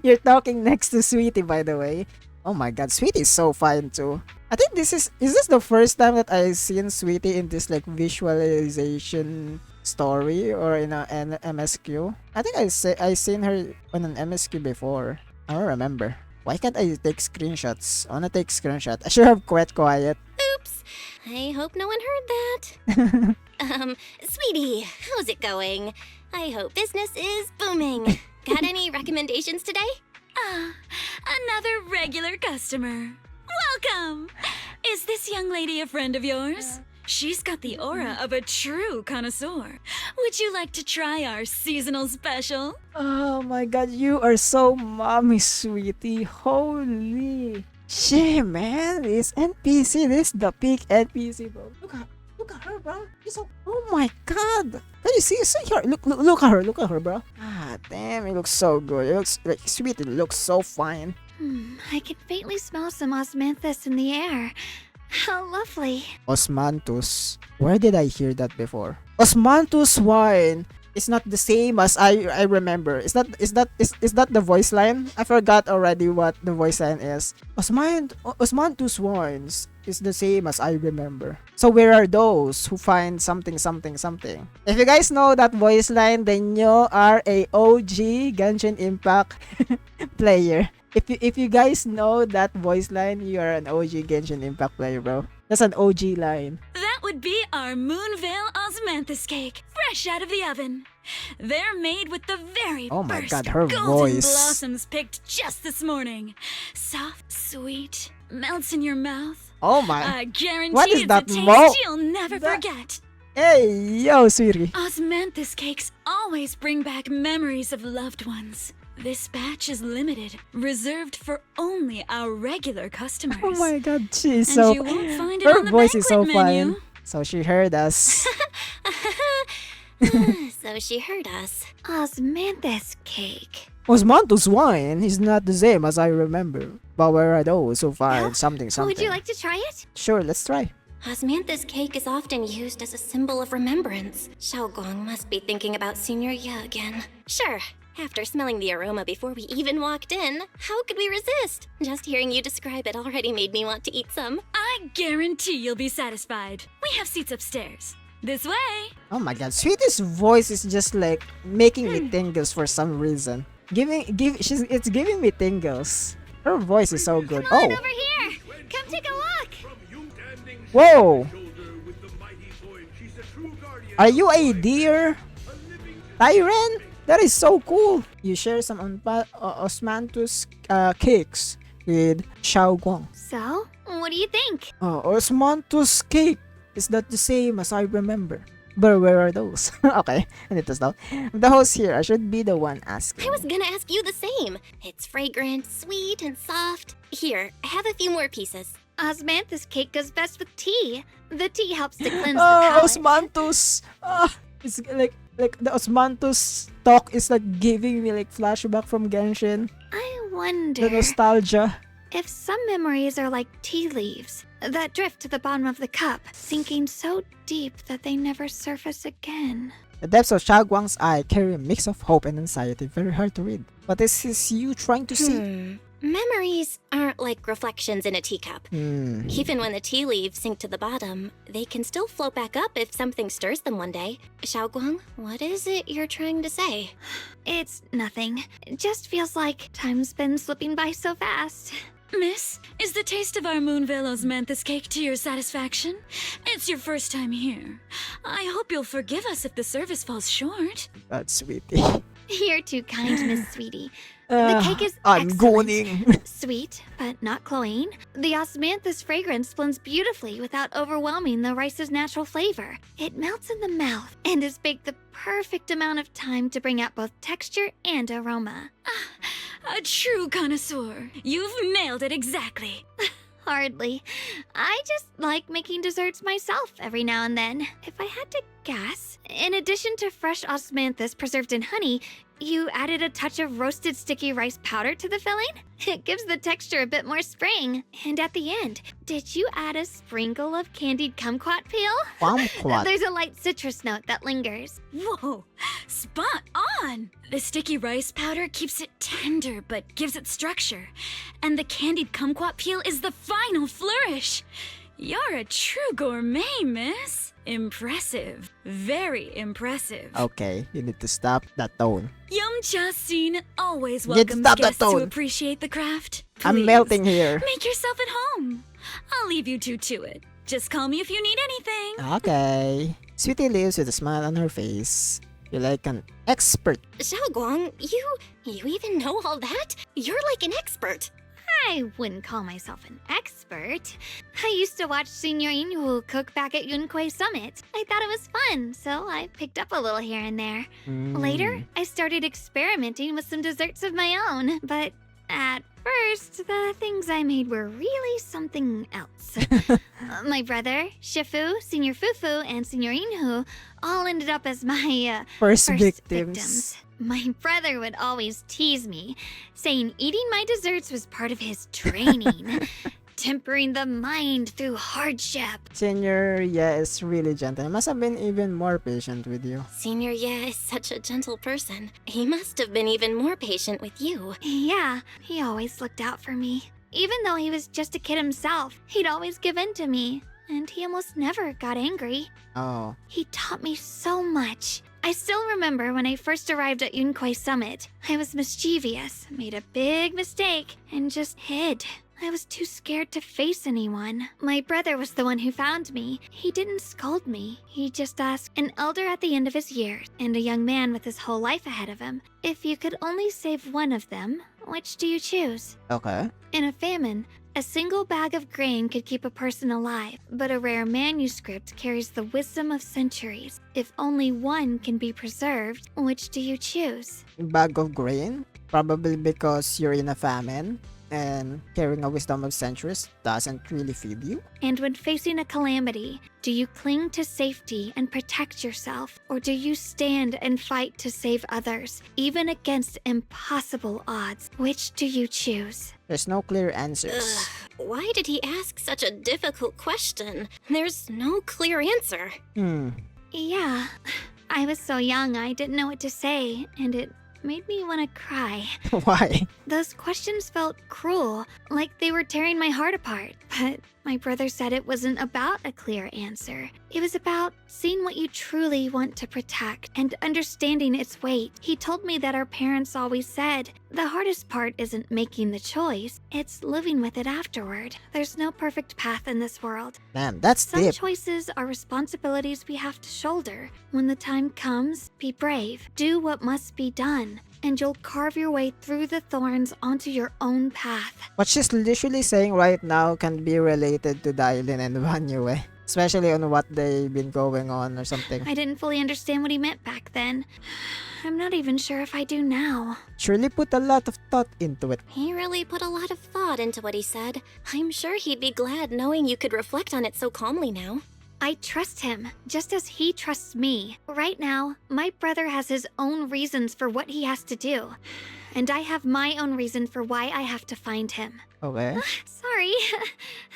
You're talking next to Sweetie, by the way. Oh my god, Sweetie is so fine too. I think is this the first time that I've seen Sweetie in this like visualization story or in an MSQ. I think I seen her on an MSQ before. I don't remember. Why can't I take screenshots? I wanna take screenshot. I should have quite quiet. Oops. I hope no one heard that. Sweetie, how's it going? I hope business is booming. Got any recommendations today? Another regular customer. Welcome! Is this young lady a friend of yours? She's got the aura of a true connoisseur. Would you like to try our seasonal special? Oh my god, you are so mommy, Sweetie. Holy shit, man. This NPC, this is the peak NPC, bro. Look at her, bro. She's so, oh my god. Can you see her? Look at her, bro. Ah, damn, it looks so good. It looks like Sweetie looks so fine. I can faintly smell some osmanthus in the air. How lovely. Osmanthus. Where did I hear that before? Osmanthus wine. It's not the same as I remember. Is that the voice line? I forgot already what the voice line is. Osmanthus wines is the same as I remember. So where are those who find something? If you guys know that voice line, then you are a OG Genshin Impact player. If you guys know that voice line, you are an OG Genshin Impact player, bro. That's an OG line. That would be our Moonveil Osmanthus cake, fresh out of the oven. They're made with the very Oh my first god, her golden voice. blossoms picked just this morning. Soft, sweet, melts in your mouth. Oh my. I guarantee What is it's that a taste mo- you'll never forget. Hey, yo, sweetie. Osmanthus cakes always bring back memories of loved ones. This batch is limited, reserved for only our regular customers. Oh my god, she's And so. you won't find it Her on the voice is so banquet menu. fine. So she heard us. So she heard us. Osmanthus cake. Osmanthus wine is not the same as I remember. But where are those so fine? Something, something. Would you like to try it? Sure, let's try. Osmanthus cake is often used as a symbol of remembrance. Xiaoguang must be thinking about Senior Ye again. Sure. After smelling the aroma before we even walked in, how could we resist? Just hearing you describe it already made me want to eat some. I guarantee you'll be satisfied. We have seats upstairs. This way. Oh my god, Sweetie's voice is just like making me tingles for some reason. It's giving me tingles. Her voice is so good. Come on over here. Come take a look. Whoa! Are you a deer? Tyren? That is so cool. You share some Osmanthus cakes with Xiaoguang. So, what do you think? Osmanthus cake. Is that the same as I remember? But where are those? Okay, I need to stop. The host here, I should be the one asking. I was gonna ask you the same. It's fragrant, sweet, and soft. Here, have a few more pieces. Osmanthus cake goes best with tea. The tea helps to cleanse the palate. Osmanthus! It's like the Osmanthus talk is like giving me like flashback from Genshin. I wonder The nostalgia. if some memories are like tea leaves that drift to the bottom of the cup, sinking so deep that they never surface again. The depths of Xiaoguang's eye carry a mix of hope and anxiety. Very hard to read. What is this you trying to see? Memories aren't like reflections in a teacup. Hmm. Even when the tea leaves sink to the bottom, they can still float back up if something stirs them one day. Xiaoguang, what is it you're trying to say? It's nothing. It just feels like time's been slipping by so fast. Miss, is the taste of our Moonvale Osmanthus cake to your satisfaction? It's your first time here. I hope you'll forgive us if the service falls short. That's Sweetie. You're too kind, Miss Sweetie. The cake is I'm excellent. going. Sweet, but not cloying. The osmanthus fragrance blends beautifully without overwhelming the rice's natural flavor. It melts in the mouth and is baked the perfect amount of time to bring out both texture and aroma. A true connoisseur. You've nailed it exactly. Hardly. I just like making desserts myself every now and then. If I had to guess, in addition to fresh osmanthus preserved in honey, you added a touch of roasted sticky rice powder to the filling? It gives the texture a bit more spring. And at the end, did you add a sprinkle of candied kumquat peel? Kumquat. There's a light citrus note that lingers. Whoa, spot on! The sticky rice powder keeps it tender but gives it structure. And the candied kumquat peel is the final flourish. You're a true gourmet, miss. Impressive. Very impressive. Okay, you need to stop that tone. Yum Cha Sin always Get welcomes stop that guests to tone. appreciate the craft. I'm Please, melting here. Make yourself at home. I'll leave you two to it. Just call me if you need anything. Okay. Sweetie lives with a smile on her face. You're like an expert. Xiaoguang, you even know all that? You're like an expert. I wouldn't call myself an expert. I used to watch Senior Inhu cook back at Yunquay Summit. I thought it was fun, so I picked up a little here and there. Later, I started experimenting with some desserts of my own, but at first, the things I made were really something else. My brother, Shifu, Senior Fufu, and Senior Inhu all ended up as my First victims. My brother would always tease me, saying eating my desserts was part of his training, tempering the mind through hardship. Senior Ye is really gentle. He must have been even more patient with you. Senior Ye is such a gentle person. He must have been even more patient with you. Yeah, he always looked out for me. Even though he was just a kid himself, he'd always give in to me, and he almost never got angry. Oh. He taught me so much. I still remember when I first arrived at Yunquay Summit. I was mischievous, made a big mistake, and just hid. I was too scared to face anyone. My brother was the one who found me. He didn't scold me. He just asked an elder at the end of his years and a young man with his whole life ahead of him, if you could only save one of them, which do you choose? Okay. In a famine, a single bag of grain could keep a person alive, but a rare manuscript carries the wisdom of centuries. If only one can be preserved, which do you choose? Bag of grain? Probably because you're in a famine and carrying a wisdom of centuries doesn't really feed you. And when facing a calamity, do you cling to safety and protect yourself, or do you stand and fight to save others, even against impossible odds? Which do you choose? There's no clear answers. Why did he ask such a difficult question? There's no clear answer. Yeah, I was so young I didn't know what to say, and it made me want to cry. Why? Those questions felt cruel, like they were tearing my heart apart. But my brother said it wasn't about a clear answer. It was about seeing what you truly want to protect and understanding its weight. He told me that our parents always said, the hardest part isn't making the choice, it's living with it afterward. There's no perfect path in this world. Damn, that's Some deep. choices are responsibilities we have to shoulder. When the time comes, be brave. Do what must be done, and you'll carve your way through the thorns onto your own path. What she's literally saying right now can be related to Dylan and Vanyue. Especially on what they've been going on or something. I didn't fully understand what he meant back then. I'm not even sure if I do now. Surely put a lot of thought into it. He really put a lot of thought into what he said. I'm sure he'd be glad knowing you could reflect on it so calmly now. I trust him, just as he trusts me. Right now, my brother has his own reasons for what he has to do. And I have my own reason for why I have to find him. Okay. Sorry,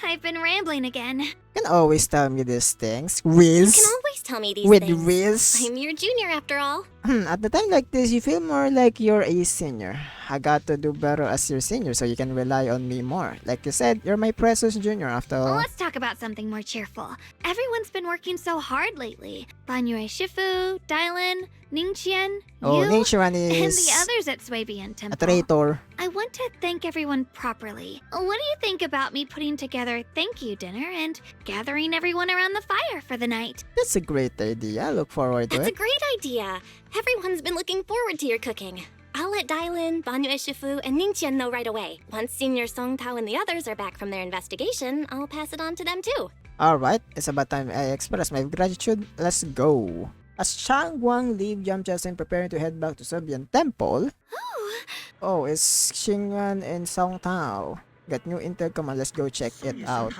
I've been rambling again. You can always tell me these things. Wiz. You can always tell me these With things. Wiz. I'm your junior after all. At the time like this, you feel more like you're a senior. I got to do better as your senior so you can rely on me more. Like you said, you're my precious junior after all. Let's talk about something more cheerful. Everyone's been working so hard lately. Banyue Shifu, Dylan, Ningqian, Oh, you, Ningqian and is the others at Swabian a Temple. traitor. I want to thank everyone properly. What do you think about me putting together a thank you dinner and gathering everyone around the fire for the night? That's a great idea. I look forward to That's a it. great idea. Everyone's been looking forward to your cooking. I'll let Dylan, Banyue Shifu, and Ningqian know right away. Once Senior Song Tao and the others are back from their investigation, I'll pass it on to them too. Alright, it's about time I express my gratitude. Let's go. As Chang Guang leave Yamcha and preparing to head back to Sobian Temple. Oh, it's Xingyuan and Song Tao. Got new intel command, let's go check it out.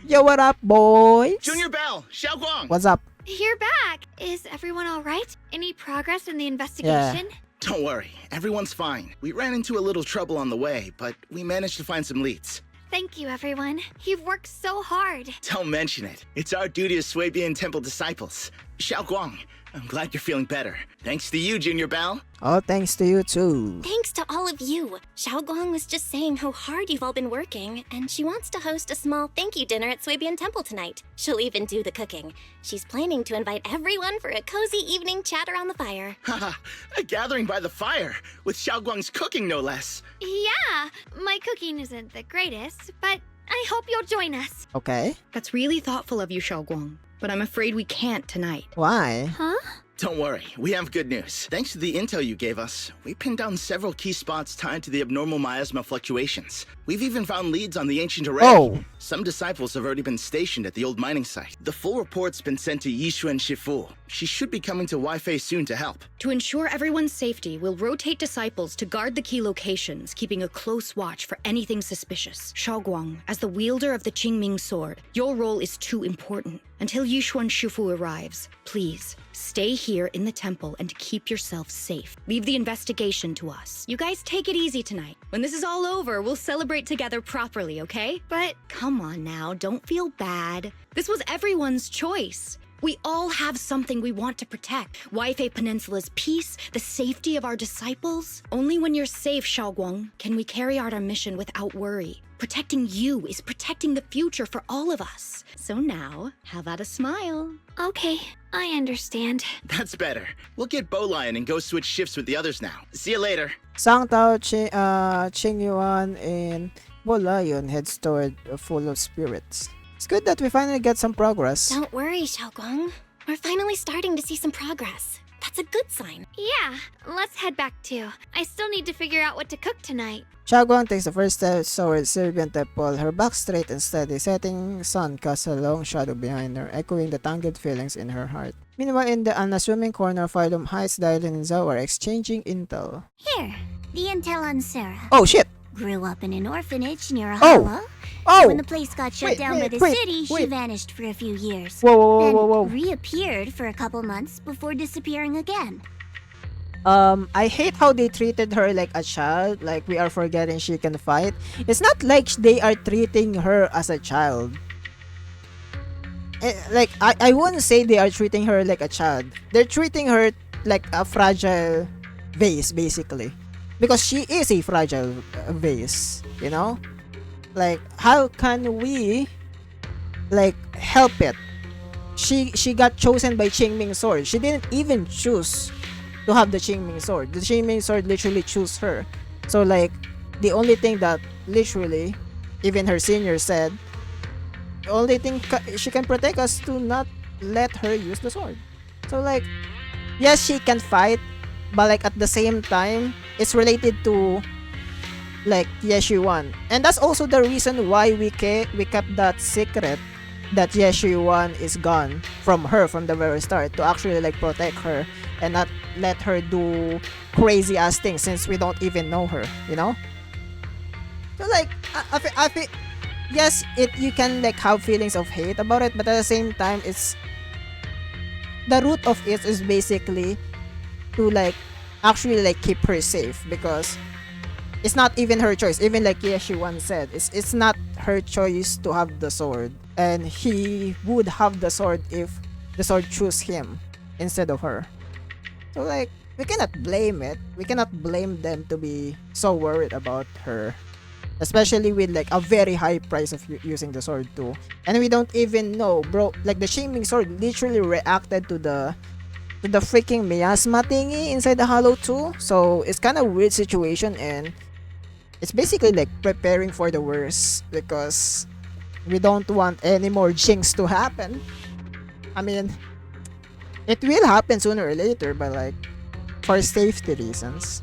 Yo, what up, boys? Junior Bell, Xiao Guang. What's up? You're back! Is everyone alright? Any progress in the investigation? Don't worry, everyone's fine. We ran into a little trouble on the way, but we managed to find some leads. Thank you, everyone. You've worked so hard. Don't mention it. It's our duty as Swabian Temple disciples. Xiao Guang, I'm glad you're feeling better. Thanks to you, Junior Bao. Oh, thanks to you too. Thanks to all of you. Xiao Guang was just saying how hard you've all been working, and she wants to host a small thank you dinner at Swabian Temple tonight. She'll even do the cooking. She's planning to invite everyone for a cozy evening chat around the fire. Haha, a gathering by the fire, with Xiao Guang's cooking no less. Yeah, my cooking isn't the greatest, but I hope you'll join us. Okay. That's really thoughtful of you, Xiaoguang, but I'm afraid we can't tonight. Why? Huh? Don't worry, we have good news. Thanks to the intel you gave us, we pinned down several key spots tied to the abnormal miasma fluctuations. We've even found leads on the ancient array. Oh. Some disciples have already been stationed at the old mining site. The full report's been sent to Yishuan Shifu. She should be coming to Wi-Fi soon to help. To ensure everyone's safety, we'll rotate disciples to guard the key locations, keeping a close watch for anything suspicious. Xiaoguang, as the wielder of the Qingming sword, your role is too important. Until Yishuan Shifu arrives, please, stay here in the temple and keep yourself safe. Leave the investigation to us. You guys take it easy tonight. When this is all over, we'll celebrate together properly, okay? But come on now, don't feel bad. This was everyone's choice. We all have something we want to protect. Waifei Peninsula's peace, the safety of our disciples. Only when you're safe, Shaoguang, can we carry out our mission without worry. Protecting you is protecting the future for all of us. So now, how about a smile? Okay, I understand. That's better. We'll get Bowlion and go switch shifts with the others now. See you later. Sang Tao, Qing Yuan, and Bolayon heads toward full of spirits. It's good that we finally get some progress. Don't worry, Xiaoguang. We're finally starting to see some progress. That's a good sign. Yeah, let's head back too. I still need to figure out what to cook tonight. Xiaoguang takes the first step towards Serbian Temple, her back straight and steady. Setting sun casts a long shadow behind her, echoing the tangled feelings in her heart. Meanwhile, in the unassuming corner, Phylum Heights, Dylan and Zhao are exchanging intel. Here, the intel on Sarah. Oh shit! Grew up in an orphanage near a Oh! hollow. Oh! When the place got shut down by the city, she vanished for a few years. Whoa. Then reappeared for a couple months before disappearing again. I hate how they treated her like a child, like we are forgetting she can fight. It's not like they are treating her as a child. Like, I wouldn't say they are treating her like a child. They're treating her like a fragile vase, basically. Because she is a fragile vase, you know? Like, how can we, like, help it? She got chosen by Qingming Sword. She didn't even choose to have the Qingming Sword. The Qingming Sword literally chose her. So, like, the only thing that literally, even her senior said, the only thing she can protect us to not let her use the sword. So, like, yes, she can fight, but, like, at the same time, it's related to, like, Yeshuan. And that's also the reason why we kept that secret that Yeshuan is gone from her from the very start, to actually, like, protect her and not let her do crazy ass things since we don't even know her, you know? So, like, I feel, yes, you can, like, have feelings of hate about it, but at the same time, it's, the root of it is basically to, like, actually, like, keep her safe, because it's not even her choice. Even like Yeshuan said, it's not her choice to have the sword, and he would have the sword if the sword chose him instead of her. So, like, we cannot blame it. We cannot blame them to be so worried about her, especially with, like, a very high price of using the sword too. And we don't even know, bro. Like, the Shaming Sword literally reacted to the freaking miasma thingy inside the Hollow too. So it's kind of weird situation, and it's basically like preparing for the worst, because we don't want any more jinx to happen. I mean, it will happen sooner or later, but, like, for safety reasons.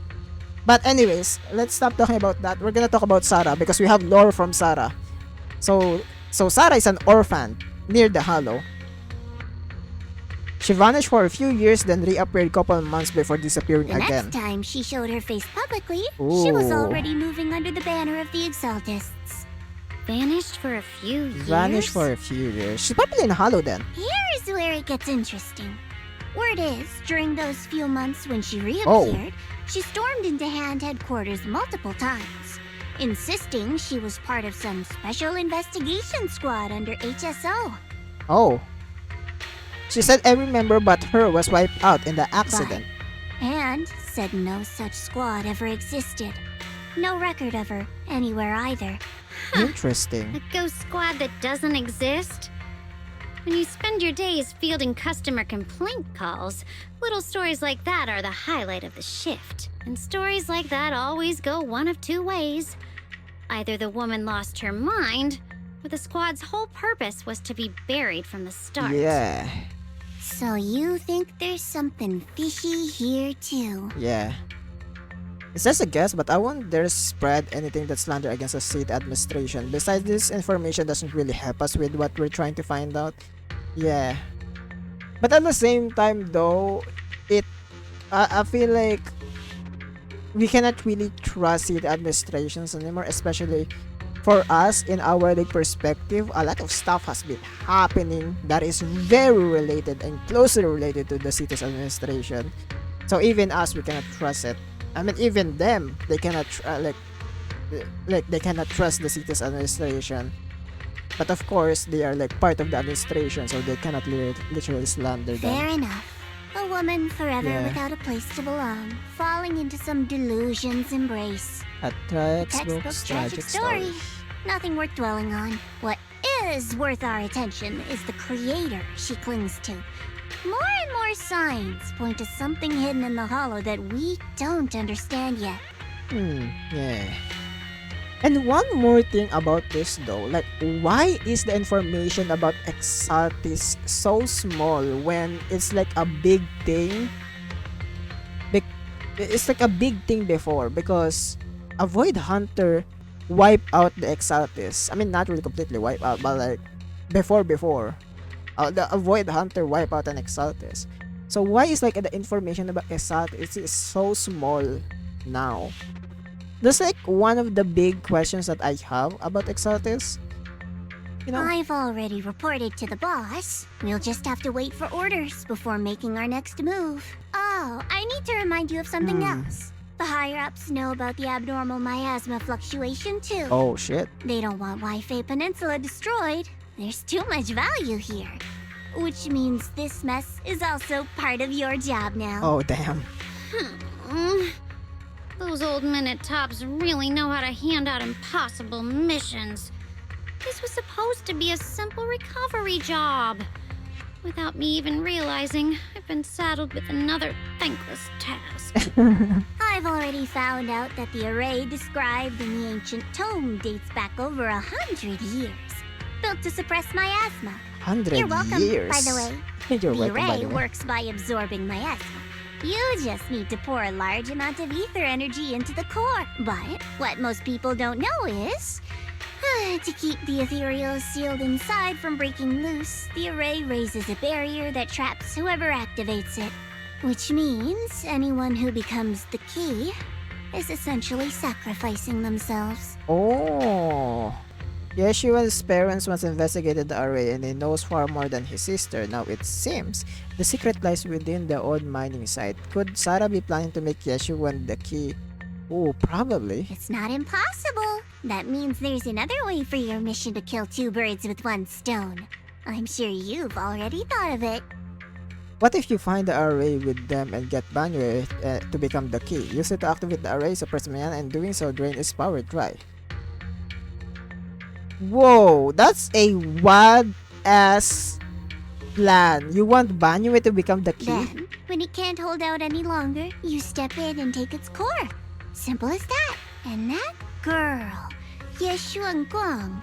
But anyways, let's stop talking about that. We're gonna talk about Sarah, because we have lore from Sarah. So Sarah is an orphan near the Hollow. She vanished for a few years, then reappeared a couple of months before disappearing The again. next time she showed her face publicly, she was Ooh. already moving under the banner of the Exaltists. Vanished for a few years? Vanished for a few years. She's probably in Hollow then. Here is where it gets interesting. Word is, during those few months when she Oh. reappeared, she stormed into Hand headquarters multiple times, insisting she was part of some special investigation squad under HSO. Oh. She said every member but her was wiped out in the accident. And said no such squad ever existed. No record of her anywhere either. Interesting. A ghost squad that doesn't exist? When you spend your days fielding customer complaint calls, little stories like that are the highlight of the shift. And stories like that always go one of two ways. Either the woman lost her mind, or the squad's whole purpose was to be buried from the start. Yeah. So you think there's something fishy here too? Yeah. It's just a guess, but I won't dare spread anything that's slander against the state administration. Besides, this information doesn't really help us with what we're trying to find out. Yeah. But at the same time though, I feel like we cannot really trust the administrations anymore, especially for us in our like perspective. A lot of stuff has been happening that is very related and closely related to the city's administration. So even us, we cannot trust it. I mean, even them, they cannot they cannot trust the city's administration. But of course, they are like part of the administration, so they cannot literally slander them. Fair enough. A woman forever Yeah. without a place to belong, falling into some delusion's embrace. A Textbook's tragic story. Nothing worth dwelling on. What is worth our attention is the creator she clings to. More and more signs point to something hidden in the hollow that we don't understand yet. Yeah. And one more thing about this though, like why is the information about Exaltis so small when it's like a big thing? It's like a big thing before because a Void Hunter wipe out the Exaltis. I mean, not really completely wipe out, but like before. The Void Hunter wipe out an Exaltis. So why is like the information about Exaltis is so small now? That's like one of the big questions that I have about Exaltis. You know, I've already reported to the boss. We'll just have to wait for orders before making our next move. Oh, I need to remind you of something else. The higher-ups know about the abnormal miasma fluctuation too. oh shit. They don't want Wi-Fi Peninsula destroyed. There's too much value here. Which means this mess is also part of your job now. Oh damn. Those old minute tops really know how to hand out impossible missions. This was supposed to be a simple recovery job. Without me even realizing, I've been saddled with another thankless task. I've already found out that the array described in the ancient tome dates back over 100 years. Built to suppress miasma. 100 You're welcome, years. by the way. You're The welcome, by array the way. works by absorbing miasma. You just need to pour a large amount of ether energy into the core. But what most people don't know is, to keep the ethereal sealed inside from breaking loose, the array raises a barrier that traps whoever activates it. Which means anyone who becomes the key is essentially sacrificing themselves. Oh. Yeshua's parents once investigated the array and he knows far more than his sister. Now it seems the secret lies within the old mining site. Could Sarah be planning to make Yeshua the key? Oh, probably. It's not impossible. That means there's another way for your mission to kill two birds with one stone. I'm sure you've already thought of it. What if you find the array with them and get Banyo to become the key? Use it to activate the array, suppress Mayan, and doing so drain its power dry. Whoa, that's a wild ass plan. You want Banyo to become the key? Then, when it can't hold out any longer, you step in and take its core. Simple as that. And that girl, Yeshua Guang,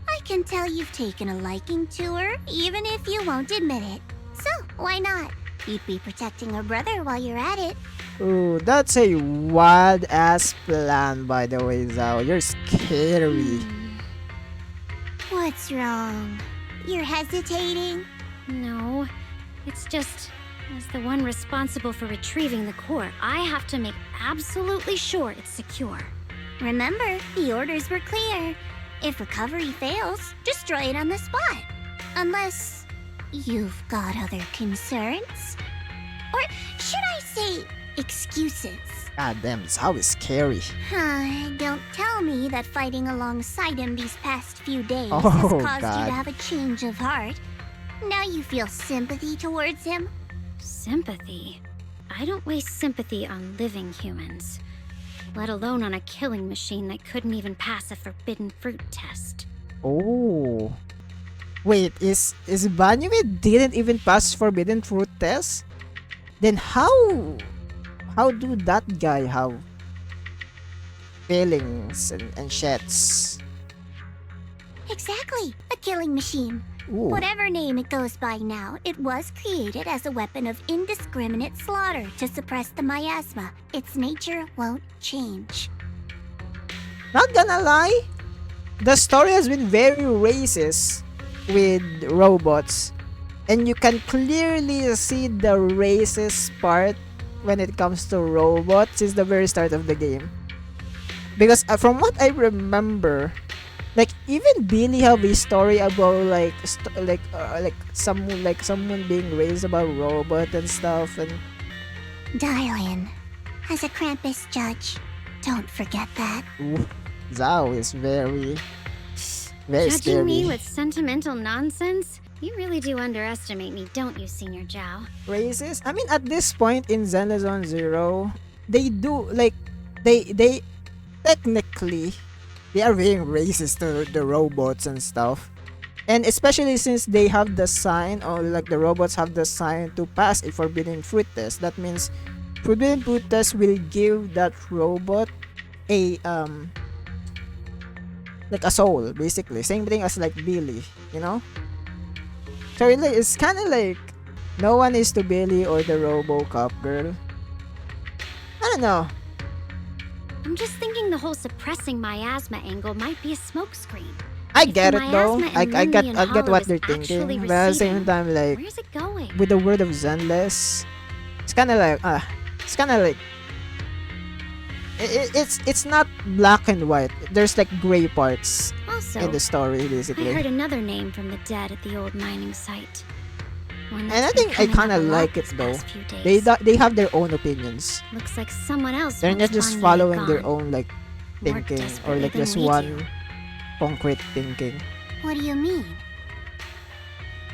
I can tell you've taken a liking to her, even if you won't admit it. So, why not? You'd be protecting her brother while you're at it. Ooh, that's a wild ass plan, by the way, Zhao. You're scary. What's wrong? You're hesitating? No, it's just, as the one responsible for retrieving the core, I have to make absolutely sure it's secure. Remember, the orders were clear. If recovery fails, destroy it on the spot. Unless you've got other concerns? Or should I say excuses? God damn, Zhao is scary. Don't tell me that fighting alongside him these past few days Oh, has caused God. you to have a change of heart. Now you feel sympathy towards him? Sympathy? I don't waste sympathy on living humans, let alone on a killing machine that couldn't even pass a forbidden fruit test. Oh. Wait, is Banyo didn't even pass forbidden fruit test? Then how do that guy have feelings and shits? Exactly, a killing machine. Ooh. Whatever name it goes by now, it was created as a weapon of indiscriminate slaughter to suppress the miasma. Its nature won't change. Not gonna lie, the story has been very racist with robots, and you can clearly see the racist part when it comes to robots since the very start of the game. Because from what I remember, like even Billy have a story about like someone being raised about robot and stuff, and Dial in. As a Krampus judge, don't forget that. ooh, Zhao is very Very Judging me scary. with sentimental nonsense? You really do underestimate me, don't you, Senior Zhao? Racist? I mean, at this point in Zenless Zone Zero, they do like they technically they are being racist to the robots and stuff. And especially since they have the sign, or like the robots have the sign to pass a forbidden fruit test. That means forbidden fruit test will give that robot a like a soul, basically. Same thing as like Billy, you know? So it's kinda like no one is to Billy or the RoboCop girl. I don't know. I'm just thinking the whole suppressing miasma angle might be a smokescreen. I If get the it though. miasma I in I get Lumion I get Hollow what is they're actually thinking, but at the same receiving, time, like where's it going? with the word of Zenless, it's kind of like it's kind of like it's not black and white. There's like gray parts Also, in the story, I basically. heard another name from the dead at the old mining site. One And that's I been think I coming kind up of a lot like it these though. past few days. They have their own opinions. Looks like someone else They're wants not just Banyan following their gone. own like More thinking or desperately like than just we do. one concrete thinking. What do you mean?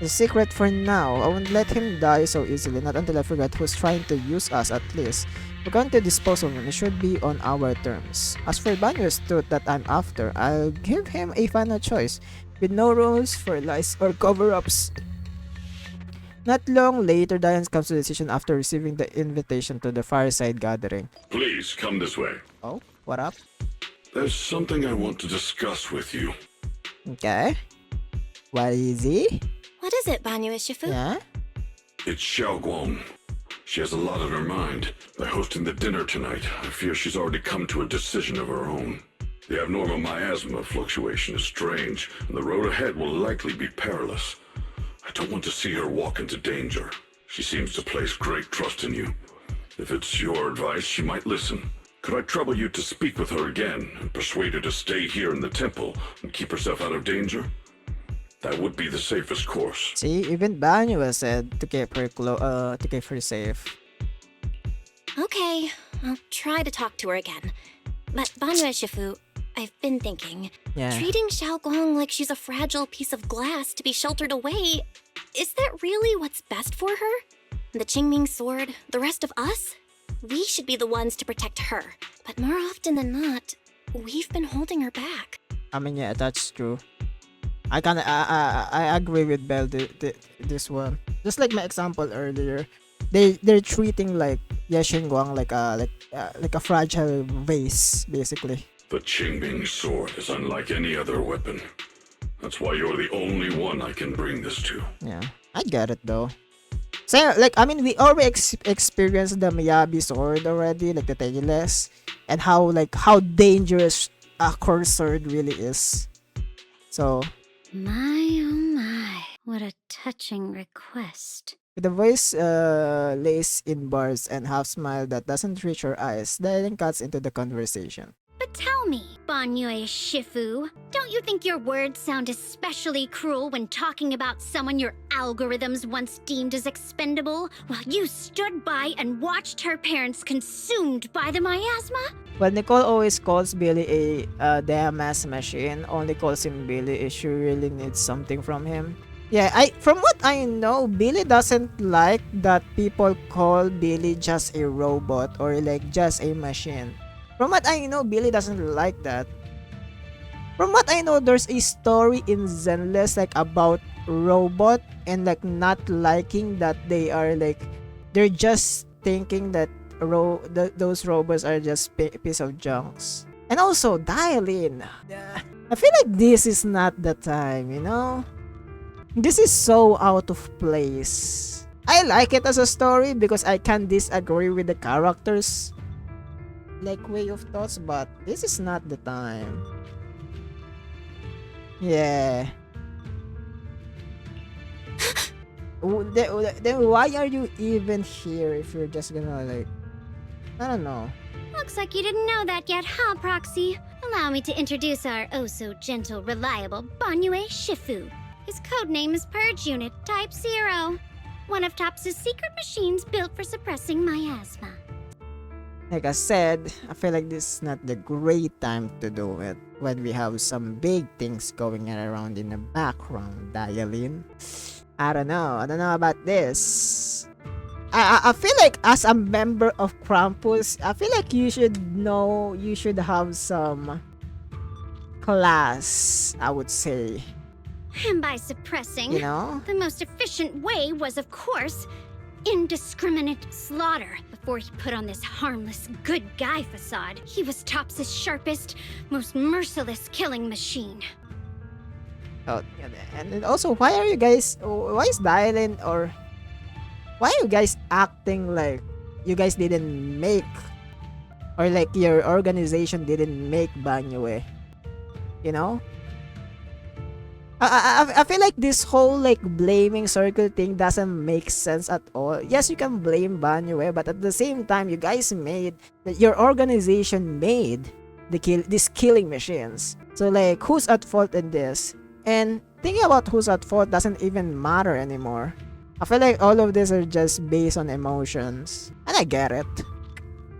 The secret for now, I won't let him die so easily, not until I figure out who's trying to use us at least. We're going to dispose of him, it should be on our terms. As for Banyo's truth that I'm after, I'll give him a final choice, with no rules for lies or cover-ups. Not long later, Diane comes to the decision after receiving the invitation to the fireside gathering. Please come this way. Oh, what up? There's something I want to discuss with you. Okay. What is he? What is it, Banyu Shifu? Yeah? It's Xiaoguang. She has a lot on her mind. By hosting the dinner tonight, I fear she's already come to a decision of her own. The abnormal miasma fluctuation is strange, and the road ahead will likely be perilous. I don't want to see her walk into danger. She seems to place great trust in you. If it's your advice, she might listen. Could I trouble you to speak with her again and persuade her to stay here in the temple and keep herself out of danger? That would be the safest course. See, even Banyo has said to keep her to keep her safe. Okay, I'll try to talk to her again. But Banyu Shifu, I've been thinking, Yeah. treating Xiaoguang like she's a fragile piece of glass to be sheltered away, is that really what's best for her? The Qingming sword, the rest of us? We should be the ones to protect her. But more often than not, we've been holding her back. I mean, yeah, that's true. I agree with Belle this one. Just like my example earlier, they're treating like Yashin Guang like a fragile vase, basically. The Qingming sword is unlike any other weapon. That's why you're the only one I can bring this to. Yeah, I get it though. So like I mean, we already experienced the Miyabi sword already, like the tailless, and how dangerous a core sword really is. So My oh my, what a touching request. with the voice laced in bars and half smile that doesn't reach her eyes, Diane cuts into the conversation. But tell me, Banyu Shifu, don't you think your words sound especially cruel when talking about someone your algorithms once deemed as expendable, while you stood by and watched her parents consumed by the miasma? Well, Nicole always calls Billy a damn ass machine, only calls him Billy if she really needs something from him. Yeah, from what I know, Billy doesn't like that people call Billy just a robot or like just a machine. From what I know, Billy doesn't like that. From what I know, there's a story in Zenless like about robot and like not liking that they are like they're just thinking that those robots are just piece of junks. And also, dial in. I feel like this is not the time, you know? This is so out of place. I like it as a story because I can disagree with the characters like way of thoughts, but this is not the time. Yeah. Then why are you even here if you're just gonna like I don't know. Looks like you didn't know that yet, huh, Proxy? Allow me to introduce our oh-so-gentle, reliable Banyu Shifu. His codename is Purge Unit Type 0, one of TOPS' secret machines built for suppressing miasma. Like I said, I feel like this is not the great time to do it when we have some big things going on around in the background, Dialing. I don't know. I don't know about this. I feel like as a member of Krampus, I feel like you should know, you should have some class, I would say. And by suppressing, You know? the most efficient way was, of course, indiscriminate slaughter. Before he put on this harmless, good guy facade, he was Tops's sharpest, most merciless killing machine. Oh, and also, why are you guys, why is Dylan, or why are you guys acting like you guys didn't make, or like your organization didn't make Banyue? You know? I feel like this whole like blaming circle thing doesn't make sense at all. Yes, you can blame Banyue, but at the same time, you guys made, that your organization made these killing machines. So like, who's at fault in this? And thinking about who's at fault doesn't even matter anymore. I feel like all of this are just based on emotions, and I get it.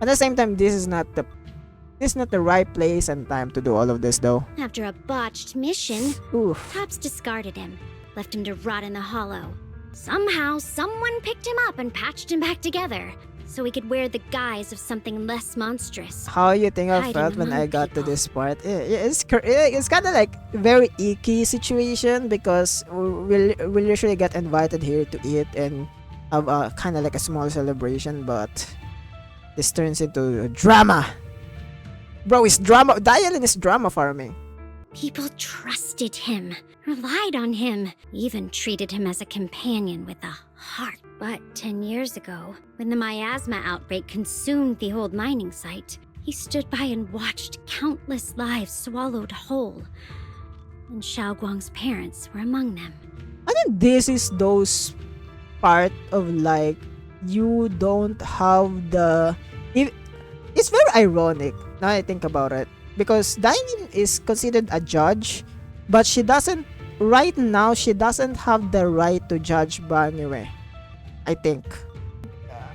At the same time, this is not the right place and time to do all of this, though. After a botched mission, Oof. Tops discarded him, left him to rot in the hollow. Somehow, someone picked him up and patched him back together, so he could wear the guise of something less monstrous. How you think I Hiding felt when among I got to this part? It's kind of like very icky situation, because we'll usually get invited here to eat and have a kind of like a small celebration, but this turns into drama. Bro, it's drama. Dialin is drama farming. People trusted him, relied on him, even treated him as a companion with a heart. But 10 years ago, when the miasma outbreak consumed the old mining site, he stood by and watched countless lives swallowed whole. And Xiao Guang's parents were among them. I think this is those part of like, you don't have the... It's very ironic now I think about it, because Dainin is considered a judge, but right now she doesn't have the right to judge Banyue, I think.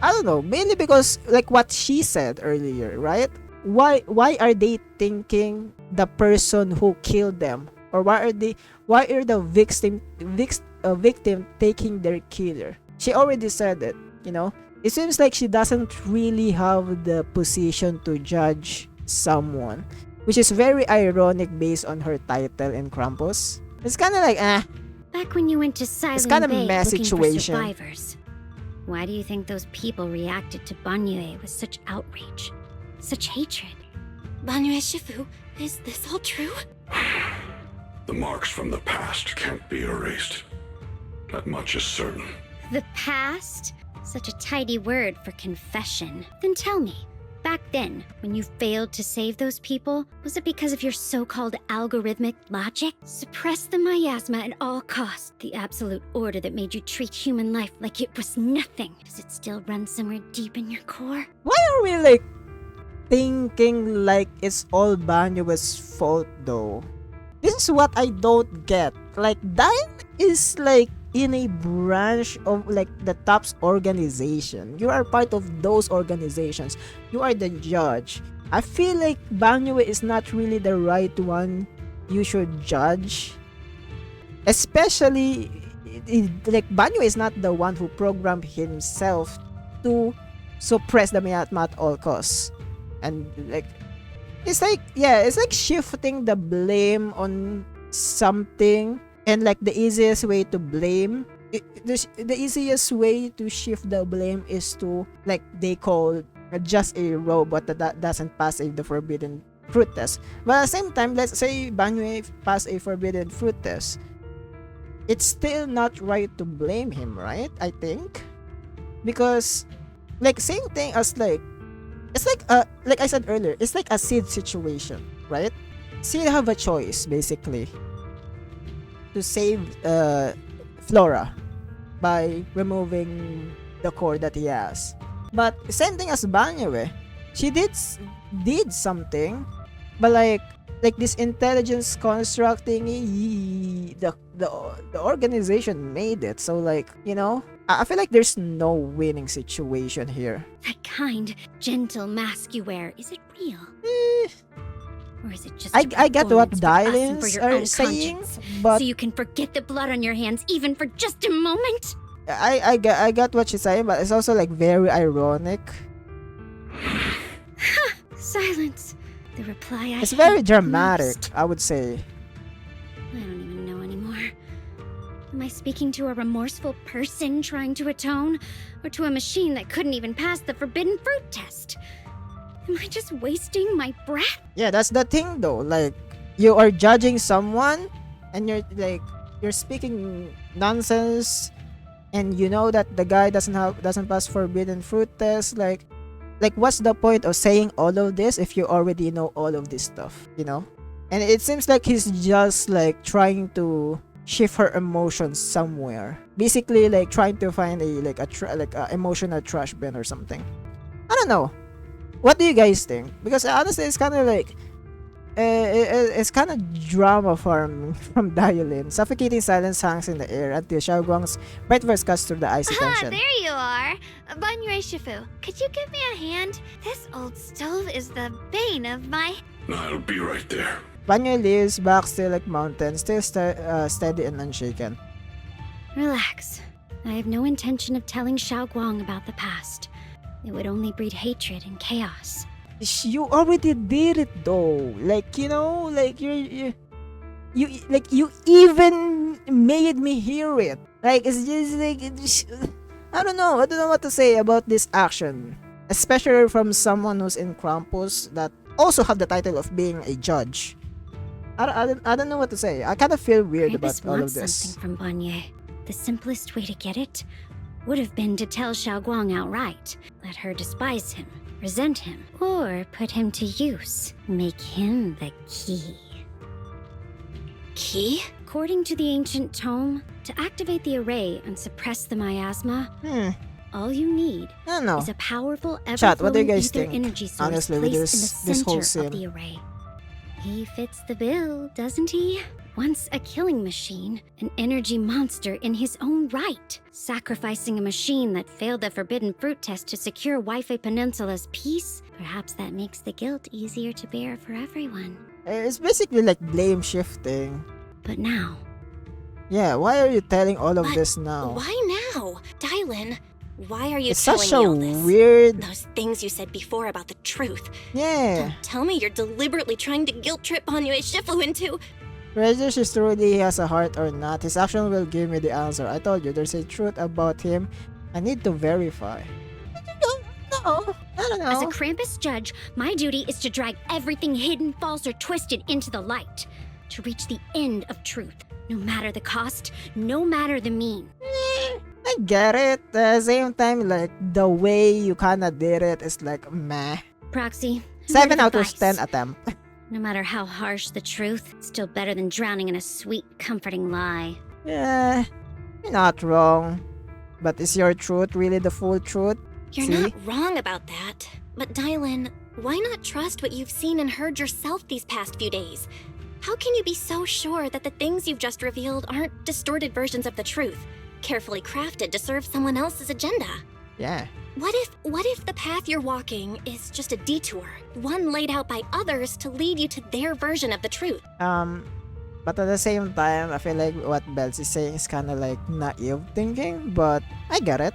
I don't know, mainly because like what she said earlier, right? Why are they thinking the person who killed them, or why are the victim taking their killer? She already said it, you know. It seems like she doesn't really have the position to judge someone, which is very ironic based on her title in Krampus. It's kind of like, Back when you went to Silent kind of Bay mess looking situation. for survivors, why do you think those people reacted to Banyue with such outrage, such hatred? Banyue Shifu, is this all true? The marks from the past can't be erased. That much is certain. The past? Such a tidy word for confession. Then tell me, back then, when you failed to save those people, was it because of your so-called algorithmic logic? Suppress the miasma at all costs. The absolute order that made you treat human life like it was nothing. Does it still run somewhere deep in your core? Why are we like thinking like it's all Banyue's fault though? This is what I don't get. Like, Dain is like in a branch of like the TOPS organization. You are part of those organizations. You are the judge. I feel like Banyue is not really the right one you should judge. Especially, like, Banyue is not the one who programmed himself to suppress the miasma at all costs. And like, it's like shifting the blame on something. And like the easiest way to blame, the easiest way to shift the blame is to, like, they call just a robot that doesn't pass the forbidden fruit test. But at the same time, let's say Banyue passed a forbidden fruit test. It's still not right to blame him, right? I think. Because, like, same thing as like, it's like I said earlier, it's like a Seed situation, right? Seed have a choice, basically, to save Flora by removing the core that he has. But same thing as Banyue, she did something, but like this intelligence construct thingy, the organization made it. So like, you know, I feel like there's no winning situation here. That kind, gentle mask you wear, is it real? Or is it just I get what performance for us and for Dylan's your are own saying, conscience, but so you can forget the blood on your hands even for just a moment? I get what she's saying, but it's also like very ironic. Silence. The reply I It's very hate dramatic, most. I would say. I don't even know anymore. Am I speaking to a remorseful person trying to atone, or to a machine that couldn't even pass the forbidden fruit test? Am I just wasting my breath? Yeah, that's the thing though. Like, you are judging someone, and you're speaking nonsense, and you know that the guy doesn't pass forbidden fruit test. Like what's the point of saying all of this if you already know all of this stuff? You know, and it seems like he's just like trying to shift her emotions somewhere. Basically, like trying to find a emotional trash bin or something. I don't know. What do you guys think? Because honestly, it's kind of like it's kind of drama farming from Dialin. Suffocating silence hangs in the air until Xiaoguang's bright voice cuts through the icy Ah, tension. there you are. Banyue Shifu, could you give me a hand? This old stove is the bane of my... I'll be right there. Banyo leaves back still like mountains, still steady and unshaken. Relax. I have no intention of telling Xiao Guang about the past. It would only breed hatred and chaos. You already did it though. Like, you know, like you even made me hear it. Like, it's just like I don't know what to say about this action, especially from someone who's in Krampus that also have the title of being a judge. I don't know what to say. I kind of feel weird Krampus about all of wants this. something from Banye. The simplest way to get it would have been to tell Xiao Guang outright. Let her despise him, resent him, or put him to use. Make him the key. Key? According to the ancient tome, to activate the array and suppress the miasma, all you need I don't know. is a powerful Chat, what do you ever-flowing guys ether think? energy source Honestly, with placed in this the whole center of scene. the array. He fits the bill, doesn't he? Once a killing machine, an energy monster in his own right, sacrificing a machine that failed the forbidden fruit test to secure Wi-Fi Peninsula's peace. Perhaps that makes the guilt easier to bear for everyone. It's basically like blame shifting. But now, Yeah, why are you telling all of this now? Why now? Dylan, why are you It's telling such me a all this? weird. Those things you said before about the truth. Yeah. Don't tell me you're deliberately trying to guilt trip Banyue Shifu into... Whether she truly has a heart or not, his action will give me the answer. I told you, there's a truth about him. I need to verify. No, I don't know. as a Krampus judge, my duty is to drag everything hidden, false, or twisted into the light. To reach the end of truth. No matter the cost, no matter the mean. I get it. At the same time, like, the way you kinda did it is like, meh. Proxy. 7 out of advice. 10 attempt. No matter how harsh the truth, it's still better than drowning in a sweet, comforting lie. Yeah, you're not wrong. But is your truth really the full truth? You're See? not wrong about that. But Dylan, why not trust what you've seen and heard yourself these past few days? How can you be so sure that the things you've just revealed aren't distorted versions of the truth, carefully crafted to serve someone else's agenda? Yeah. What if the path you're walking is just a detour, one laid out by others to lead you to their version of the truth? But at the same time, I feel like what Bells is saying is kind of like naive thinking, but I get it.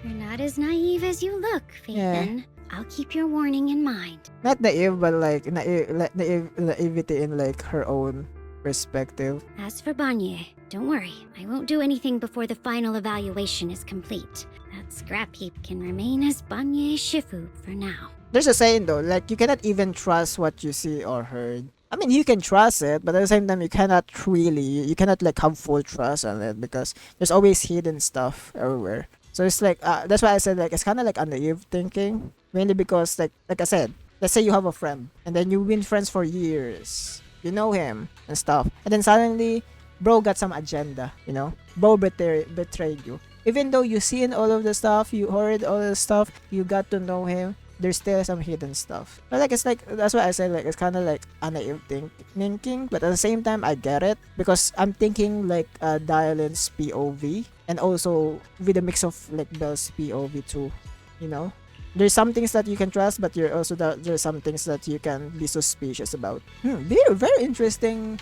You're not as naive as you look, Phaethon. I'll keep your warning in mind. Not naive, but like naivety in like her own perspective. As for Banye, don't worry. I won't do anything before the final evaluation is complete. That scrap heap can remain as Banye Shifu for now. There's a saying though, like you cannot even trust what you see or heard. I mean, you can trust it, but at the same time, you cannot like have full trust on it because there's always hidden stuff everywhere. So it's like that's why I said like it's kind of like a naive thinking, mainly because like I said, let's say you have a friend and then you've been friends for years, you know him and stuff, and then suddenly, bro got some agenda, you know, bro betrayed you. Even though you seen all of the stuff, you heard all the stuff, you got to know him. There's still some hidden stuff. But like it's like that's why I said like it's kind of like a naive thinking, but at the same time I get it because I'm thinking like Dialin's POV, and also with a mix of like Belle's POV too, you know. There's some things that you can trust, but there's some things that you can be suspicious about. Very interesting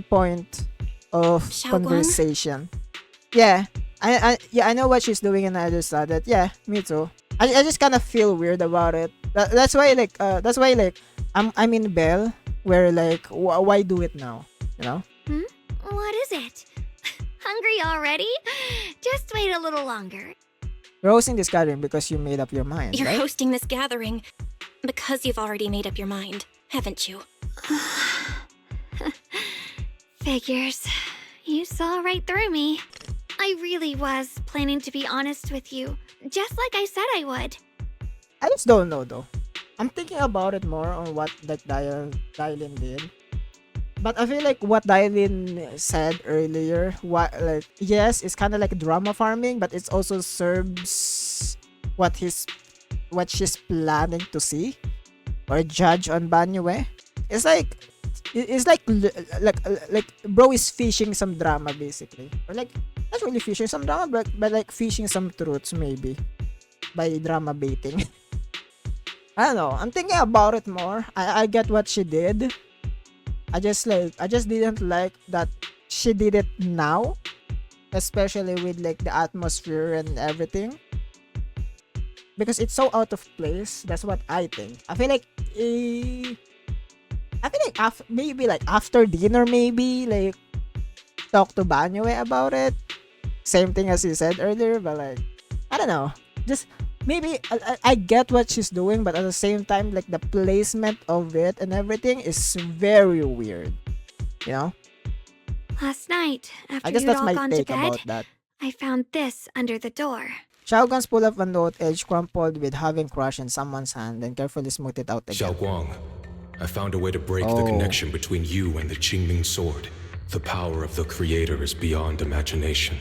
point of conversation. Yeah, I know what she's doing, and I just saw that. Yeah, me too. I just kind of feel weird about it. That's why I'm in Belle, where like why do it now? You know. What is it? Hungry already? Just wait a little longer. You're hosting this gathering because you made up your mind, You're right? hosting this gathering because you've already made up your mind, haven't you? Figures. You saw right through me. I really was planning to be honest with you, just like I said I would. I just don't know though. I'm thinking about it more on what like Dylan did. But I feel like what Dylan said earlier, yes, it's kind of like drama farming, but it also serves what she's planning to see or judge on Banyue. It's like bro is fishing some drama basically, or like not really fishing some drama, but like fishing some truths maybe by drama baiting. I don't know. I'm thinking about it more. I get what she did. I just didn't like that she did it now, especially with like the atmosphere and everything, because it's so out of place. That's what I think. I feel like maybe like after dinner, maybe like talk to Banyue about it. Same thing as you said earlier, but like I don't know. Just maybe I get what she's doing, but at the same time, like the placement of it and everything is very weird. You know? Last night, I after guess you'd that's all my gone to take bed, about that. I found this under the door. Xiaoguang's pull up a note edge crumpled with having crushed in someone's hand and carefully smoothed it out again. Xiaoguang, I found a way to break the connection between you and the Qingming sword. The power of the Creator is beyond imagination.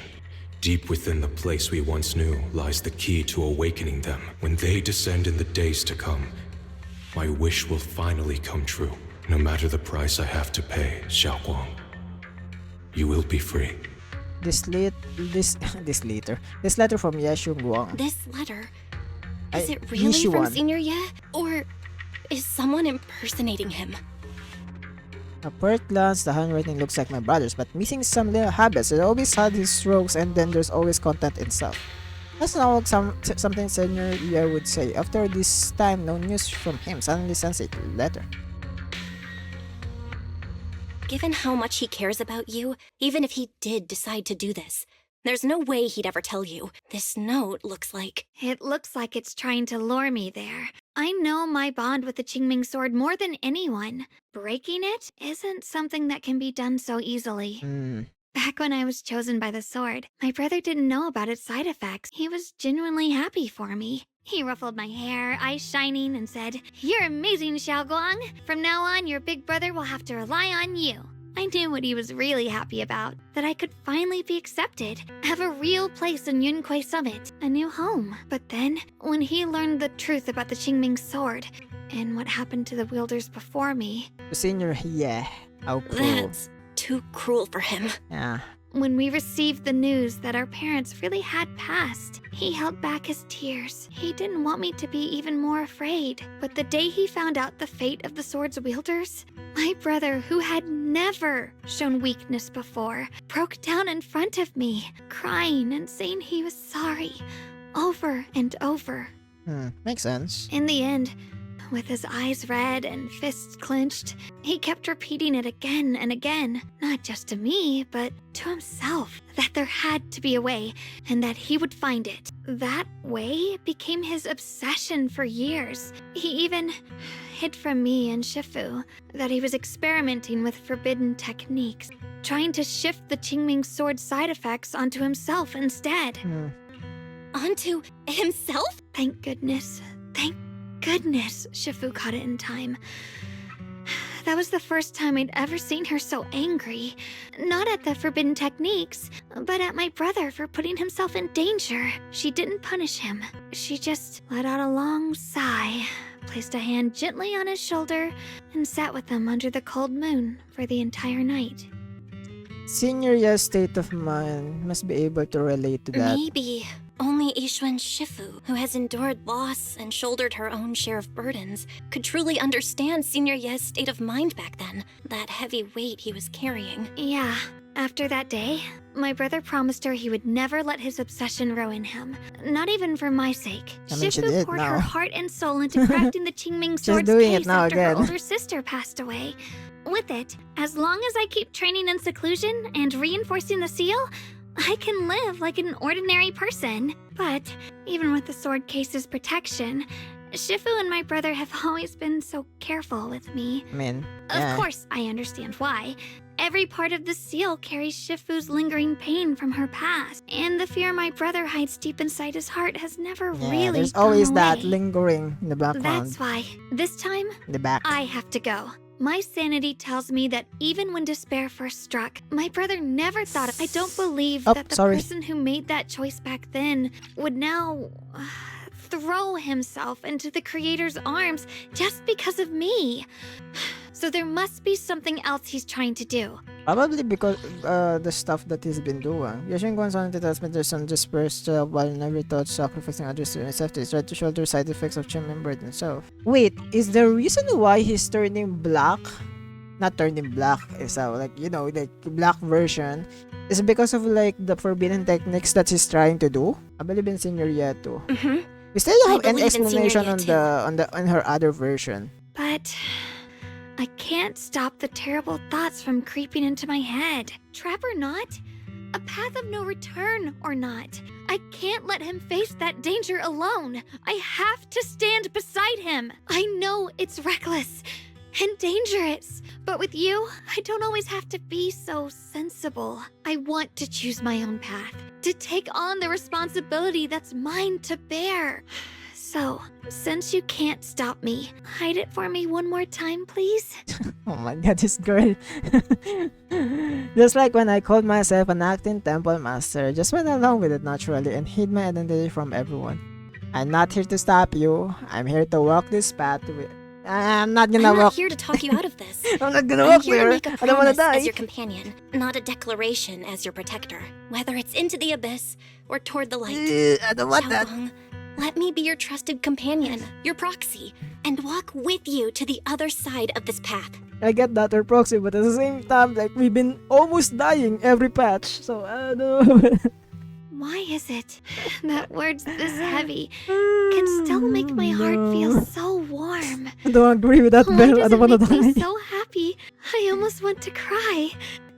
Deep within the place we once knew lies the key to awakening them. When they descend in the days to come, my wish will finally come true. No matter the price I have to pay, Xiaoguang, you will be free. This letter from Yeshun Guang. This letter? Is it really from Senior Ye? Or is someone impersonating him? At first glance, the handwriting looks like my brother's, but missing some little habits. It always had his strokes, and then there's always content itself. That's not something Senior Ye would say. After this time, no news from him. Suddenly sends a letter. Given how much he cares about you, even if he did decide to do this, there's no way he'd ever tell you. This note looks like... It looks like it's trying to lure me there. I know my bond with the Qingming sword more than anyone. Breaking it isn't something that can be done so easily. Back when I was chosen by the sword, my brother didn't know about its side effects. He was genuinely happy for me. He ruffled my hair, eyes shining, and said, "You're amazing, Xiaoguang. From now on, your big brother will have to rely on you." I knew what he was really happy about, that I could finally be accepted, have a real place in Yunquay Summit, a new home. But then, when he learned the truth about the Qingming sword, and what happened to the wielders before me... Senior Ye, how cruel. That's too cruel for him. Yeah. When we received the news that our parents really had passed, he held back his tears. He didn't want me to be even more afraid. But the day he found out the fate of the sword's wielders, my brother, who had never shown weakness before, broke down in front of me, crying and saying he was sorry, over and over. Makes sense. In the end, with his eyes red and fists clenched, he kept repeating it again and again, not just to me, but to himself, that there had to be a way, and that he would find it. That way became his obsession for years. He even hid from me and Shifu that he was experimenting with forbidden techniques, trying to shift the Qingming sword side effects onto himself instead. Onto himself? Thank goodness. Thank goodness Shifu caught it in time. That was the first time I'd ever seen her so angry. Not at the forbidden techniques, but at my brother for putting himself in danger. She didn't punish him. She just let out a long sigh, placed a hand gently on his shoulder, and sat with him under the cold moon for the entire night. Senior Ya's state of mind must be able to relate to that. Maybe only Yixuan Shifu, who has endured loss and shouldered her own share of burdens, could truly understand Senior Ye's state of mind back then. That heavy weight he was carrying. Yeah. After that day, my brother promised her he would never let his obsession ruin him. Not even for my sake. I mean, she Shifu did poured now. her heart and soul into crafting the Qingming Sword's doing it case now after again. her older sister passed away. With it, as long as I keep training in seclusion and reinforcing the seal, I can live like an ordinary person. But even with the sword case's protection, Shifu and my brother have always been so careful with me. I mean, Of course, I understand why. Every part of the seal carries Shifu's lingering pain from her past, and the fear my brother hides deep inside his heart has never yeah, really there's gone always that away. lingering in the background. That's why, this time, In the back. I have to go. My sanity tells me that even when despair first struck, my brother never thought. I don't believe Oh, that the sorry. person who made that choice back then would now throw himself into the creator's arms just because of me. So there must be something else he's trying to do. Probably because the stuff that he's been doing. Yashin goes on to tell me there's some dispersed while never thought sacrificing others to himself to try to shoulder side effects of Chimney Bird himself. Wait, is the reason why he's turning black? Not turning black, is like, you know, like black version, is because of like the forbidden techniques that he's trying to do? I believe in Senior Ye too. Mm-hmm. We still don't have I any believe in explanation Senior Ye on her other version. But I can't stop the terrible thoughts from creeping into my head. Trap or not, a path of no return or not, I can't let him face that danger alone. I have to stand beside him. I know it's reckless and dangerous, but with you, I don't always have to be so sensible. I want to choose my own path, to take on the responsibility that's mine to bear. So, since you can't stop me, hide it for me one more time, please? Oh my god, this girl. Just like when I called myself an acting temple master, just went along with it naturally and hid my identity from everyone. I'm not here to stop you. I'm here to walk this path with. I'm not gonna I'm walk. not here to talk you out of this. I'm not gonna I'm walk here to there. make a I don't wanna promise die. as your companion, not a declaration as your protector. Whether it's into the abyss or toward the light. I don't want that. Xiaolong, let me be your trusted companion, your proxy, and walk with you to the other side of this path. I get that or proxy, but at the same time, like we've been almost dying every patch, so I don't know. Why is it that words this heavy can still make my heart feel so warm? I don't agree with that, Why Belle. I does don't it wanna make me die. so happy? I almost want to cry.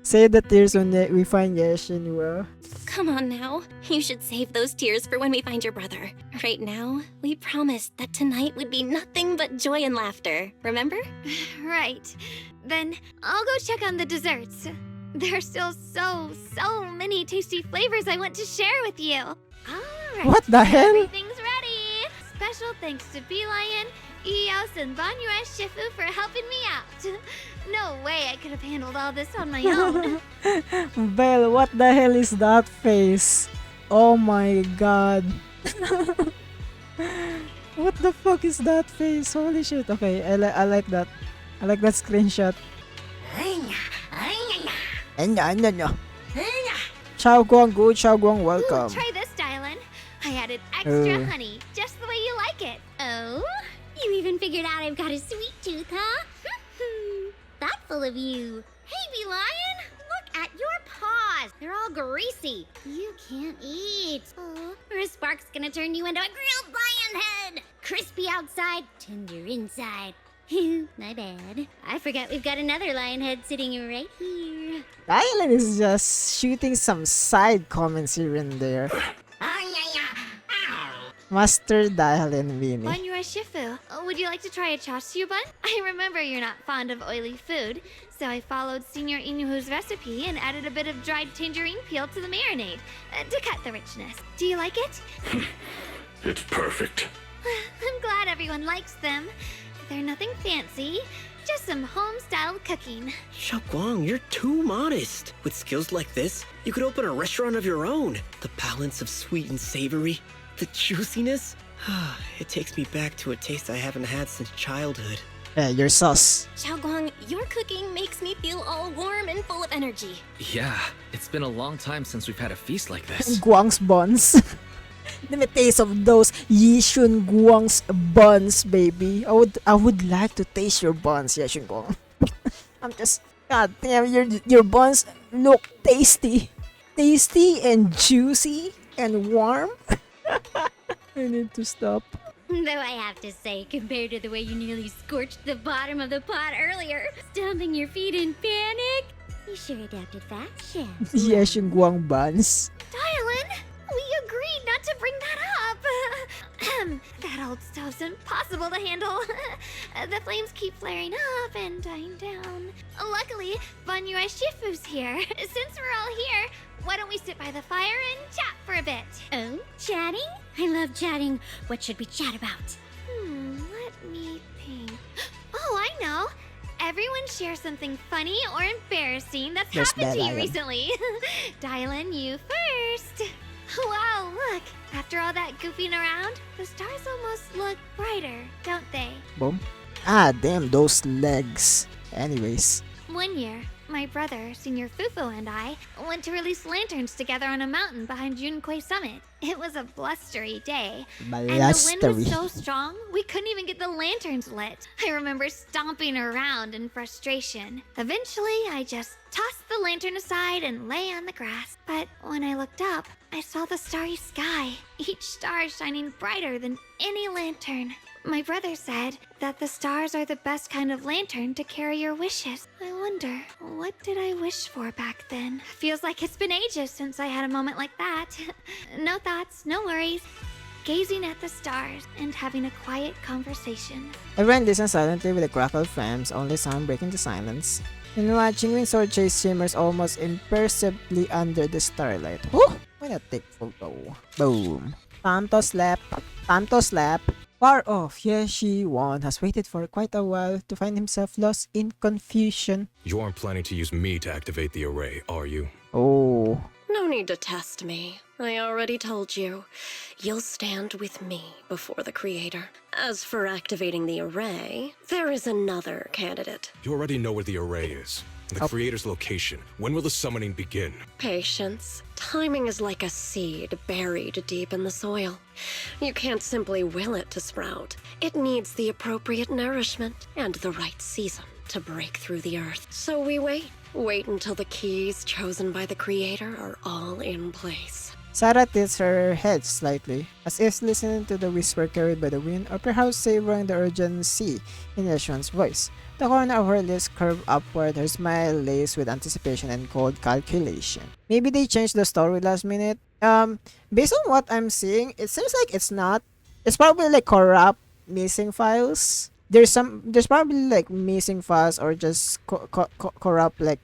Save the tears when we find Yashin. Well, Come on now. You should save those tears for when we find your brother. Right now, we promised that tonight would be nothing but joy and laughter. Remember? Right. Then I'll go check on the desserts. There are still so many tasty flavors I want to share with you. Alright. What the hell? Everything's ready. Special thanks to Lion, Eos, and Banyue Shifu for helping me out. No way I could have handled all this on my own. Belle, what the hell is that face? Oh my god. What the fuck is that face? Holy shit. Okay, I like that. I like that screenshot. Chao Guang, good Chao Guang, welcome. Try this, Dylan. I added extra Oh. honey, just the way you like it. Oh? You even figured out I've got a sweet tooth, huh? Thoughtful of you. Hey, Bee Lion! Look at your paws! They're all greasy. You can't eat. Oh, or a spark's gonna turn you into a grilled lion head! Crispy outside, tender inside. My bad. I forgot we've got another lion head sitting right here. Dylan is just shooting some side comments here and there. Master Dylan Winnie. Banyue Shifu, would you like to try a chashu bun? I remember you're not fond of oily food, so I followed Senior Inuhu's recipe and added a bit of dried tangerine peel to the marinade to cut the richness. Do you like it? It's perfect. I'm glad everyone likes them. They're nothing fancy, just some home-style cooking. Xiaoguang, you're too modest. With skills like this, you could open a restaurant of your own. The balance of sweet and savory, the juiciness. It takes me back to a taste I haven't had since childhood. You're sus. Xiaoguang, your cooking makes me feel all warm and full of energy. Yeah, it's been a long time since we've had a feast like this. Guang's buns. Let me taste of those Yishun Guang's buns, baby. I would like to taste your buns, Yishun Guang. I'm just, god damn, your buns look tasty. Tasty and juicy and warm. I need to stop. Though I have to say, compared to the way you nearly scorched the bottom of the pot earlier, stomping your feet in panic, you sure adapted fast, Chef. Yishun Guang buns. Dylan, we agreed not to bring that up. That old stove's impossible to handle. The flames keep flaring up and dying down. Luckily, Banyue Shifu's here. Since we're all here, why don't we sit by the fire and chat for a bit? Oh, chatting? I love chatting. What should we chat about? Let me think. Oh, I know. Everyone share something funny or embarrassing that's Yes, happened to you Dylan. recently. Dylan, you first. Wow, look. After all that goofing around, the stars almost look brighter, don't they? Boom. Ah, damn, those legs. Anyways. One year, my brother, Senior Fufu, and I went to release lanterns together on a mountain behind Junkui Summit. It was a blustery day, and the wind was so strong we couldn't even get the lanterns lit. I remember stomping around in frustration. Eventually, I just tossed the lantern aside and lay on the grass. But when I looked up, I saw the starry sky, each star shining brighter than any lantern. My brother said that the stars are the best kind of lantern to carry your wishes. I wonder, what did I wish for back then? Feels like it's been ages since I had a moment like that. No thoughts, no worries. Gazing at the stars and having a quiet conversation. Everyone listens silently with a crackle of flames, only sound breaking the silence. Meanwhile, Chingwing sword chase shimmers almost imperceptibly under the starlight. Whew! Why not take photo? Boom. Time to slap. Time to slap. Far off, Yeshi Wan has waited for quite a while to find himself lost in confusion. You aren't planning to use me to activate the array, are you? Oh. No need to test me. I already told you. You'll stand with me before the creator. As for activating the array, there is another candidate. You already know where the array is. The creator's location. When will the summoning begin? Patience. Timing is like a seed buried deep in the soil. You can't simply will it to sprout. It needs the appropriate nourishment and the right season to break through the earth. So we wait. Wait until the keys chosen by the creator are all in place. Sarah tilts her head slightly, as if listening to the whisper carried by the wind, or perhaps savoring the urgency in Yeshuan's voice. The corner of her lips curved upward, her smile laced with anticipation and cold calculation. Maybe they changed the story last minute. Based on what I'm seeing, it seems like it's not. It's probably like corrupt missing files. There's probably like missing files or just corrupt like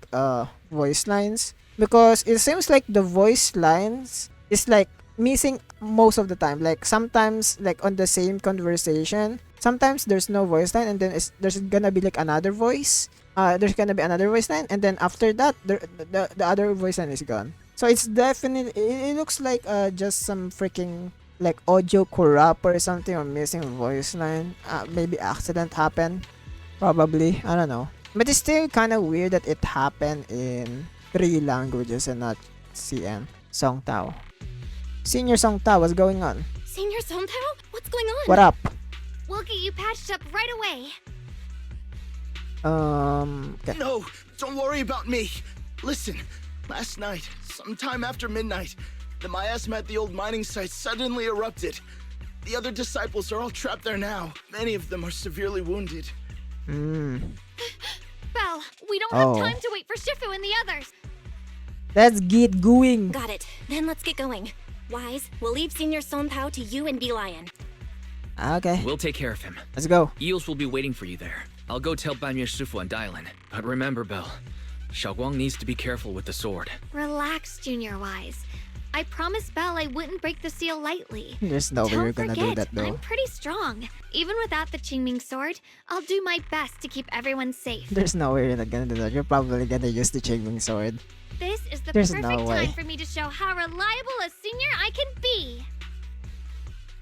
voice lines, because it seems like the voice lines is like missing most of the time. Like sometimes like on the same conversation, sometimes there's no voice line and then there's gonna be like another voice. There's gonna be another voice line and then after that the other voice line is gone. So it's definitely, it looks like just some freaking like audio corrupt or something, or missing voice line. Maybe accident happened, probably, I don't know. But it's still kind of weird that it happened in 3 languages and not CN. Song Tao. Senior Song Tao, what's going on? Senior Sontao? What's going on? What up? We'll get you patched up right away. Okay. No, don't worry about me. Listen, last night, sometime after midnight, the miasma at the old mining site suddenly erupted. The other disciples are all trapped there now. Many of them are severely wounded. Belle, we don't have time to wait for Shifu and the others. Let's get going. Got it. Then let's get going. Wise, we'll leave Senior Sontao to you and Lion. Okay. We'll take care of him. Let's go. Eels will be waiting for you there. I'll go tell Banyu Shifu and Dylan. But remember, Belle, Xiaoguang needs to be careful with the sword. Relax, Junior Wise. I promised Belle I wouldn't break the seal lightly. There's no way you're gonna do that though. I'm pretty strong. Even without the Qingming sword, I'll do my best to keep everyone safe. There's no way you're not gonna do that. You're probably gonna use the Qingming sword. This is the There's perfect no way. time for me to show how reliable a senior I can be.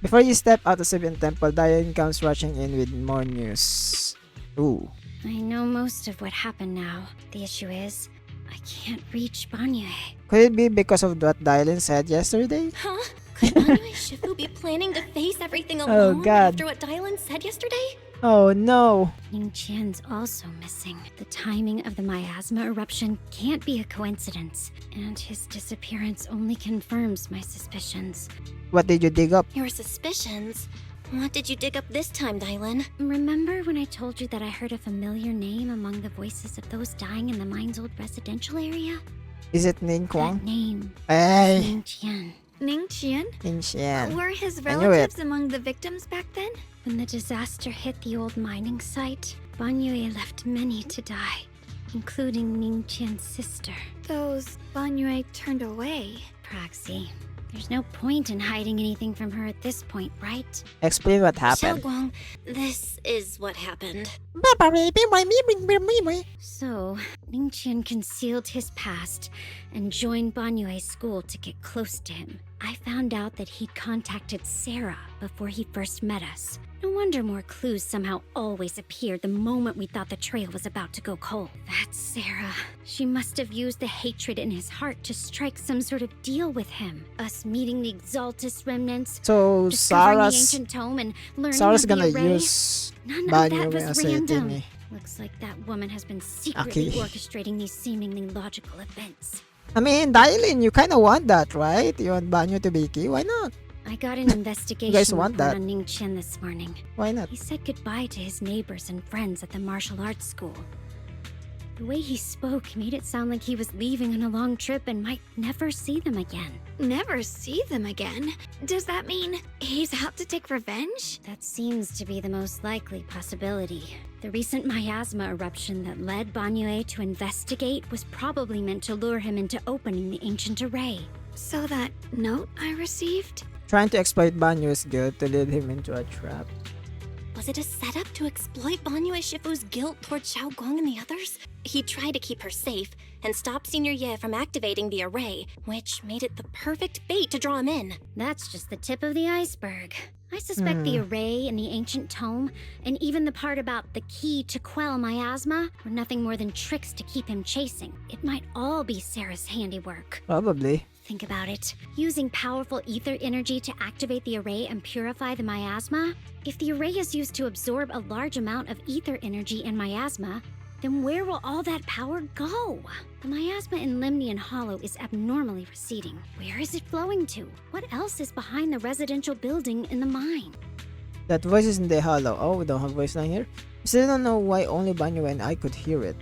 Before you step out of Sibian Temple, Diane comes rushing in with more news. Ooh. I know most of what happened now. The issue is, I can't reach Banyue. Could it be because of what Dylan said yesterday? Huh? Could Banyue Shifu be planning to face everything Oh, alone God. after what Dylan said yesterday? Oh no. Ning Qian's also missing. The timing of the miasma eruption can't be a coincidence, and his disappearance only confirms my suspicions. What did you dig up? Your suspicions? What did you dig up this time, Dylan? Remember when I told you that I heard a familiar name among the voices of those dying in the mine's old residential area? Is it Ning Kwang? That name. Hey. Ning Qian. Ning Qian? Ning Qian. Were his I knew it. relatives among the victims back then? When the disaster hit the old mining site, Banyue left many to die, including Ning Qian's sister. Those Banyue turned away. Praxi, there's no point in hiding anything from her at this point, right? Explain what happened. Xiaoguang, this is what happened. So, Ning Qian concealed his past and joined Banyue's school to get close to him. I found out that he'd contacted Sarah before he first met us. No wonder more clues somehow always appeared the moment we thought the trail was about to go cold. That's Sarah. She must have used the hatred in his heart to strike some sort of deal with him. Us meeting the Exaltus remnants, So discovering the Sarah's ancient tome, and learning Sarah's of the gonna array. use None of that Banyue was as a random. thingy. Looks like that woman has been secretly Okay. orchestrating these seemingly logical events. I mean, Dylan, you kind of want that, right? You want Banyo to be key? Why not? I got an investigation want report that? on Ning Qian this morning. Why not? He said goodbye to his neighbors and friends at the martial arts school. The way he spoke made it sound like he was leaving on a long trip and might never see them again. Never see them again? Does that mean he's out to take revenge? That seems to be the most likely possibility. The recent miasma eruption that led Banyue to investigate was probably meant to lure him into opening the ancient array. So that note I received? Trying to exploit Banyo is good to lead him into a trap. Was it a setup to exploit Banyue Shifu's guilt toward Xiaoguang and the others? He tried to keep her safe and stop Senior Ye from activating the array, which made it the perfect bait to draw him in. That's just the tip of the iceberg. I suspect the array and the ancient tome, and even the part about the key to quell miasma, were nothing more than tricks to keep him chasing. It might all be Sarah's handiwork. Probably. Think about it. Using powerful ether energy to activate the array and purify the miasma? If the array is used to absorb a large amount of ether energy and miasma, then where will all that power go? The miasma in Limnian Hollow is abnormally receding. Where is it flowing to? What else is behind the residential building in the mine? That voice is in the hollow. Oh, we don't have voice line here? Still don't know why only Banyo and I could hear it.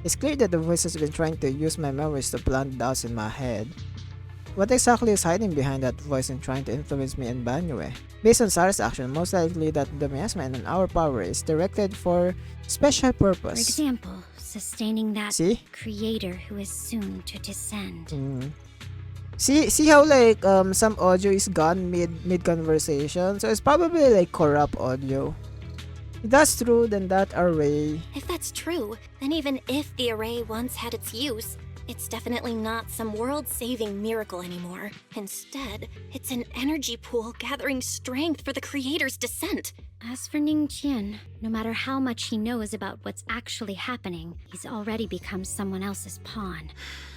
It's clear that the voice has been trying to use my memories to plant doubts in my head. What exactly is hiding behind that voice and trying to influence me and Banyue? Based on Sarah's action, most likely that the miasma and our power is directed for special For purpose. example, sustaining that See? creator who is soon to descend. See how like some audio is gone mid conversation, so it's probably like corrupt audio. If that's true, then that array. If that's true, then even if the array once had its use, it's definitely not some world-saving miracle anymore. Instead, it's an energy pool gathering strength for the creator's descent. As for Ning Qian, no matter how much he knows about what's actually happening, he's already become someone else's pawn.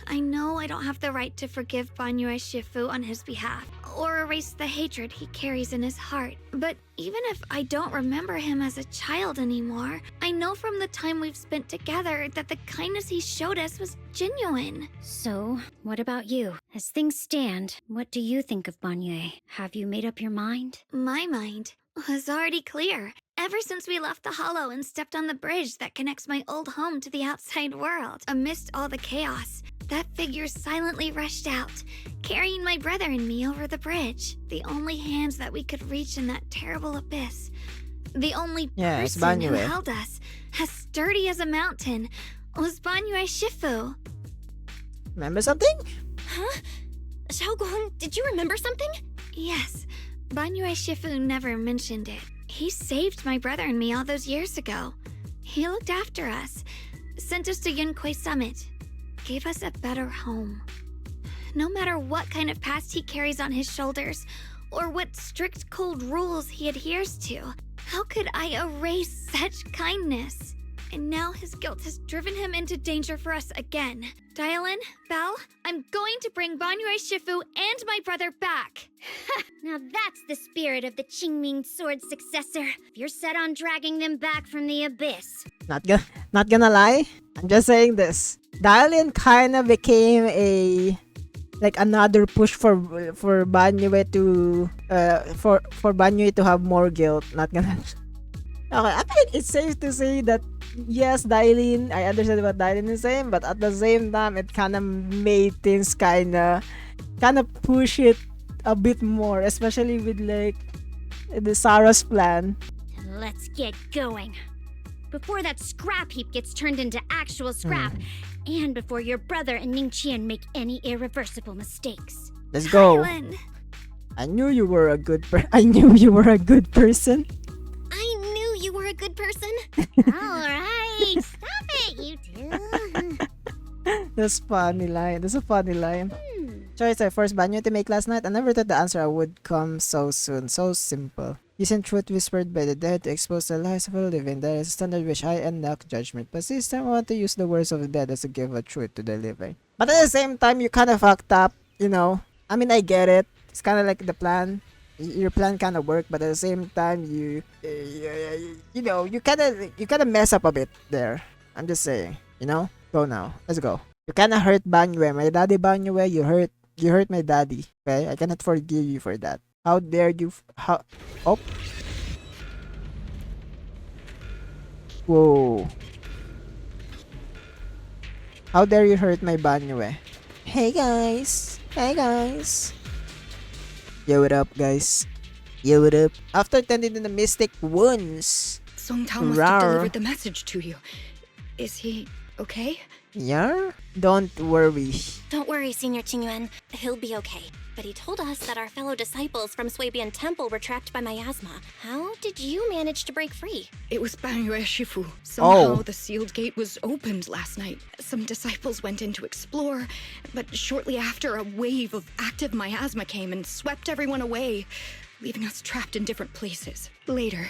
I know I don't have the right to forgive Banyue Shifu on his behalf, or erase the hatred he carries in his heart. But even if I don't remember him as a child anymore, I know from the time we've spent together that the kindness he showed us was genuine. So, what about you? As things stand, what do you think of Banyue? Have you made up your mind? My mind was already clear. Ever since we left the Hollow and stepped on the bridge that connects my old home to the outside world, amidst all the chaos, that figure silently rushed out, carrying my brother and me over the bridge. The only hands that we could reach in that terrible abyss. The only Yeah, it's person who Banyue. held us, as sturdy as a mountain, was Banyue Shifu. Remember something? Huh? Xiaoguang, did you remember something? Yes, Banyue Shifu never mentioned it. He saved my brother and me all those years ago. He looked after us, sent us to Yunquay Summit, gave us a better home. No matter what kind of past he carries on his shoulders, or what strict cold rules he adheres to, How could I erase such kindness? And now his guilt has driven him into danger for us again. Dialin, Belle, I'm going to bring Banyue Shifu and my brother back. Now that's the spirit of the Qingming sword successor. If you're set on dragging them back from the abyss. Not gonna lie, I'm just saying this. Dialin kind of became another push for Banyue to for Banyue to have more guilt. Not gonna. Okay, I think it's safe to say that yes, Dailin, I understand what Dailin is saying, but at the same time, it kind of made things kind of push it a bit more, especially with like the Sarah's plan. Let's get going. Before that scrap heap gets turned into actual scrap, and before your brother and Ningqian make any irreversible mistakes. Let's go. Hyun. I knew you were a good I knew you were a good person. I knew you were a good person. Alright, stop it, you two. That's funny line. That's a funny line. Choice I forced Banyo to make last night. I never thought the answer would come so soon. So simple. Using truth whispered by the dead to expose the lies of the living. There is a standard which I and not judgment. But this time I want to use the words of the dead as a gift of truth to the living. But at the same time, you kind of fucked up, you know. I mean, I get it. It's kind of like the plan. Your plan kind of worked, but at the same time, you kind of mess up a bit there. I'm just saying, you know. Go now. Let's go. You kind of hurt Banyue, my daddy Banyue. You hurt my daddy. Okay, I cannot forgive you for that. How dare you? Oh. Whoa. How dare you hurt my Banyue? Hey guys. Hey guys. Yo, what up, guys? Yo, what up? After tending to the mystic wounds, Song Tao must have delivered the message to you. Is he okay? Yeah? Don't worry. Don't worry, Senior Qingyuan. He'll be okay. But he told us that our fellow disciples from Swabian Temple were trapped by miasma. How did you manage to break free? It was Banyue Shifu. Somehow the sealed gate was opened last night. Some disciples went in to explore, but shortly after, a wave of active miasma came and swept everyone away, leaving us trapped in different places. Later,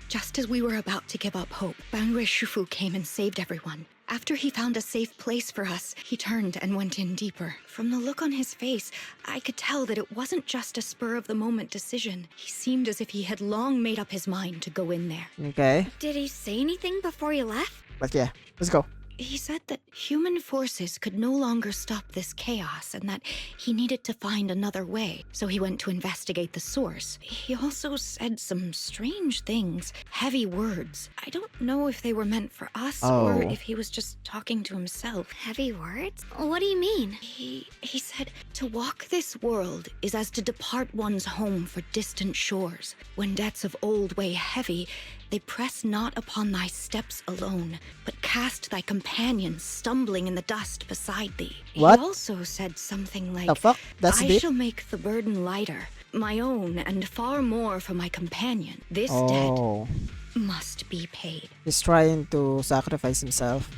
just as we were about to give up hope, Banyue Shifu came and saved everyone. After he found a safe place for us, he turned and went in deeper. From the look on his face, I could tell that it wasn't just a spur-of-the-moment decision. He seemed as if he had long made up his mind to go in there. Okay. Did he say anything before he left? But yeah, let's go. He said that human forces could no longer stop this chaos and that he needed to find another way, so he went to investigate the source. He also said some strange things, heavy words. I don't know if they were meant for us or if he was just talking to himself. Heavy words? What do you mean? He said, to walk this world is as to depart one's home for distant shores. When debts of old weigh heavy, they press not upon thy steps alone, but cast thy companions stumbling in the dust beside thee. What? He also said something like, The fuck? That's I deep. shall make the burden lighter, my own and far more for my companion. This Oh. debt must be paid. He's trying to sacrifice himself.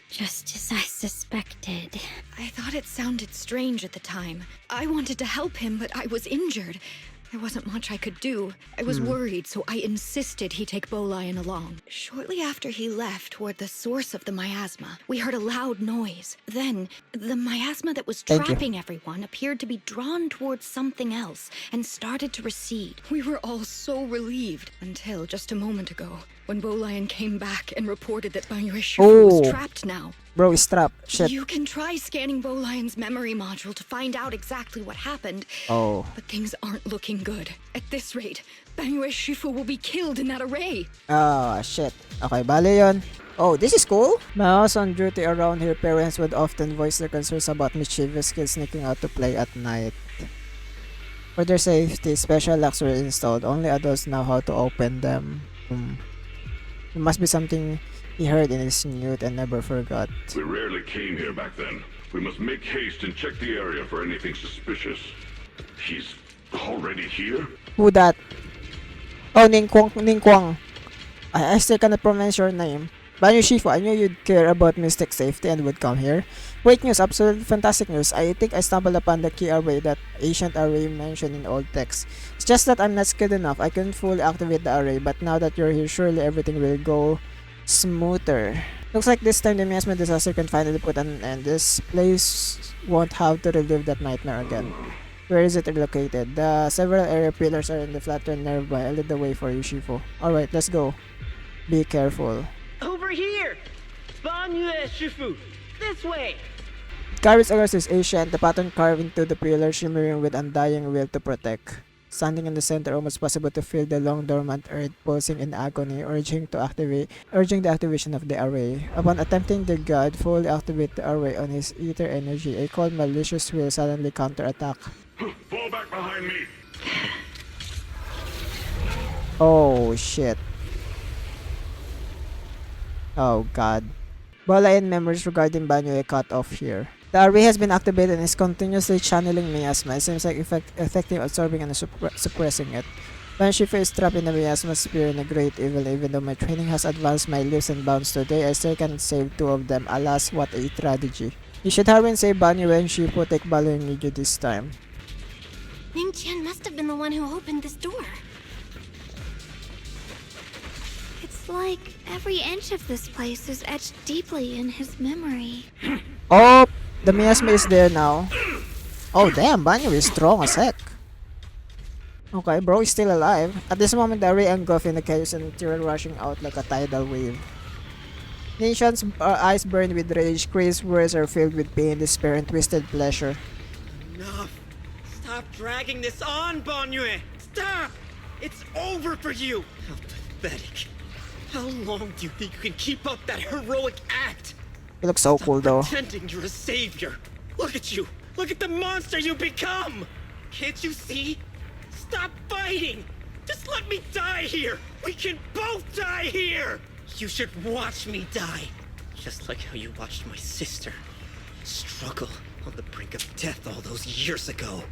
Just as I suspected. I thought it sounded strange at the time. I wanted to help him, but I was injured. There wasn't much I could do. I was worried, so I insisted he take Bolion along. Shortly after he left toward the source of the miasma, we heard a loud noise. Then, the miasma that was trapping everyone appeared to be drawn towards something else and started to recede. We were all so relieved until just a moment ago, when Bolion came back and reported that Banyue Shifu was trapped now. Bro, he's trapped. Shit. You can try scanning Bolion's memory module to find out exactly what happened. Oh. But things aren't looking good. At this rate, Banyue Shifu will be killed in that array. Oh, shit. Okay, bale yun. Oh, this is cool. Mouse on duty around here, parents would often voice their concerns about mischievous kids sneaking out to play at night. For their safety, special locks were installed. Only adults know how to open them. It must be something he heard in his youth and never forgot. We rarely came here back then. We must make haste and check the area for anything suspicious. He's already here? Who that? Oh, Ningguang. I still cannot pronounce your name. Banyu Shifu, I knew you'd care about Mystic safety and would come here. Great news, absolutely fantastic news. I think I stumbled upon the key array, that ancient array mentioned in old texts. It's just that I'm not skilled enough. I couldn't fully activate the array, but now that you're here, surely everything will go smoother. Looks like this time the miasma disaster can finally put an end. This place won't have to relive that nightmare again. Where is it located? The several area pillars are in the flattened nearby. I'll lead the way for you, Shifu. Alright, let's go. Be careful. Over here! Banyue Shifu! This way! Carved across is ancient, the pattern carved into the pillar shimmering with undying will to protect. Standing in the center, almost possible to feel the long dormant earth pulsing in agony, urging the activation of the array. Upon attempting the god fully activate the array on his ether energy, a cold malicious will suddenly counterattack. Fall back behind me. Oh shit. Oh god. Balayan memories regarding Banyue cut off here. The array has been activated and is continuously channeling miasma. It seems like effective absorbing and suppressing it. Shifu is trapped in the miasma sphere in a great evil. Even though my training has advanced my leaps and bounds today, I still cannot save two of them. Alas, what a tragedy. You should hurry and save Banyue and Shifu. Take Balo and you this time. Ning Qian must have been the one who opened this door. It's like every inch of this place is etched deeply in his memory. Oh, the miasma is there now. Oh damn, Banyue is strong as heck. Okay, bro is still alive. At this moment, the array engulfed in the chaos and tear rushing out like a tidal wave. Nation's eyes burn with rage, crazed words are filled with pain, despair, and twisted pleasure. Enough! Stop dragging this on, Banyue! Stop! It's over for you! How pathetic. How long do you think you can keep up that heroic act? You look so cool though. Pretending you're a savior. Look at you! Look at the monster you become! Can't you see? Stop fighting! Just let me die here! We can both die here! You should watch me die. Just like how you watched my sister struggle on the brink of death all those years ago.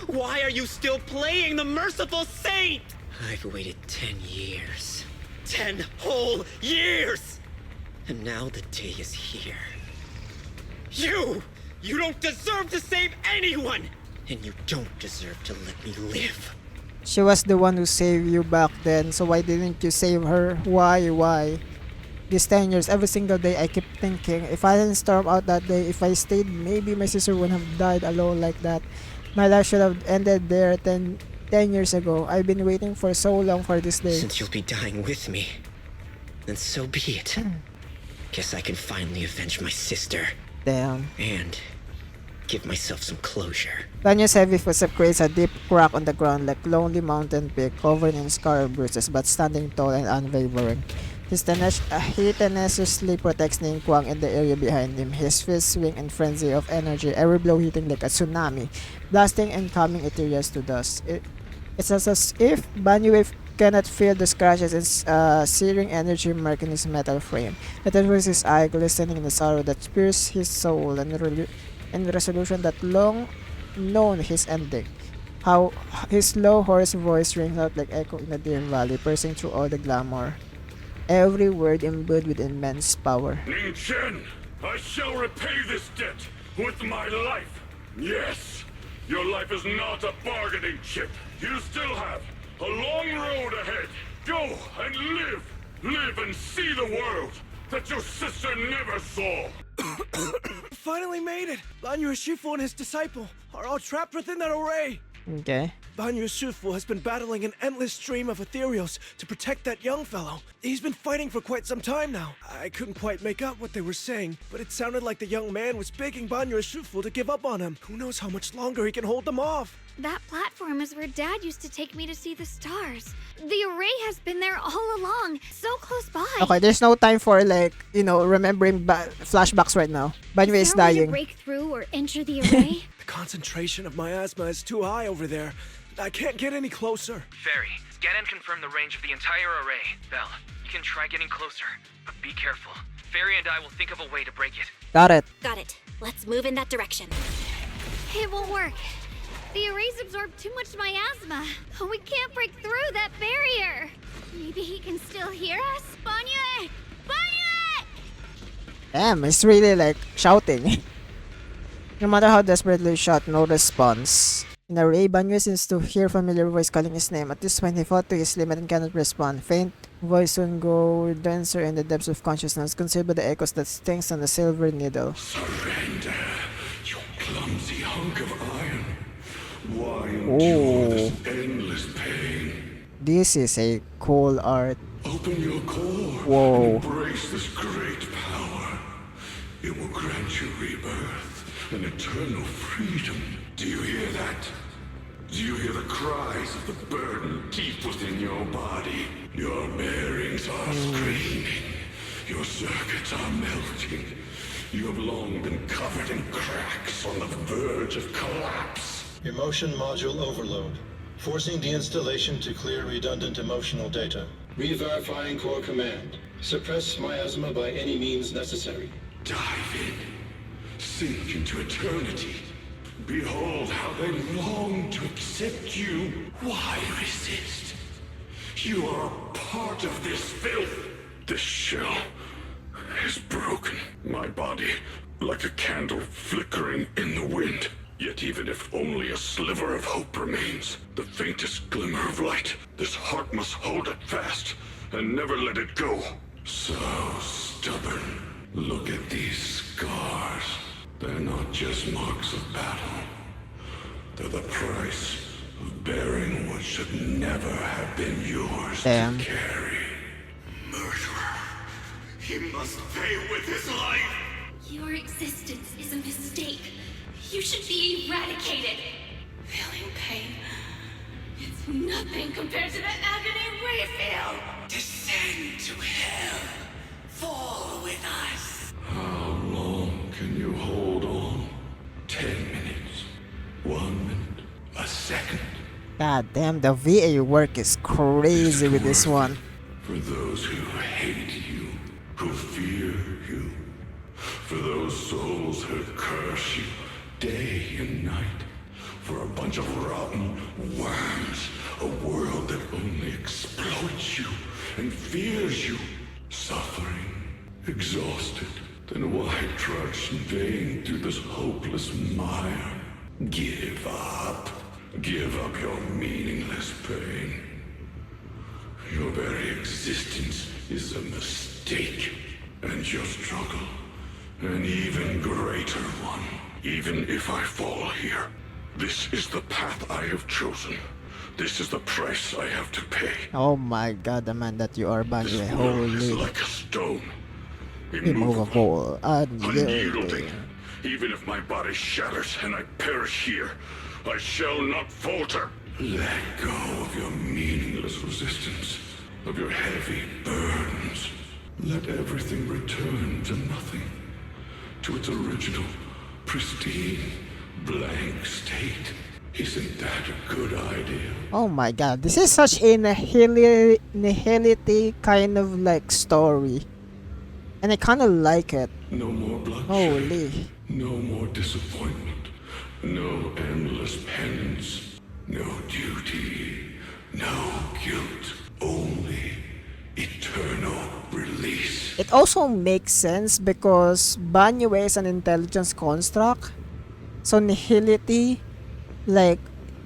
Why are you still playing the merciful saint? I've waited 10 years. 10 whole years! And now the day is here. You don't deserve to save anyone! And you don't deserve to let me live. She was the one who saved you back then, so why didn't you save her? Why? These 10 years, every single day I keep thinking, if I didn't storm out that day, if I stayed, maybe my sister wouldn't have died alone like that. My life should have ended there 10 years ago. I've been waiting for so long for this day. Since you'll be dying with me, then so be it. Guess I can finally avenge my sister. Damn. And give myself some closure. Banyo's heavy footstep creates a deep crack on the ground like lonely mountain peak covered in scar and bruises but standing tall and unwavering. He tenaciously protects Ning Kuang in the area behind him, his fists swing in frenzy of energy, every blow hitting like a tsunami, blasting incoming Ethereals to dust. It's as if Banyu cannot feel the scratches and searing energy marking his metal frame. It was his eye glistening in the sorrow that pierces his soul and the resolution that long known his ending. How his low hoarse voice rings out like echo in a dim valley, piercing through all the glamour. Every word imbued with immense power. Ning Chen, I shall repay this debt with my life. Yes, your life is not a bargaining chip. You still have a long road ahead. Go and live. Live and see the world that your sister never saw. Finally made it! Banyu Shifu and his disciple are all trapped within that array. Okay. Banyu Shifu has been battling an endless stream of ethereals to protect that young fellow. He's been fighting for quite some time now. I couldn't quite make out what they were saying, but it sounded like the young man was begging Banyu Shifu to give up on him. Who knows how much longer he can hold them off? That platform is where Dad used to take me to see the stars. The array has been there all along, so close by. Okay, there's no time for remembering flashbacks right now. Banyu is there a way to dying. break through or enter the array? The concentration of miasma is too high over there. I can't get any closer. Fairy, scan and confirm the range of the entire array. Belle, you can try getting closer, but be careful. Fairy and I will think of a way to break it. Got it. Got it. Let's move in that direction. It won't work. The arrays absorb too much miasma. We can't break through that barrier. Maybe he can still hear us? Banyu! Banyu! Damn, it's really like shouting. No matter how desperately you shout, no response. In a ray, Banyu seems to hear familiar voice calling his name. At this point, he fought to his limit and cannot respond. Faint voice soon grow denser in the depths of consciousness, concealed by the echoes that stings on the silver needle. Surrender, you clumsy hunk of iron. Why endure this endless pain? This is a cool art. Open your core Whoa. and embrace this great power. It will grant you rebirth and eternal freedom. Do you hear that? Do you hear the cries of the burden deep within your body? Your bearings are screaming. Your circuits are melting. You have long been covered in cracks on the verge of collapse. Emotion module overload. Forcing deinstallation to clear redundant emotional data. Re-verifying core command. Suppress miasma by any means necessary. Dive in. Sink into eternity. Behold how they long to accept you. Why resist? You are a part of this filth. This shell is broken. My body, like a candle flickering in the wind. Yet even if only a sliver of hope remains, the faintest glimmer of light, this heart must hold it fast and never let it go. So stubborn. Look at these scars. They're not just marks of battle. They're the price of bearing what should never have been yours to carry. Murderer. He must pay with his life. Your existence is a mistake. You should be eradicated. Feeling pain. It's nothing compared to the agony we feel. Descend to hell. Fall with us. How long can you hold on? 10 minutes. 1 minute. A second. God damn, the VA work is crazy with this one. For those who hate you, who fear you. For those souls who curse you day and night. For a bunch of rotten worms. A world that only exploits you and fears you. Suffering. Exhausted. Then why trudge in vain through this hopeless mire? Give up. Give up your meaningless pain. Your very existence is a mistake. And your struggle, an even greater one. Even if I fall here, this is the path I have chosen. This is the price I have to pay. Oh my god, the man that you are, Banyu. Holy. Like a stone. Immovable. Unyielding. Even if my body shatters and I perish here, I shall not falter. Let go of your meaningless resistance, of your heavy burdens. Let everything return to nothing, to its original, pristine, blank state. Isn't that a good idea? Oh my god, this is such a nihility kind of like story. And I kind of like it. No more bloodshed. Holy. No more disappointment. No endless penance. No duty. No guilt. Only eternal release. It also makes sense because Banyu is an intelligence construct. So nihility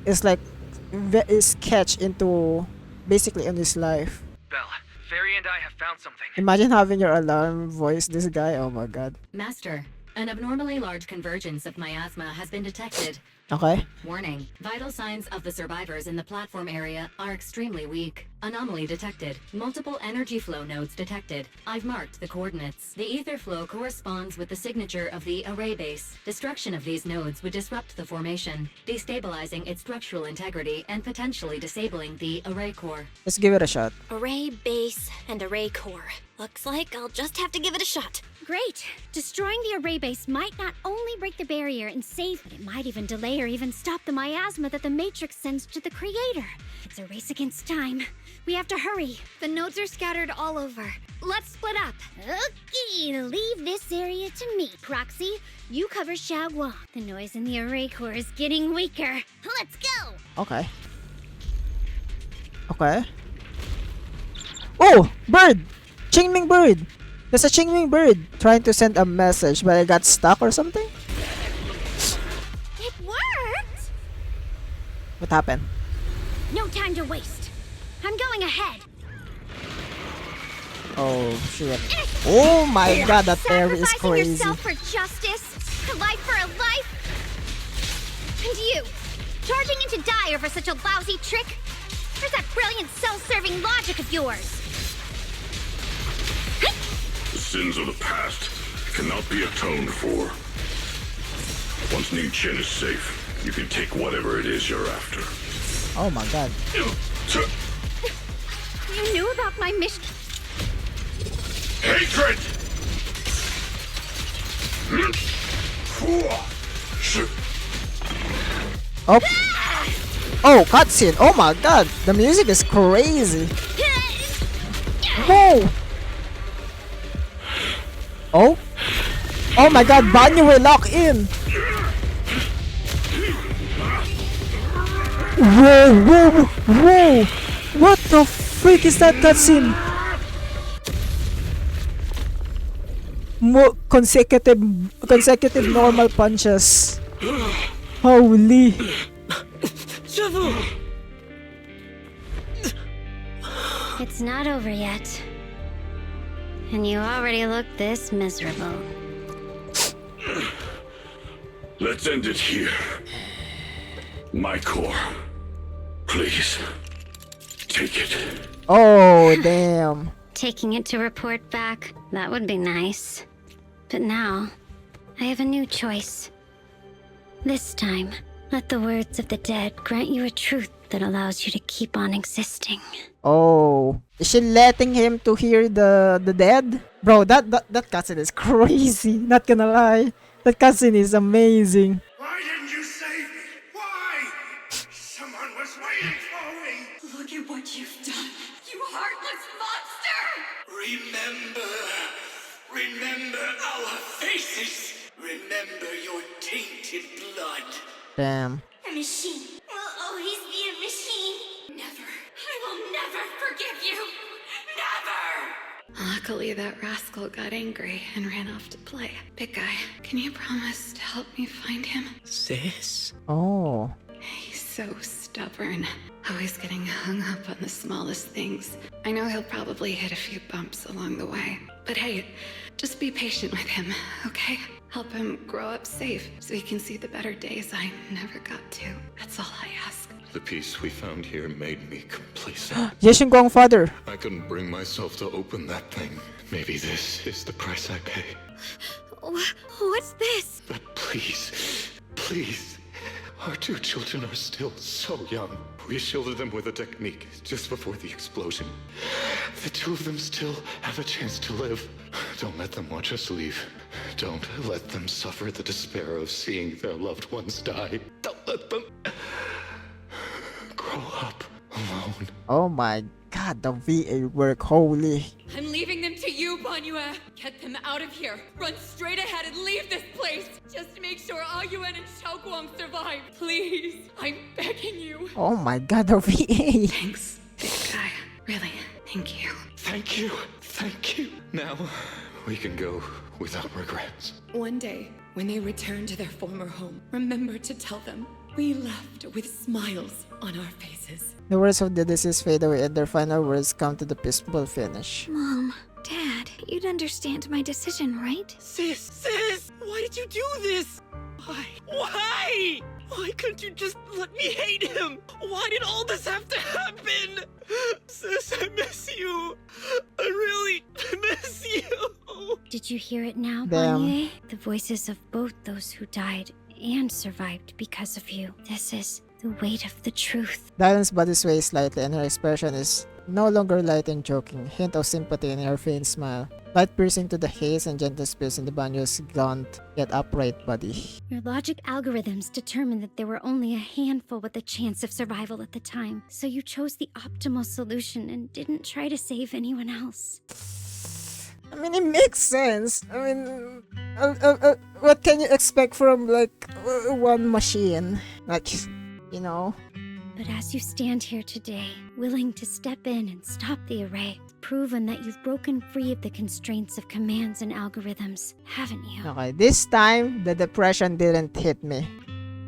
is sketched into basically in his life. Belle, Fairy and I have found something. Imagine having your alarm voice this guy. Oh my god. Master, an abnormally large convergence of miasma has been detected. Okay. Warning, vital signs of the survivors in the platform area are extremely weak. Anomaly detected. Multiple energy flow nodes detected. I've marked the coordinates. The ether flow corresponds with the signature of the array base. Destruction of these nodes would disrupt the formation, destabilizing its structural integrity and potentially disabling the array core. Let's give it a shot. Array base and array core. Looks like I'll just have to give it a shot. Great! Destroying the array base might not only break the barrier and save, but it might even delay or even stop the miasma that the Matrix sends to the Creator. It's a race against time. We have to hurry. The nodes are scattered all over. Let's split up. Okay, leave this area to me. Proxy, you cover Xiaoguang. The noise in the array core is getting weaker. Let's go! Okay. Okay. Oh! Bird! Qingming bird! There's a Qingming bird trying to send a message, but I got stuck or something? It worked! What happened? No time to waste. I'm going ahead. Oh shit. Oh my god, that parry is Sacrificing crazy. yourself for justice, a life for a life. And you, charging into die over such a lousy trick? Where's that brilliant self-serving logic of yours? The sins of the past cannot be atoned for. Once Ning Chen is safe, you can take whatever it is you're after. Oh my god. You knew about my mission. Hatred! Oh. Oh, cutscene. Oh my god. The music is crazy. Whoa. Oh. Oh my god, Banyu will lock in. Whoa, whoa, whoa. What the freak is that cutscene? More consecutive normal punches. Holy. It's not over yet. And you already look this miserable. Let's end it here. My core. Please. Take it. Oh, damn. Taking it to report back, that would be nice. But now, I have a new choice. This time, let the words of the dead grant you a truth that allows you to keep on existing. Oh, is she letting him to hear the dead? Bro, that cutscene is crazy. Not gonna lie, that cutscene is amazing. Why didn't you save me? Why? Someone was waiting for me. Look at what you've done, you heartless monster! Remember our faces. Remember your tainted blood. Damn. A machine will always be a machine. Never. I will never forgive you. Never! Luckily, that rascal got angry and ran off to play. Big guy, can you promise to help me find him? Sis? Oh. He's so stubborn. Always getting hung up on the smallest things. I know he'll probably hit a few bumps along the way. But hey, just be patient with him, okay? Help him grow up safe so he can see the better days I never got to. That's all I ask. The peace we found here made me complacent. Yeshin Gong father. I couldn't bring myself to open that thing. Maybe this is the price I pay. What's this? But please, our two children are still so young. We shielded them with a technique just before the explosion. The two of them still have a chance to live. Don't let them watch us leave. Don't let them suffer the despair of seeing their loved ones die. Don't let them grow up alone. Oh my god, the VA work, holy. I'm leaving them to you, Banyue. Get them out of here. Run straight ahead and leave this place. Just make sure Ayuan and Xiaoguang survive. Please. I'm begging you. Oh my god, the VA. Thanks, big guy. Really, thank you. Thank you. Now, we can go without regrets. One day, when they return to their former home, remember to tell them we left with smiles on our faces. The words of the deceased fade away and their final words come to the peaceful finish. Mom, Dad, you'd understand my decision, right? Sis, why did you do this? Why? Why couldn't you just let me hate him? Why did all this have to happen? Sis, I miss you. I really miss you. Did you hear it now, Damn. Banye? The voices of both those who died and survived because of you. This is the weight of the truth. Dylan's body sways slightly and her expression is no longer light and joking, hint of sympathy in her faint smile. Light piercing to the haze and gentle spears in the Banyo's gaunt yet upright body. Your logic algorithms determined that there were only a handful with a chance of survival at the time, so you chose the optimal solution and didn't try to save anyone else. I mean, it makes sense. I mean, what can you expect from like one machine? Like, you know. But as you stand here today, willing to step in and stop the array, it's proven that you've broken free of the constraints of commands and algorithms, haven't you? Okay, this time the depression didn't hit me.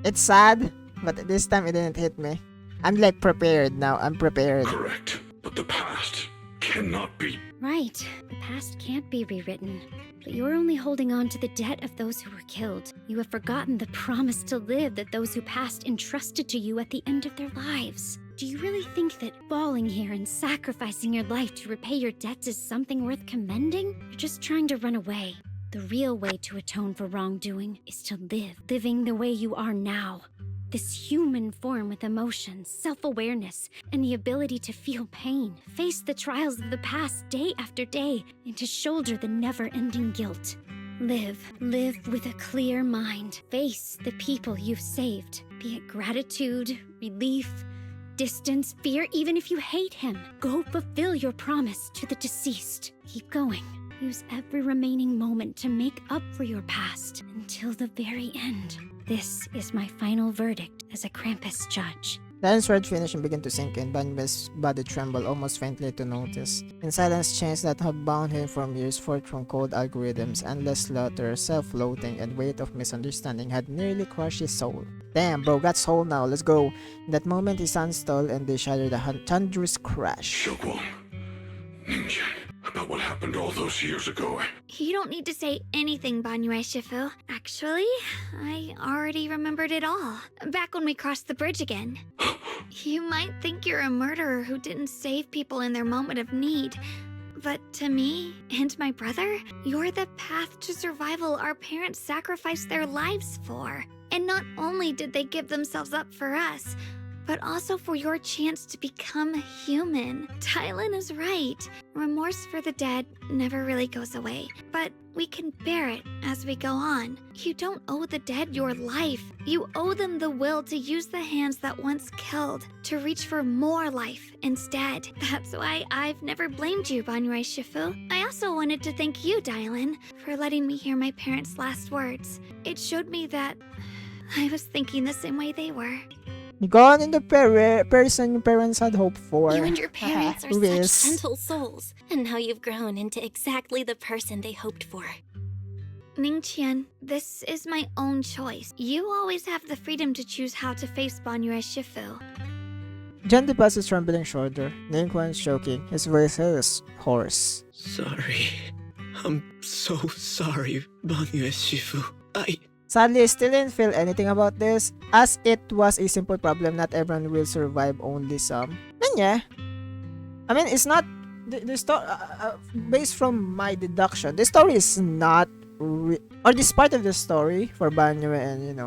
It's sad, but this time it didn't hit me. I'm like prepared now. I'm prepared. Correct. But the past cannot be. Right. The past can't be rewritten. But you're only holding on to the debt of those who were killed. You have forgotten the promise to live that those who passed entrusted to you at the end of their lives. Do you really think that falling here and sacrificing your life to repay your debts is something worth commending? You're just trying to run away. The real way to atone for wrongdoing is to live, living the way you are now. This human form with emotions, self-awareness, and the ability to feel pain, face the trials of the past day after day, and to shoulder the never-ending guilt. Live with a clear mind. Face the people you've saved, be it gratitude, relief, distance, fear, even if you hate him. Go fulfill your promise to the deceased. Keep going. Use every remaining moment to make up for your past until the very end. This is my final verdict as a Krampus judge. The answered finish and began to sink in. Banyue's body trembled almost faintly to notice. In silence, chains that had bound him for years forth from cold algorithms, endless slaughter, self-loathing, and weight of misunderstanding had nearly crushed his soul. Damn, bro, got soul now, let's go. In that moment, his son stole and they shattered a thunderous crash. Xiaoguang, Ninja, about what happened all those years ago. You don't need to say anything, Banyue Shifu. Actually, I already remembered it all. Back when we crossed the bridge again. You might think you're a murderer who didn't save people in their moment of need. But to me and my brother, you're the path to survival our parents sacrificed their lives for. And not only did they give themselves up for us, but also for your chance to become human. Tylen is right. Remorse for the dead never really goes away, but we can bear it as we go on. You don't owe the dead your life. You owe them the will to use the hands that once killed to reach for more life instead. That's why I've never blamed you, Banyue Shifu. I also wanted to thank you, Dylan, for letting me hear my parents' last words. It showed me that I was thinking the same way they were. Gone in the person your parents had hoped for. You and your parents are Whiz. such gentle souls, and now you've grown into exactly the person they hoped for. Ningqian, this is my own choice. You always have the freedom to choose how to face Banyue Shifu. Gently past his trembling shoulder, Ningguan's choking, his voice is hoarse. Sorry. I'm so sorry, Banyue Shifu. Sadly, I still didn't feel anything about this, as it was a simple problem. Not everyone will survive, only some. And yeah, I mean, it's not the story. Based from my deduction, the story is not, or this part of the story for Banyue and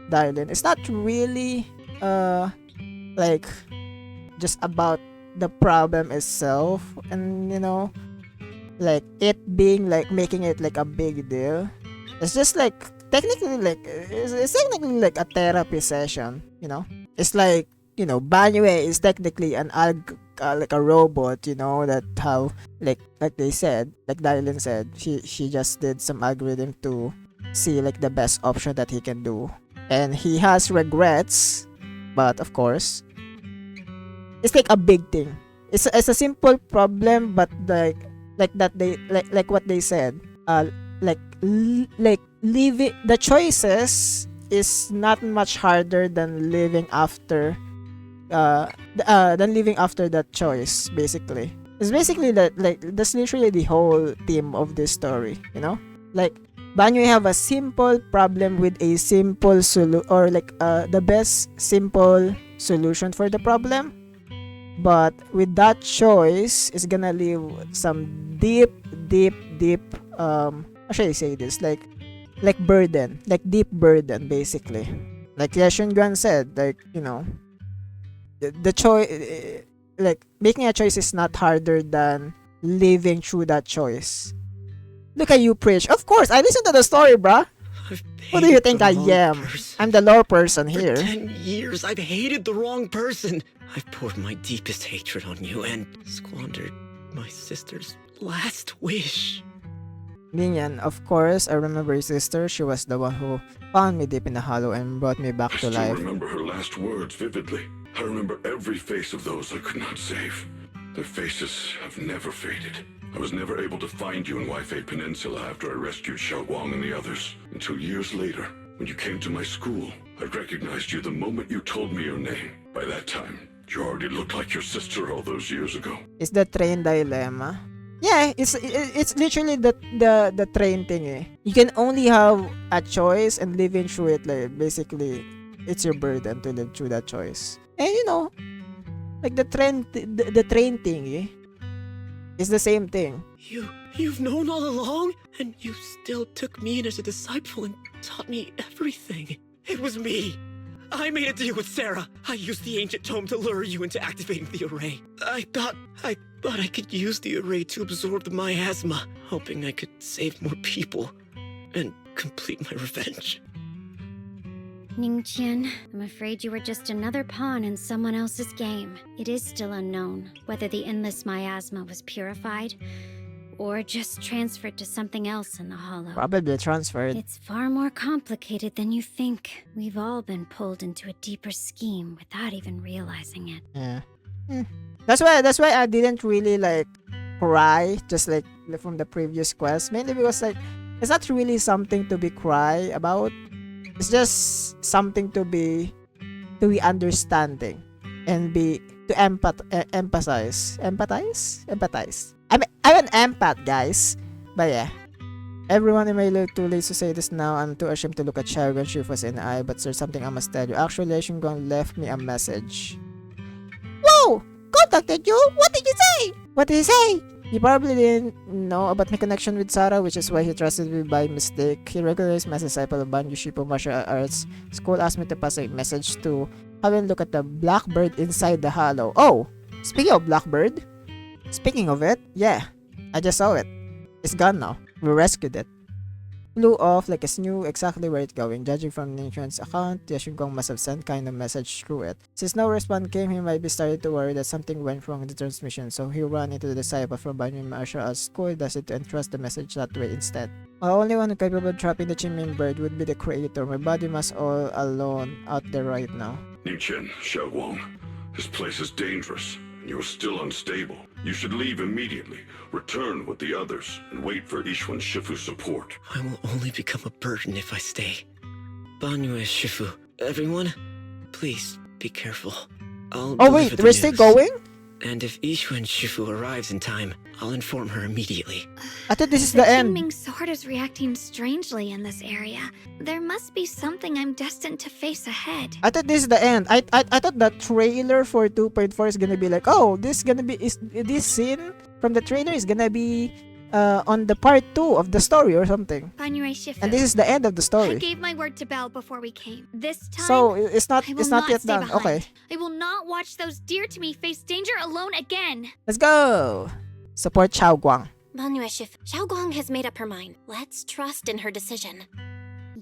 Darlin, it's not really like just about the problem itself, and like it being like making it like a big deal. It's just like technically like it's technically like a therapy session. It's like Banyue is technically an like a robot. That how like they said, like Dylan said, she just did some algorithm to see like the best option that he can do, and he has regrets, but of course it's like a big thing. It's a simple problem, but like that they like what they said, like leaving the choices is not much harder than living after that choice. Basically, it's basically that, like, that's literally the whole theme of this story. Like Banyue have a simple problem with a simple or like the best simple solution for the problem, but with that choice it's gonna leave some deep how should I say this, like burden, like deep burden, basically. Like Yashun Guan said, like the choice, like making a choice is not harder than living through that choice. Look at you preach. Of course I listen to the story, bruh. What do you think I am? I'm the lore person here. For 10 years I've hated the wrong person. I've poured my deepest hatred on you and squandered my sister's last wish. Ningyan, of course, I remember your sister. She was the one who found me deep in the hollow and brought me back to life. I still remember her last words vividly. I remember every face of those I could not save. Their faces have never faded. I was never able to find you in Waifei Peninsula after I rescued Xiaoguang and the others, until years later, When you came to my school, I recognized you the moment you told me your name. By that time, you already looked like your sister all those years ago. Is the train dilemma? Yeah, it's literally the train thing. Eh. You can only have a choice, and living through it, like basically, it's your burden to live through that choice. And you know, like the train thing, eh, is the same thing. You've known all along, and you still took me in as a disciple and taught me everything. It was me. I made a deal with Sarah. I used the ancient tome to lure you into activating the array. I thought I could use the array to absorb the miasma, hoping I could save more people and complete my revenge. Ningqian, I'm afraid you were just another pawn in someone else's game. It is still unknown whether the endless miasma was purified or just transferred to something else in the hollow. Probably transferred. It's far more complicated than you think. We've all been pulled into a deeper scheme without even realizing it. Yeah. That's why I didn't really like cry just like from the previous quest. Mainly because like it's not really something to be cry about. It's just something to be understanding and be to empathize. I'm an empath, guys. But yeah. Everyone in my look too late to say this now. I'm too ashamed to look at Shaogan Shifu's in the eye, but there's something I must tell you. Actually, Shungon left me a message. Whoa! Contacted you? What did you say? What did he say? He probably didn't know about my connection with Sarah, which is why he trusted me by mistake. He recognized my disciple of Banyu Shippo Martial Arts. School asked me to pass a message to have a look at the blackbird inside the hollow. Oh! Speaking of blackbird, speaking of it, yeah, I just saw it. It's gone now. We rescued it. Flew off like it's knew exactly where it's going. Judging from Ningqian's account, Yashungong must have sent kind of message through it. Since no response came, he might be started to worry that something went wrong in the transmission, so he ran into the disciple from Banyu Martial Arts School, decided to entrust the message that way instead. The only one capable of trapping the Qingming bird would be the creator. My body must all alone out there right now. Ningqian, Xiaoguang, this place is dangerous. You're still unstable. You should leave immediately. Return with the others and wait for Yishuan Shifu's support. I will only become a burden if I stay. Banyu Shifu, everyone, please be careful. I'll Oh wait, we're still going? And if Yishuan Shifu arrives in time, I'll inform her immediately. I thought this is the end. The Qingming sword is reacting strangely in this area. There must be something I'm destined to face ahead. I thought this is the end. I thought the trailer for 2.4 is gonna be like, oh, this scene from the trailer is gonna be on the part 2 of the story or something. Banyu Shifu. And this is the end of the I story. gave my word to Belle before we came. This time, So it's not I will not yet stay done. behind. Okay. I will not watch those dear to me face danger alone again. Let's go. Support Chao Guang. Banyu Shifu, Xiaoguang has made up her mind. Let's trust in her decision.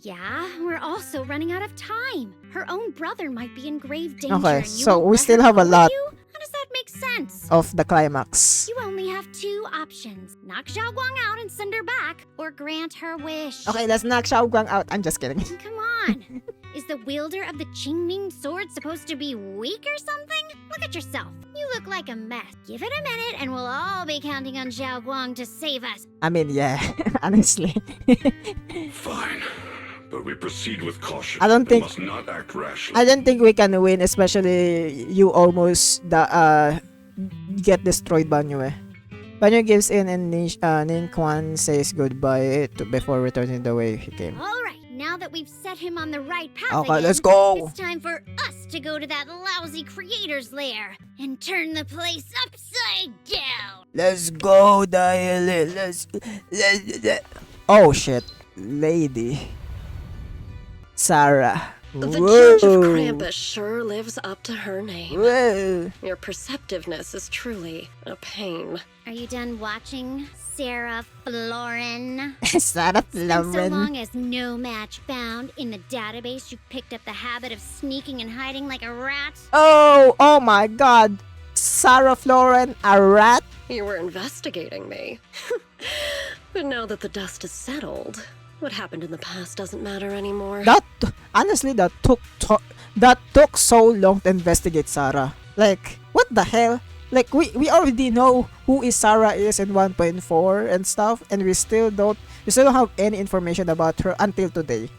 Yeah, we're also running out of time. Her own brother might be in grave danger. Okay, and you so won't we let still her have a go with lot you? How does that make sense? of the climax. You only have 2 options. Knock Zhao Guang out and send her back, or grant her wish. Okay, let's knock Chao Guang out. I'm just kidding. Come on. Is the wielder of the Qingming sword supposed to be weak or something? Look at yourself. You look like a mess. Give it a minute and we'll all be counting on Zhao Guang to save us. I mean, yeah, honestly. Fine, but we proceed with caution. I don't and think- must not act rashly. I don't think we can win, especially you almost get destroyed, Banyu. Banyu gives in and Ning Quan says goodbye before returning the way he came. All right, now that we've set him on the right path Okay, again, let's go. It's time for us to go to that lousy creator's lair and turn the place upside down. Let's go, Dial. Oh shit, lady. Sarah. The Whoa. Church of Krampus sure lives up to her name. Whoa. Your perceptiveness is truly a pain. Are you done watching, Sarah Florin? Sarah Been so Florin. long as no match found in the database, you picked up the habit of sneaking and hiding like a rat. Oh my god. Sarah Florin, a rat? You were investigating me. But now that the dust is settled, what happened in the past doesn't matter anymore. Honestly, that took so long to investigate Sarah. Like, what the hell? Like, we already know who is Sarah is in 1.4 and stuff, and we still don't have any information about her until today.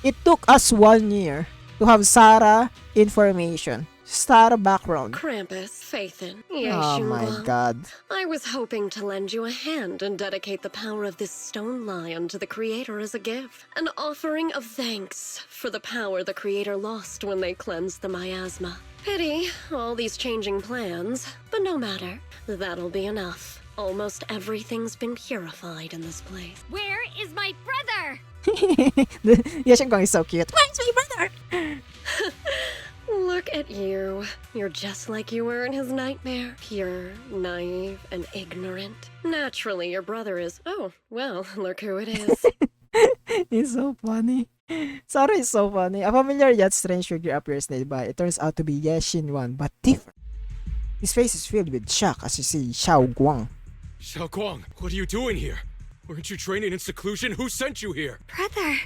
It took us 1 year to have Sarah information. Sarah background. Krampus, Faithin, Oh my Yeshua. god. I was hoping to lend you a hand and dedicate the power of this stone lion to the Creator as a gift. An offering of thanks for the power the Creator lost when they cleansed the miasma. Pity, all these changing plans, but no matter. That'll be enough. Almost everything's been purified in this place. Where is my brother? Yashin Gong is so cute. Where's my brother? Look at you. You're just like you were in his nightmare. Pure, naive, and ignorant. Naturally, your brother is... Oh, well, look who it is. He's so funny. Sarah is so funny. A familiar yet strange figure appears nearby. It turns out to be Yeshin Wan, but different. His face is filled with shock as you see Xiao Guang. Xiao Guang, what are you doing here? Weren't you training in seclusion? Who sent you here? Brother,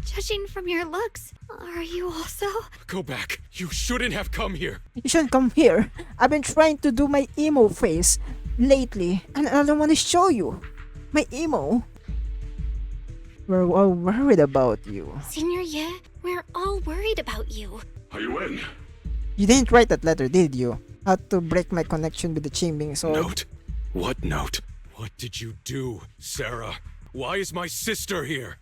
judging from your looks, are you also? Go back. You shouldn't have come here. You shouldn't come here. I've been trying to do my emo face lately, and I don't want to show you. My emo. We're all worried about you. Senior Ye, we're all worried about you. Are you in? You didn't write that letter, did you? How to break my connection with the Qingming sword? Note? What note? What did you do, Sarah? Why is my sister here?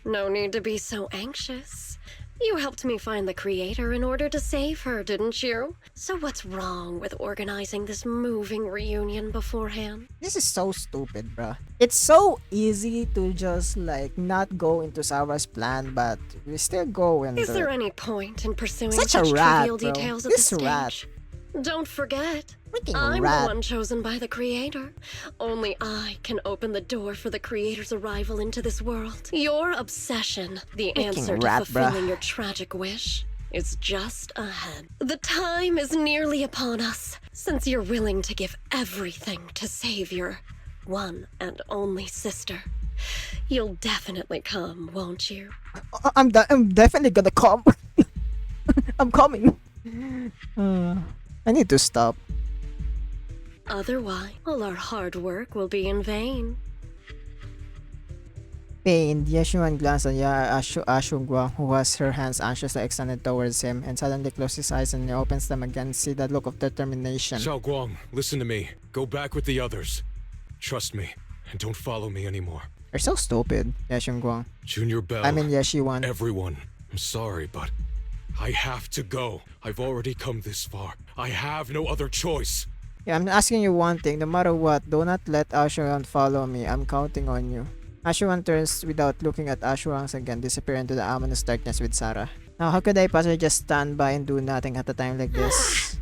No need to be so anxious. You helped me find the Creator in order to save her, didn't you? So what's wrong with organizing this moving reunion beforehand? This is so stupid, bruh. It's so easy to just like not go into Sarah's plan, but we still go into Is there any point in pursuing Such a such rat, trivial bro. details at This this stage? rat. Don't forget, Freaking I'm rat. the one chosen by the Creator. Only I can open the door for the Creator's arrival into this world. Your obsession, the Freaking answer to rat, bruh. fulfilling your tragic wish, is just ahead. The time is nearly upon us, since you're willing to give everything to save your one and only sister. You'll definitely come, won't you? I'm definitely gonna come. I'm coming. I need to stop. Otherwise, all our hard work will be in vain. Pained, Yeshuan glanced at Ashungwa, who has her hands anxiously extended towards him, and suddenly closed his eyes and he opens them again to see that look of determination. Xiao Guang, listen to me. Go back with the others. Trust me, and don't follow me anymore. You're so stupid, Yeshunguang. Junior Bell. I mean Yeshiwan. Everyone. I'm sorry, but I have to go. I've already come this far. I have no other choice. Yeah, I'm asking you one thing. No matter what, do not let Ashuan follow me. I'm counting on you. Ashuan turns without looking at Ashuan again, disappear into the ominous darkness with Sarah. Now, how could I possibly just stand by and do nothing at a time like this?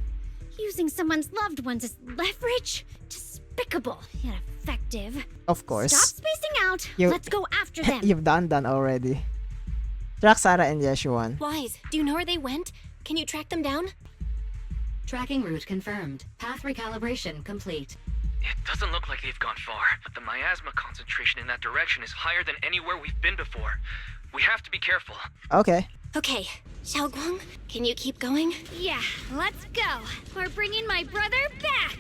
Using someone's loved ones as leverage? Despicable yet effective. Of course. Stop spacing out. You- Let's go after them. You've done already. Track Sarah and Yeshuan. Wise, do you know where they went? Can you track them down? Tracking route confirmed. Path recalibration complete. It doesn't look like they've gone far, but the miasma concentration in that direction is higher than anywhere we've been before. We have to be careful. Okay. Okay, Xiao Guang, can you keep going? Yeah, let's go. We're bringing my brother back.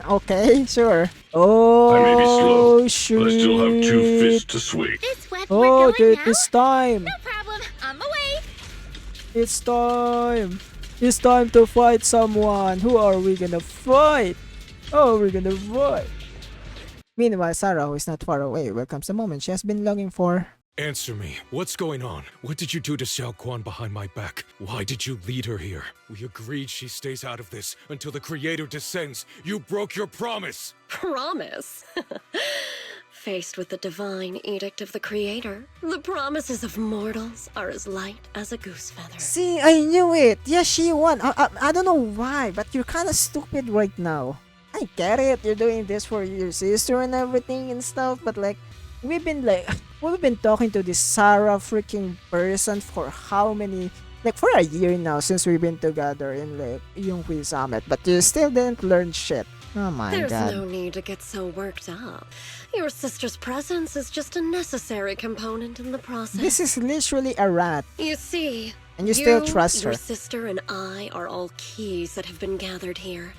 Okay, sure. Oh, I may be slow, shoot. but I still have 2 fists to swing. This way Oh, we're going dude, now? it's time. No problem. On my way. It's time. It's time to fight someone. Who are we gonna fight? Oh, we're gonna fight. Meanwhile, Sarah, who is not far away, welcomes the moment she has been longing for. Answer me. What's going on? What did you do to Xiao Guan behind my back? Why did you lead her here? We agreed she stays out of this until the Creator descends. You broke your promise. Promise? Faced with the divine edict of the Creator, the promises of mortals are as light as a goose feather. See, I knew it. Yes, she won. I don't know why, but you're kind of stupid right now. I get it. You're doing this for your sister and everything and stuff, but like, we've been talking to this Sarah freaking person for how many, like for a year now since we've been together in like Yunghui Summit, but you still didn't learn shit. Oh my There's god. no need to get so worked up. Your sister's presence is just a necessary component in the process. This is literally a rat. You see, And you still trust your her. sister and I are all keys that have been gathered here.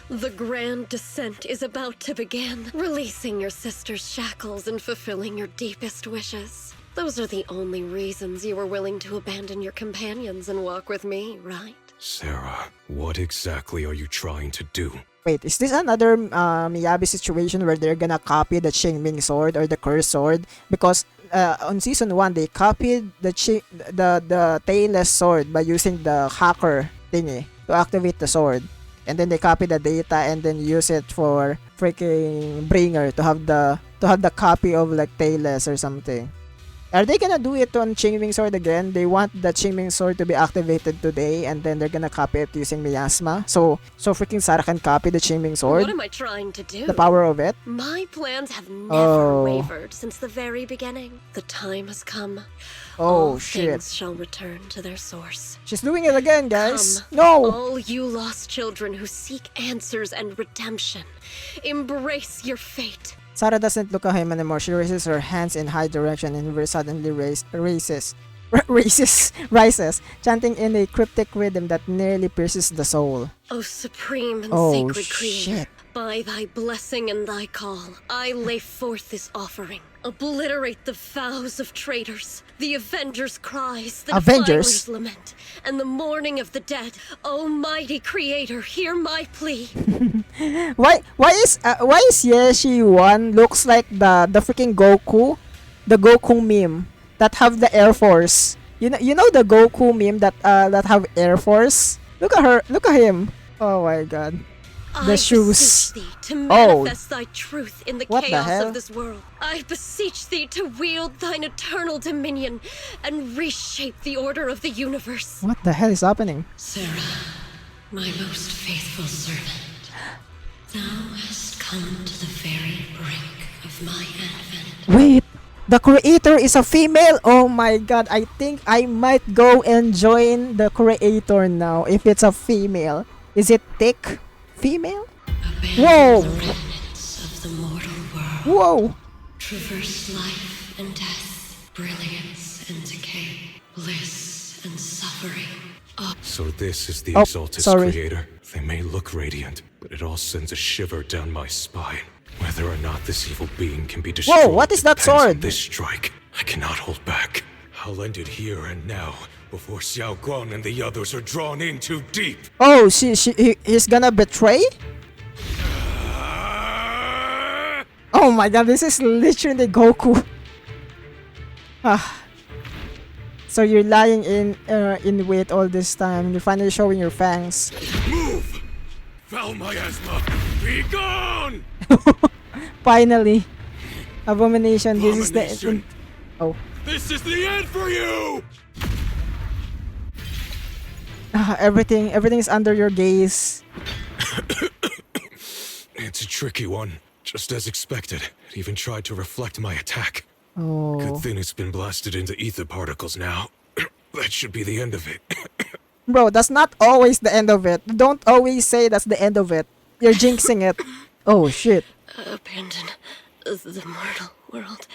The grand descent is about to begin, releasing your sister's shackles and fulfilling your deepest wishes. Those are the only reasons you were willing to abandon your companions and walk with me, right? Sarah, what exactly are you trying to do? Wait, is this another Miyabi situation where they're gonna copy the Qingming sword or the cursed sword? Because on season 1 they copied the tailless sword by using the hacker thingy to activate the sword, and then they copy the data and then use it for freaking bringer to have the copy of like tailless or something. Are they gonna do it on Qingming Sword again? They want the Qingming Sword to be activated today, and then they're gonna copy it using miasma. So freaking Sarah can copy the Qingming Sword. What am I trying to do? The power of it. My plans have never Oh. wavered since the very beginning. The time has come. Oh All shit. things shall return to their source. She's doing it again, guys. Come, No. all you lost children who seek answers and redemption. Embrace your fate. Sarah doesn't look at him anymore. She raises her hands in high direction and very suddenly rises, chanting in a cryptic rhythm that nearly pierces the soul. O supreme and Oh, sacred creator, shit. by thy blessing and thy call, I lay forth this offering. Obliterate the vows of traitors, the avengers' cries, the Avengers? defilers' lament, and the mourning of the dead. Almighty creator, hear my plea. Why is Yeshi one looks like the freaking Goku, the Goku meme that have the Air Force. You know the Goku meme that have Air Force. Look at her. Look at him. Oh my god. The I shoes. beseech thee to Oh. manifest thy truth in the What the chaos hell? of this world. I beseech thee to wield thine eternal dominion and reshape the order of the universe. What the hell is happening? Sarah, my most faithful servant, thou hast come to the very brink of my advent. Wait, the creator is a female. Oh my god, I think I might go and join the creator now if it's a female. Is it thick? Female? Whoa! The remnants of the mortal world. Whoa! Traverse life and death, brilliance and decay, bliss and suffering. So this is the Oh, Exalted sorry. Creator. They may look radiant, but it all sends a shiver down my spine. Whether or not this evil being can be destroyed. Whoa, what is that depends on sword? this strike. I cannot hold back. I'll end it here and now, before Xiao Guang and the others are drawn in too deep. Oh, he's gonna betray? Oh my god, this is literally Goku. Ah. So you're lying in wait all this time. You're finally showing your fangs. Move! Foul miasma, be gone! Finally. Abomination, this is the Abomination. Oh. This is the end for you! Everything's under your gaze. It's a tricky one, just as expected. It even tried to reflect my attack. Oh. Good thing it's been blasted into ether particles now. That should be the end of it. Bro, that's not always the end of it. Don't always say that's the end of it. You're jinxing it. Oh shit. Abandon the mortal world.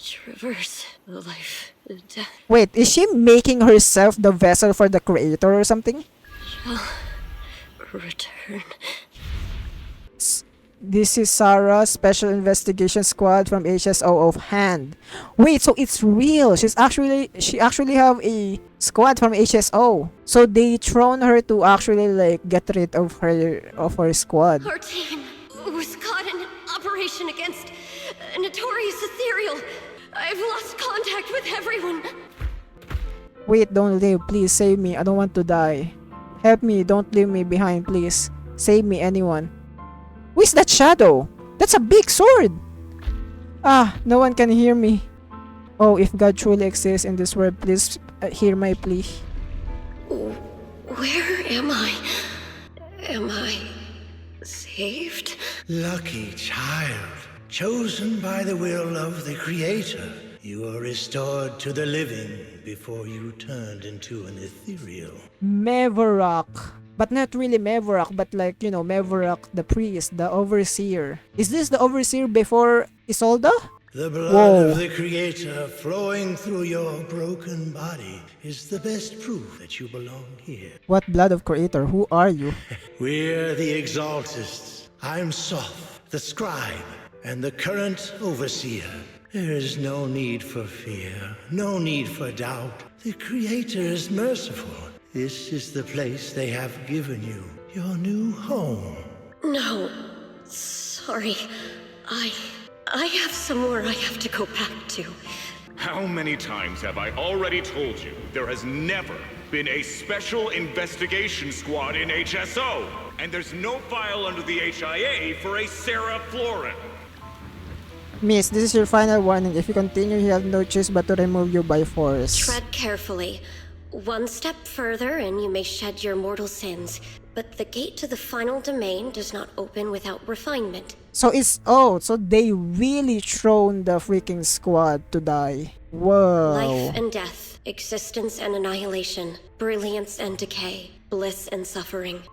Traverse life and death. Wait, is she making herself the vessel for the creator or something? Shall return. This is Sarah, Special Investigation Squad from HSO of Hand. Wait, so it's real. She actually have a squad from HSO. So they thrown her to actually like get rid of her squad. Our team was caught in an operation against a notorious ethereal. I've lost contact with everyone. Wait, don't leave. Please save me. I don't want to die. Help me. Don't leave me behind, please. Save me, anyone. Who is that shadow? That's a big sword. Ah, no one can hear me. Oh, if God truly exists in this world, please hear my plea. Where am I? Am I saved? Lucky child, chosen by the will of the Creator. You are restored to the living before you turned into an ethereal. Mevorok. But not really Mevorok, but like, you know, Mevorok, the priest, the overseer. Is this the overseer before Isolde? The blood Whoa. of the Creator flowing through your broken body is the best proof that you belong here. What blood of creator? Who are you? We're the Exaltists. I'm Soph, the scribe, and the current overseer. There is no need for fear, no need for doubt. The Creator is merciful. This is the place they have given you, your new home. No. Sorry. I have somewhere I have to go back to. How many times have I already told you there has never been a special investigation squad in HSO? And there's no file under the HIA for a Sarah Florin. Miss, this is your final warning. If you continue, you have no choice but to remove you by force. Tread carefully. One step further and you may shed your mortal sins. But the gate to the final domain does not open without refinement. So so they really thrown the freaking squad to die. Whoa. Life and death, existence and annihilation, brilliance and decay, bliss and suffering.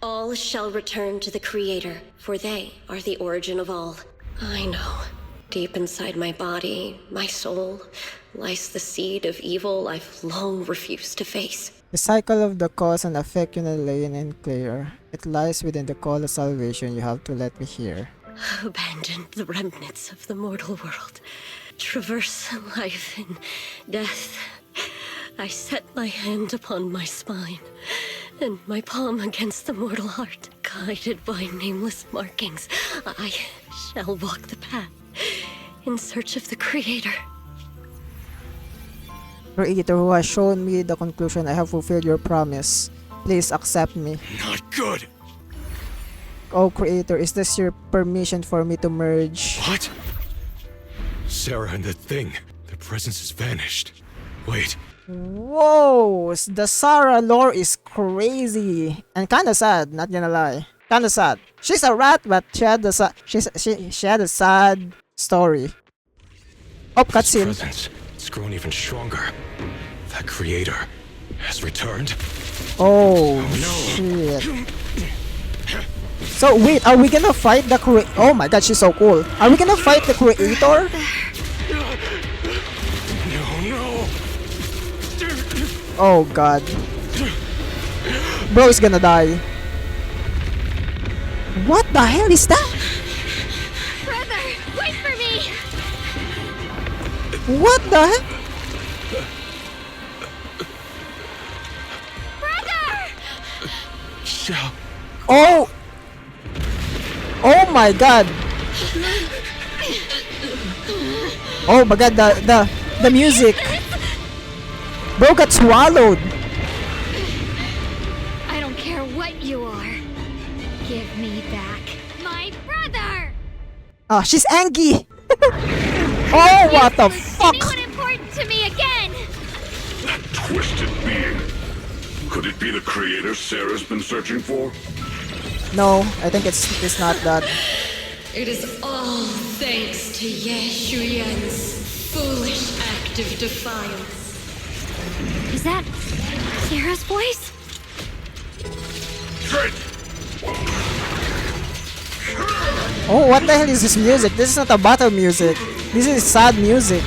All shall return to the Creator, for they are the origin of all. I know. Deep inside my body, my soul, lies the seed of evil I've long refused to face. The cycle of the cause and effect you lay in clear. It lies within the call of salvation you have to let me hear. Abandon the remnants of the mortal world. Traverse life and death. I set my hand upon my spine, and my palm against the mortal heart. Guided by nameless markings, I shall walk the path in search of the Creator. Creator who has shown me the conclusion, I have fulfilled your promise. Please accept me. Not good. Oh Creator, is this your permission for me to merge? What? Sarah and the thing. Their presence has vanished. Wait. Whoa! The Sarah lore is crazy and kinda sad, not gonna lie. Kinda sad. She's a rat, but she had a sad story. Oh, cutscene. It's grown even stronger. That Creator has returned. Oh, shit. So wait, are we gonna fight the Creator? Oh my god, she's so cool. Are we gonna fight the Creator? No. Oh god. Bro is gonna die. What the hell is that? Brother, wait for me! What the heck? Brother! Oh! Oh my god! Oh my god, the music! Bro got swallowed! I don't care what you are. Give me back my brother! Ah, she's angry! Oh, what the fuck? Anyone important to me again! That twisted being. Could it be the Creator Sarah's been searching for? No, I think it's not that. It is all thanks to Yeshuyan's foolish act of defiance. Is that Sarah's voice? Oh, what the hell is this music? This is not a battle music. This is sad music.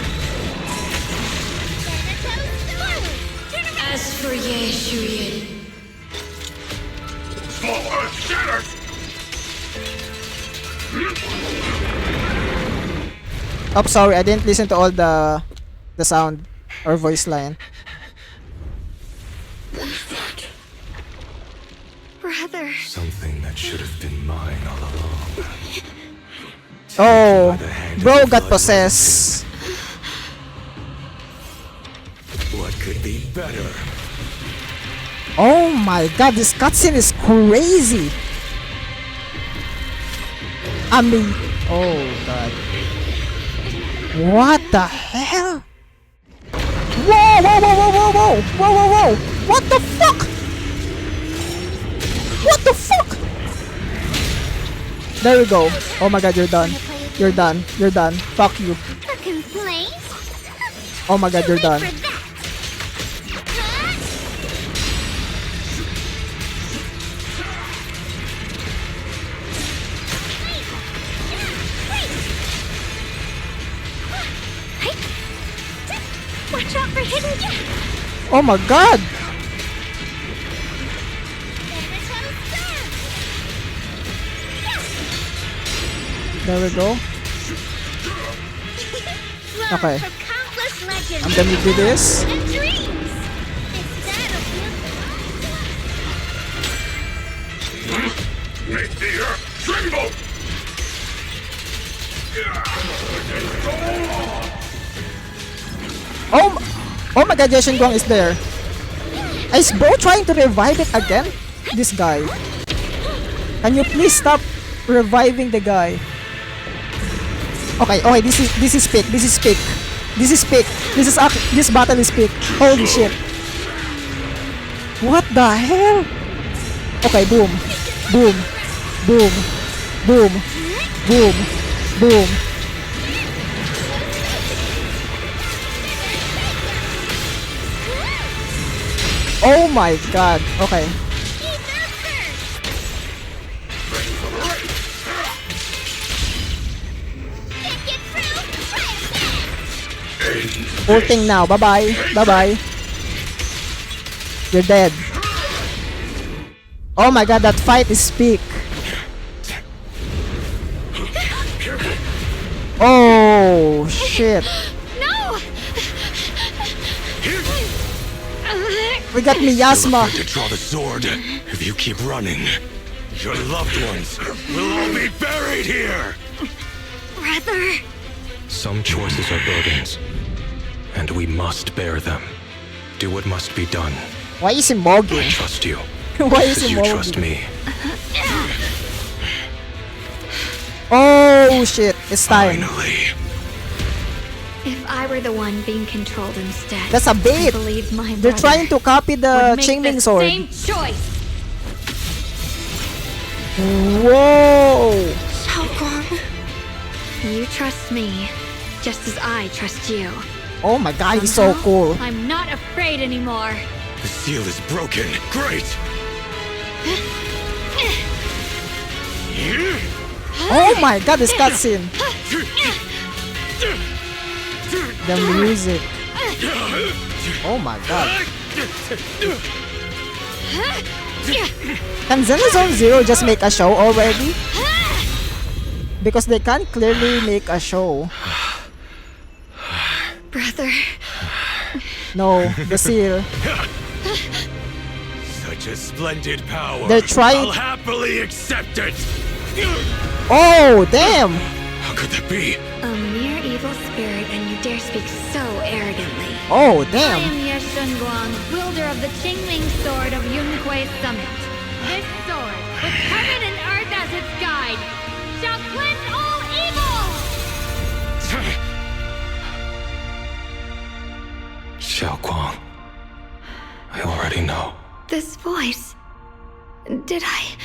As for Yeshuyan, Small Earth shatters! Oh, sorry, I didn't listen to all the sound or voice line. Brother. Something that should have been mine all along. Oh, bro got possessed. What could be better? Oh my god, this cutscene is crazy. I mean, oh god. What the hell? Whoa, whoa, whoa, whoa, whoa, whoa, whoa, whoa, whoa. What the fuck? What the fuck? There we go. Oh my god, you're done. You're done. You're done. Fuck you. Oh my god, you're done. Watch out for hidden. Oh my god. There we go. Okay. from countless legends I'm gonna do this. and dreams. Instead of Make the earth tremble! Oh my god, Yashin Guang is there. Is bro trying to revive it again? This guy. Can you please stop reviving the guy? Okay, this is peak. This battle is peak. Holy shit. What the hell? Okay, boom. Boom. Boom. Boom. Boom. Boom. Oh my god. Okay. Ulting now. Bye-bye. Bye-bye. You're dead. Oh my god, that fight is peak. Oh shit. No! We got Miasma. To draw the sword. If you keep running, your loved ones will all be buried here. Brother. Some choices are burdens, and we must bear them. Do what must be done. Why is he mogging? I trust you. Why is he you mogging? trust me. Oh shit, it's time. Finally. If I were the one being controlled instead, That's a bait. I believe my They're brother trying to copy the would make Qingming the sword. Same choice. Whoa! Xiaoguang, you trust me, just as I trust you. Oh my god, he's so cool. I'm not afraid anymore. The seal is broken. Great. Oh my god, this cutscene. The music. Oh my god. Can Zenless Zone Zero just make a show already? Because they can't clearly make a show. Brother. No, the seal. Such a splendid power. They're trying- I'll happily accept it. Oh, damn! How could that be? A mere evil spirit, and you dare speak so arrogantly. Oh, I damn! am Ye Shunguang, wielder of the Qingming sword of Yunhui Summit. This sword, with heaven and earth as its guide, shall cleanse all evil! Xiaoguang. I already know. This voice. Did I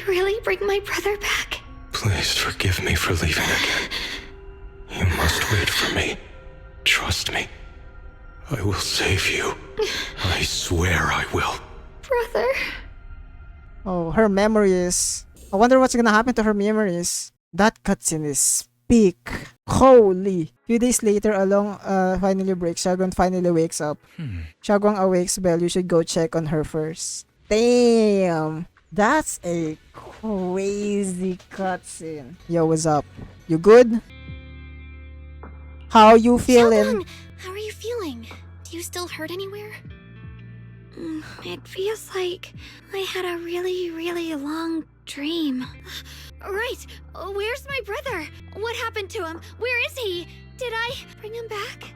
really bring my brother back? Please forgive me for leaving again. You must wait for me. Trust me. I will save you. I swear I will. Brother. Oh, her memories. I wonder what's gonna happen to her memories. That cutscene is peak. Holy. Few days later, Along finally breaks. Xiaoguang finally wakes up. Xiaoguang awakes. Belle, you should go check on her first. Damn. That's a crazy cutscene. Yo, what's up? You good? How you feeling? Xiaoguang, how are you feeling? Do you still hurt anywhere? It feels like I had a really, really long dream. Right. Where's my brother? What happened to him? Where is he? Did I bring him back?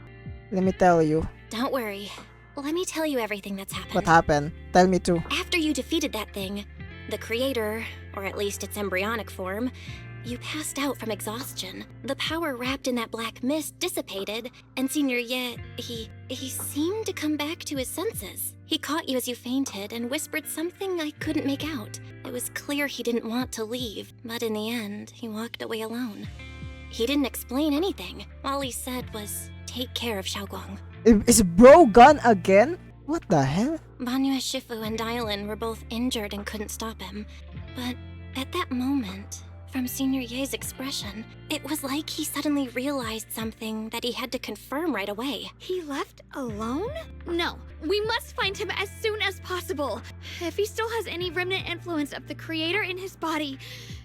Let me tell you. Don't worry. Let me tell you everything that's happened. What happened? Tell me too. After you defeated that thing, the creator, or at least its embryonic form, you passed out from exhaustion. The power wrapped in that black mist dissipated, and Senior Ye, he seemed to come back to his senses. He caught you as you fainted and whispered something I couldn't make out. It was clear he didn't want to leave, but in the end, he walked away alone. He didn't explain anything. All he said was, take care of Xiaoguang. Is bro gone again? What the hell? Banyue Shifu and Dylan were both injured and couldn't stop him. But at that moment, from Senior Ye's expression, it was like he suddenly realized something that he had to confirm right away. He left alone? No, we must find him as soon as possible. If he still has any remnant influence of the creator in his body,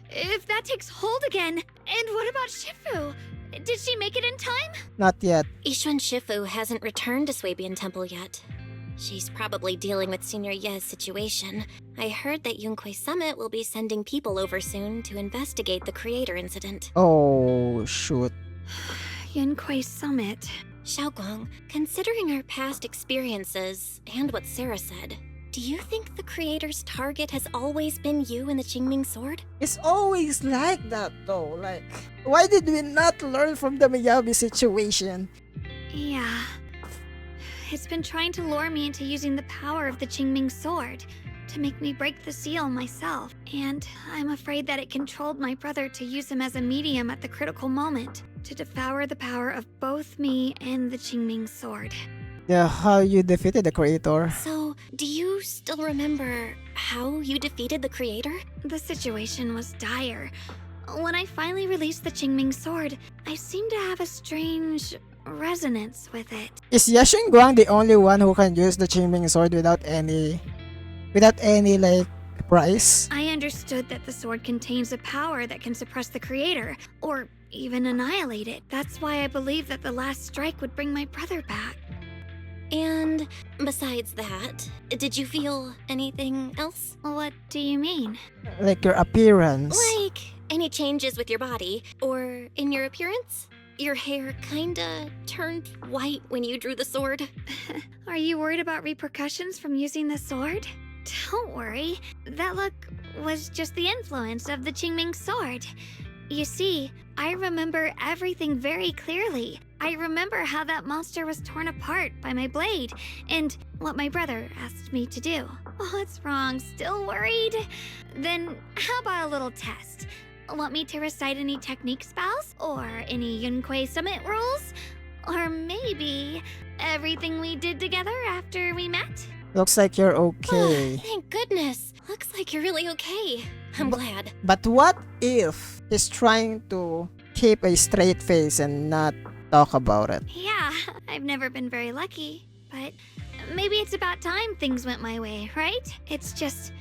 if that takes hold again. And what about Shifu? Did she make it in time? Not yet. Yishuan Shifu hasn't returned to Swabian Temple yet. She's probably dealing with Senior Ye's situation. I heard that Yunquei Summit will be sending people over soon to investigate the creator incident. Oh, shoot. Yunquei Summit. Xiaoguang, considering our past experiences and what Sarah said, do you think the creator's target has always been you and the Qingming Sword? It's always like that though. Like, why did we not learn from the Miyabi situation? Yeah. It's been trying to lure me into using the power of the Qingming Sword to make me break the seal myself. And I'm afraid that it controlled my brother to use him as a medium at the critical moment to devour the power of both me and the Qingming Sword. Yeah, how you defeated the creator. So, do you still remember how you defeated the creator? The situation was dire. When I finally released the Qingming Sword, I seemed to have a strange resonance with it. Is Yashin Guang the only one who can use the Qingming Sword without any like price? I understood that the sword contains a power that can suppress the creator, or even annihilate it. That's why I believed that the last strike would bring my brother back. And besides that, did you feel anything else? What do you mean? Like your appearance. Like any changes with your body, or in your appearance? Your hair kinda turned white when you drew the sword. Are you worried about repercussions from using the sword? Don't worry. That look was just the influence of the Qingming Sword. You see, I remember everything very clearly. I remember how that monster was torn apart by my blade, and what my brother asked me to do. What's wrong? Still worried? Then how about a little test? Want me to recite any technique spells? Or any Yunquei Summit rules? Or maybe everything we did together after we met? Looks like you're okay. Thank goodness. Looks like you're really okay. I'm glad. But what if he's trying to keep a straight face and not talk about it? Yeah, I've never been very lucky, but maybe it's about time things went my way, right? It's just,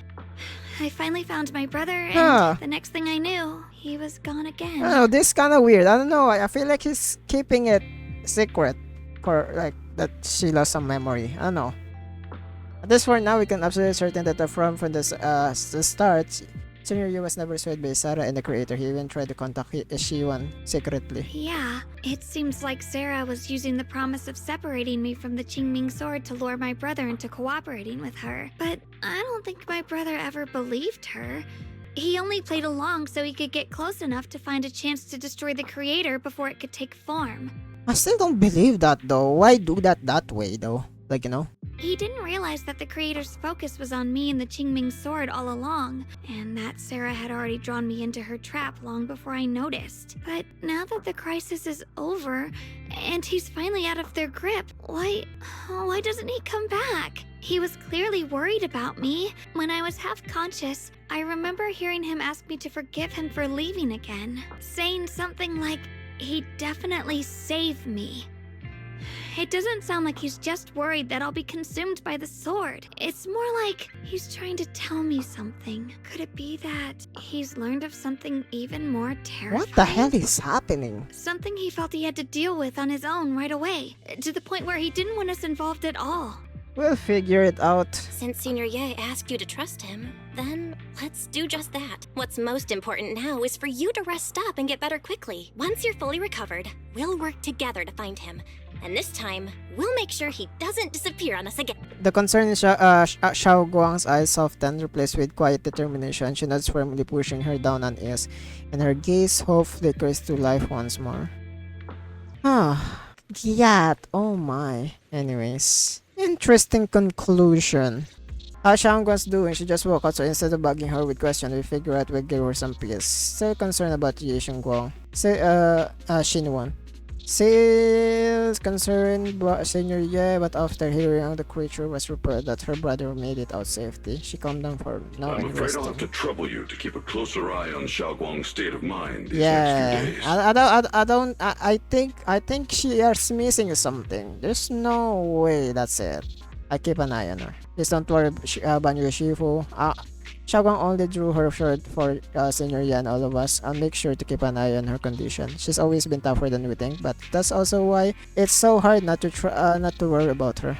I finally found my brother, and the next thing I knew, he was gone again. Oh, this is kind of weird. I don't know. I feel like he's keeping it secret, for like that she lost some memory. I don't know. At least for now, we can absolutely certain that from the start, Senior Yu was never swayed by Sarah and the creator. He even tried to contact Shiwan secretly. Yeah, it seems like Sarah was using the promise of separating me from the Qingming Sword to lure my brother into cooperating with her. But I don't think my brother ever believed her. He only played along so he could get close enough to find a chance to destroy the creator before it could take form. I still don't believe that though. Why do that way though? Like, you know? He didn't realize that the creator's focus was on me and the Qingming Sword all along, and that Sarah had already drawn me into her trap long before I noticed. But now that the crisis is over, and he's finally out of their grip, why doesn't he come back? He was clearly worried about me. When I was half conscious, I remember hearing him ask me to forgive him for leaving again, saying something like, he'd definitely save me. It doesn't sound like he's just worried that I'll be consumed by the sword. It's more like he's trying to tell me something. Could it be that he's learned of something even more terrifying? What the hell is happening? Something he felt he had to deal with on his own right away, to the point where he didn't want us involved at all. We'll figure it out. Since Senior Ye asked you to trust him, then let's do just that. What's most important now is for you to rest up and get better quickly. Once you're fully recovered, we'll work together to find him. And this time, we'll make sure he doesn't disappear on us again. The concern in Xiao Guang's eyes softened, replaced with quiet determination. She nods firmly, pushing her down on ease, and her gaze hope flickers to life once more. Yat, oh my. Anyways, interesting conclusion. How Xiao Guang's doing? She just woke up, so instead of bugging her with questions, we figure out we'll give her some peace. Still concerned about Ye Guang. Xinwan. Still concerned about Senior Ye, but after hearing the creature was reported that her brother made it out safely, she calmed down for now. I'm afraid I'll have to trouble you to keep a closer eye on Xiao Guang's state of mind these Yeah, next few days. I think she is missing something. There's no way that's it. I keep an eye on her. Please don't worry, Banyu Shifu. Xiaoguang only drew her shirt for Senior Yan, all of us. I'll make sure to keep an eye on her condition. She's always been tougher than we think, but that's also why it's so hard not to worry about her.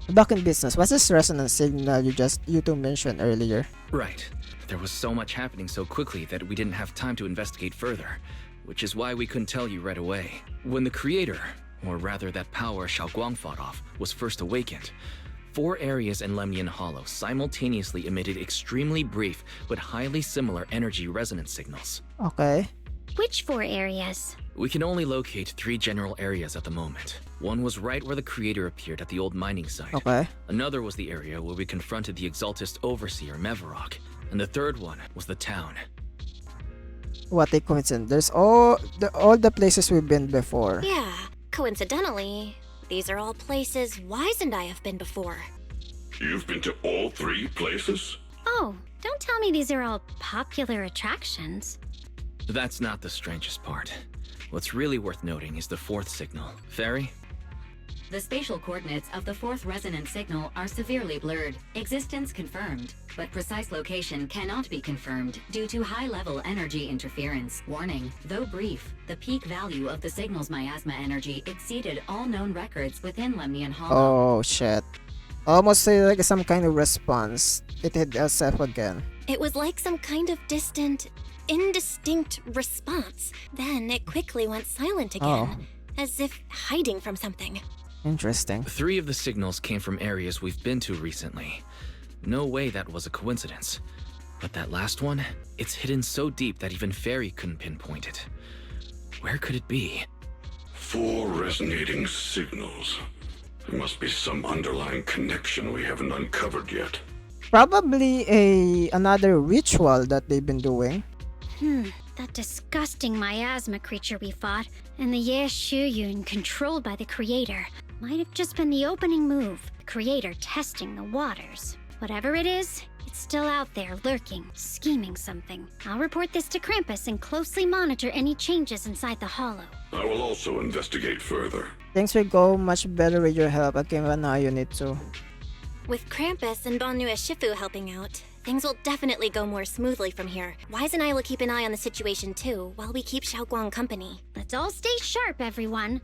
Back in business, what's this resonance signal you two mentioned earlier? Right. There was so much happening so quickly that we didn't have time to investigate further, which is why we couldn't tell you right away. When the creator, or rather that power Xiaoguang fought off, was first awakened, 4 areas in Lemnian Hollow simultaneously emitted extremely brief but highly similar energy resonance signals. Okay. Which 4 areas? We can only locate 3 general areas at the moment. One was right where the creator appeared at the old mining site. Okay. Another was the area where we confronted the Exaltist Overseer Mevarok. And the third one was the town. What a coincidence. There's all the places we've been before. Yeah, coincidentally, these are all places Wise and I have been before. You've been to all 3 places? Oh, don't tell me these are all popular attractions. That's not the strangest part. What's really worth noting is the 4th signal. Fairy? The spatial coordinates of the 4th resonance signal are severely blurred. Existence confirmed, but precise location cannot be confirmed due to high-level energy interference. Warning, though brief, the peak value of the signal's miasma energy exceeded all known records within Lemnian Hollow. Oh shit. Almost like some kind of response. It hit us up again. It was like some kind of distant, indistinct response. Then it quickly went silent again, as if hiding from something. Interesting. 3 of the signals came from areas we've been to recently. No way that was a coincidence. But that last one, it's hidden so deep that even Fairy couldn't pinpoint it. Where could it be? 4 resonating signals. There must be some underlying connection we haven't uncovered yet. Probably another ritual that they've been doing. That disgusting miasma creature we fought, and the Ye Shuyun controlled by the creator, might have just been the opening move, the creator testing the waters. Whatever it is, it's still out there lurking, scheming something. I'll report this to Krampus and closely monitor any changes inside the hollow. I will also investigate further. Things will go much better with your help. I keep an eye on it too. With Krampus and Banue Shifu helping out, things will definitely go more smoothly from here. Wise and I will keep an eye on the situation too, while we keep Xiaoguang company. Let's all stay sharp, everyone.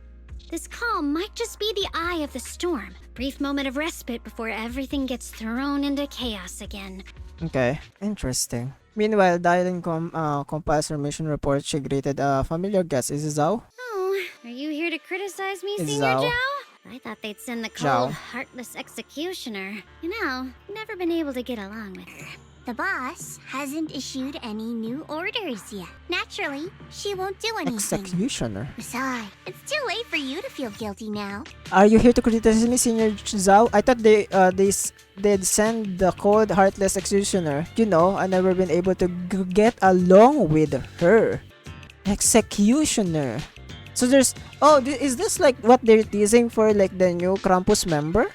This calm might just be the eye of the storm. Brief moment of respite before everything gets thrown into chaos again. Okay, interesting. Meanwhile, dialing compiles her mission report, she greeted a familiar guest. Is it Zhao? Oh, are you here to criticize me, It's Senior Zhao. Zhao? I thought they'd send the Zhao. cold, heartless executioner. You know, never been able to get along with her. The boss hasn't issued any new orders yet. Naturally, she won't do anything. Executioner. Besides, it's too late for you to feel guilty now. Are you here to criticize me, Senior Zhao? I thought they'd send the cold, heartless executioner. You know, I never been able to get along with her. Executioner. So there's... Oh, is this like what they're teasing for, like the new Krampus member?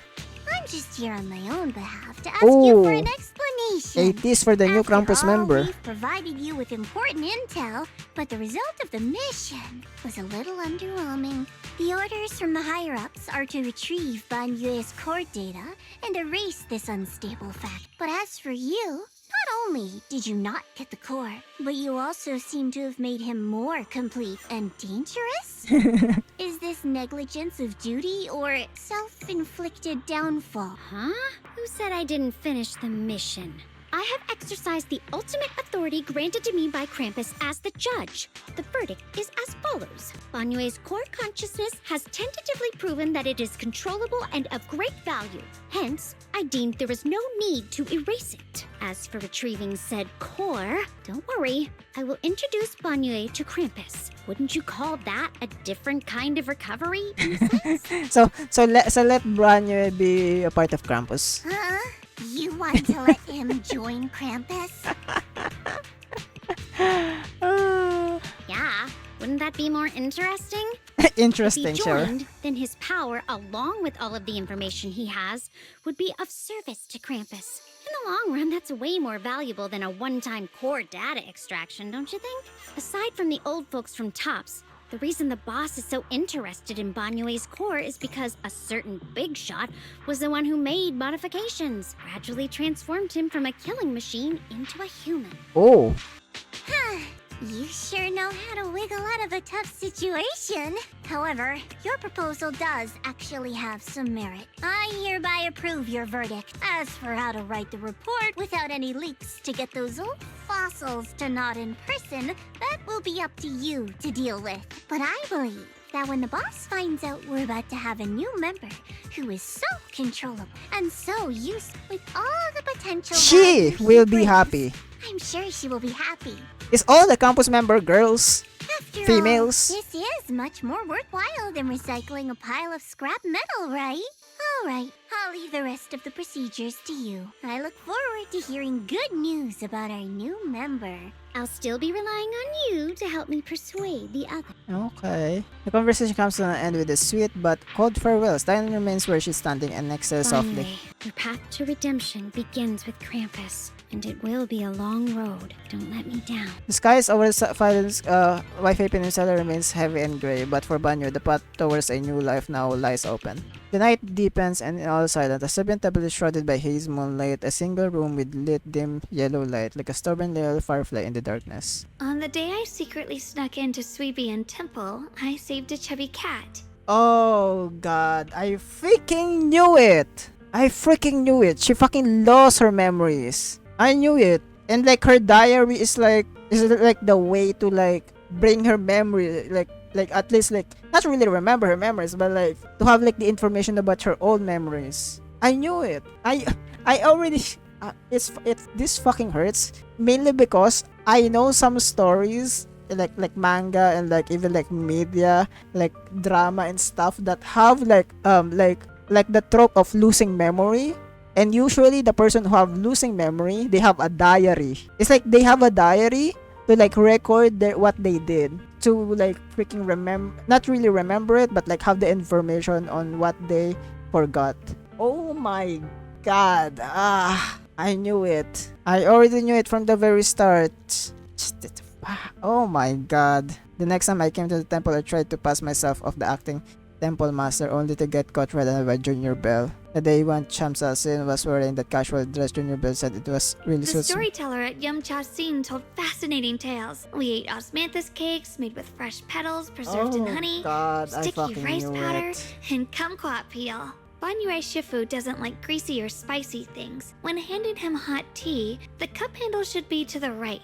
I'm just here on my own behalf to ask you for an explanation. It is for the new Krampus member. We've provided you with important intel, but the result of the mission was a little underwhelming. The orders from the higher-ups are to retrieve Ban Yue's core data and erase this unstable fact. But as for you, not only did you not get the core, but you also seem to have made him more complete and dangerous? Is this negligence of duty or self-inflicted downfall? Huh? Who said I didn't finish the mission? I have exercised the ultimate authority granted to me by Krampus as the judge. The verdict is as follows. Banyue's core consciousness has tentatively proven that it is controllable and of great value. Hence, I deemed there is no need to erase it. As for retrieving said core, don't worry. I will introduce Banyue to Krampus. Wouldn't you call that a different kind of recovery? in a sense? So let Branye be a part of Krampus. Huh? You want to let him join Krampus? Yeah, wouldn't that be more interesting? Interesting, if he sure. joined, then his power, along with all of the information he has, would be of service to Krampus. In the long run, that's way more valuable than a one-time core data extraction, don't you think? Aside from the old folks from TOPS, The reason the boss is so interested in Banyue's core is because a certain big shot was the one who made modifications, gradually transformed him from a killing machine into a human. Oh. You sure know how to wiggle out of a tough situation. However, your proposal does actually have some merit. I hereby approve your verdict. As for how to write the report without any leaks to get those old fossils to nod in person, that will be up to you to deal with. But I believe that when the boss finds out we're about to have a new member who is so controllable and so useful with all the potential, She will be happy. I'm sure she will be happy. Is all the campus member girls? After Females? all, this is much more worthwhile than recycling a pile of scrap metal, right? Alright, I'll leave the rest of the procedures to you. I look forward to hearing good news about our new member. I'll still be relying on you to help me persuade the other. Okay. The conversation comes to an end with a sweet but cold farewell. Dylan remains where she's standing and exhales softly. Banyue, your path to redemption begins with Krampus, and it will be a long road. Don't let me down. The skies over the Wi-Fi Peninsula remains heavy and gray, but for Banyue, the path towards a new life now lies open. The night deepens and in all silent. The Serbian temple is shrouded by haze moonlight, a single room with lit dim yellow light, like a stubborn little firefly in the darkness. On the day I secretly snuck into Sweebian Temple, I saved a chubby cat. Oh god, I freaking knew it! I freaking knew it! She fucking lost her memories. I knew it. And like her diary is like the way to like bring her memory, like at least like not really remember her memories, but like to have like the information about her old memories. I knew it. I already this fucking hurts mainly because I know some stories like manga and like even like media, like drama and stuff that have like the trope of losing memory. And usually the person who have losing memory, they have a diary. It's like they have a diary to like record what they did, to like freaking not really remember it, but like have the information on what they forgot. Oh my god. I knew it. I already knew it from the very start. Oh my god. The next time I came to the temple, I tried to pass myself off the acting temple master only to get caught red-handed by Junior Bell. The day when Shamsa Sin was wearing that casual dress, Junior Bell said it was really The so storyteller at Yumcha Sin told fascinating tales. We ate osmanthus cakes made with fresh petals preserved in honey, god, I sticky fucking rice knew powder, it. and kumquat peel. Banyue Shifu doesn't like greasy or spicy things. When handing him hot tea, the cup handle should be to the right.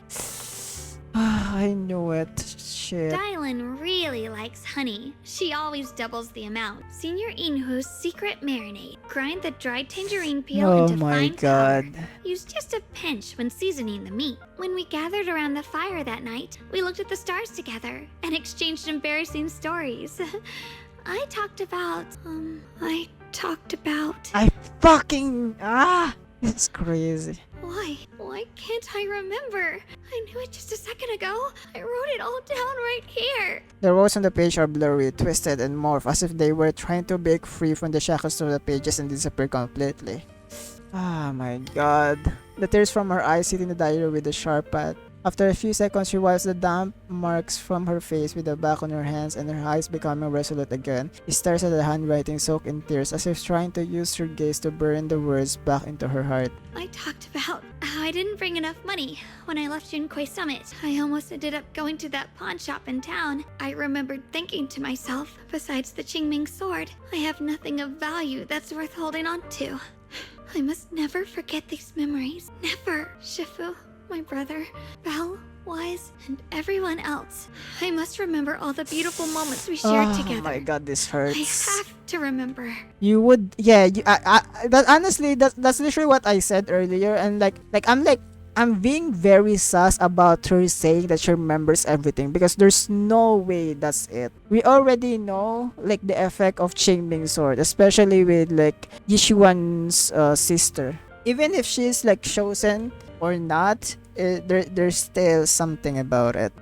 I knew it. Shit. Dylan really likes honey. She always doubles the amount. Senior Inhu's secret marinade. Grind the dried tangerine peel Oh into my fine god. powder. Use just a pinch when seasoning the meat. When we gathered around the fire that night, we looked at the stars together and exchanged embarrassing stories. I talked about... I fucking... It's crazy. Why? Why can't I remember? I knew it just a second ago. I wrote it all down right here. The rows on the page are blurry, twisted, and morph as if they were trying to break free from the shackles of the pages and disappear completely. Ah my god. The tears from her eyes hit in the diary with a sharp pad. After a few seconds, she wipes the damp marks from her face with the back on her hands and her eyes becoming resolute again. She stares at the handwriting soaked in tears as if trying to use her gaze to burn the words back into her heart. I talked about how I didn't bring enough money when I left Junkoi Summit. I almost ended up going to that pawn shop in town. I remembered thinking to myself, besides the Qingming sword, I have nothing of value that's worth holding on to. I must never forget these memories. Never, Shifu. My brother, Belle, Wise, and everyone else. I must remember all the beautiful moments we shared together. Oh my god, this I hurts. have to remember. You would, yeah. Honestly, that's literally what I said earlier, and I'm being very sus about her saying that she remembers everything because there's no way that's it. We already know like the effect of Qingming sword, especially with like Yishuan's sister. Even if she's like chosen or not, there's still something about it.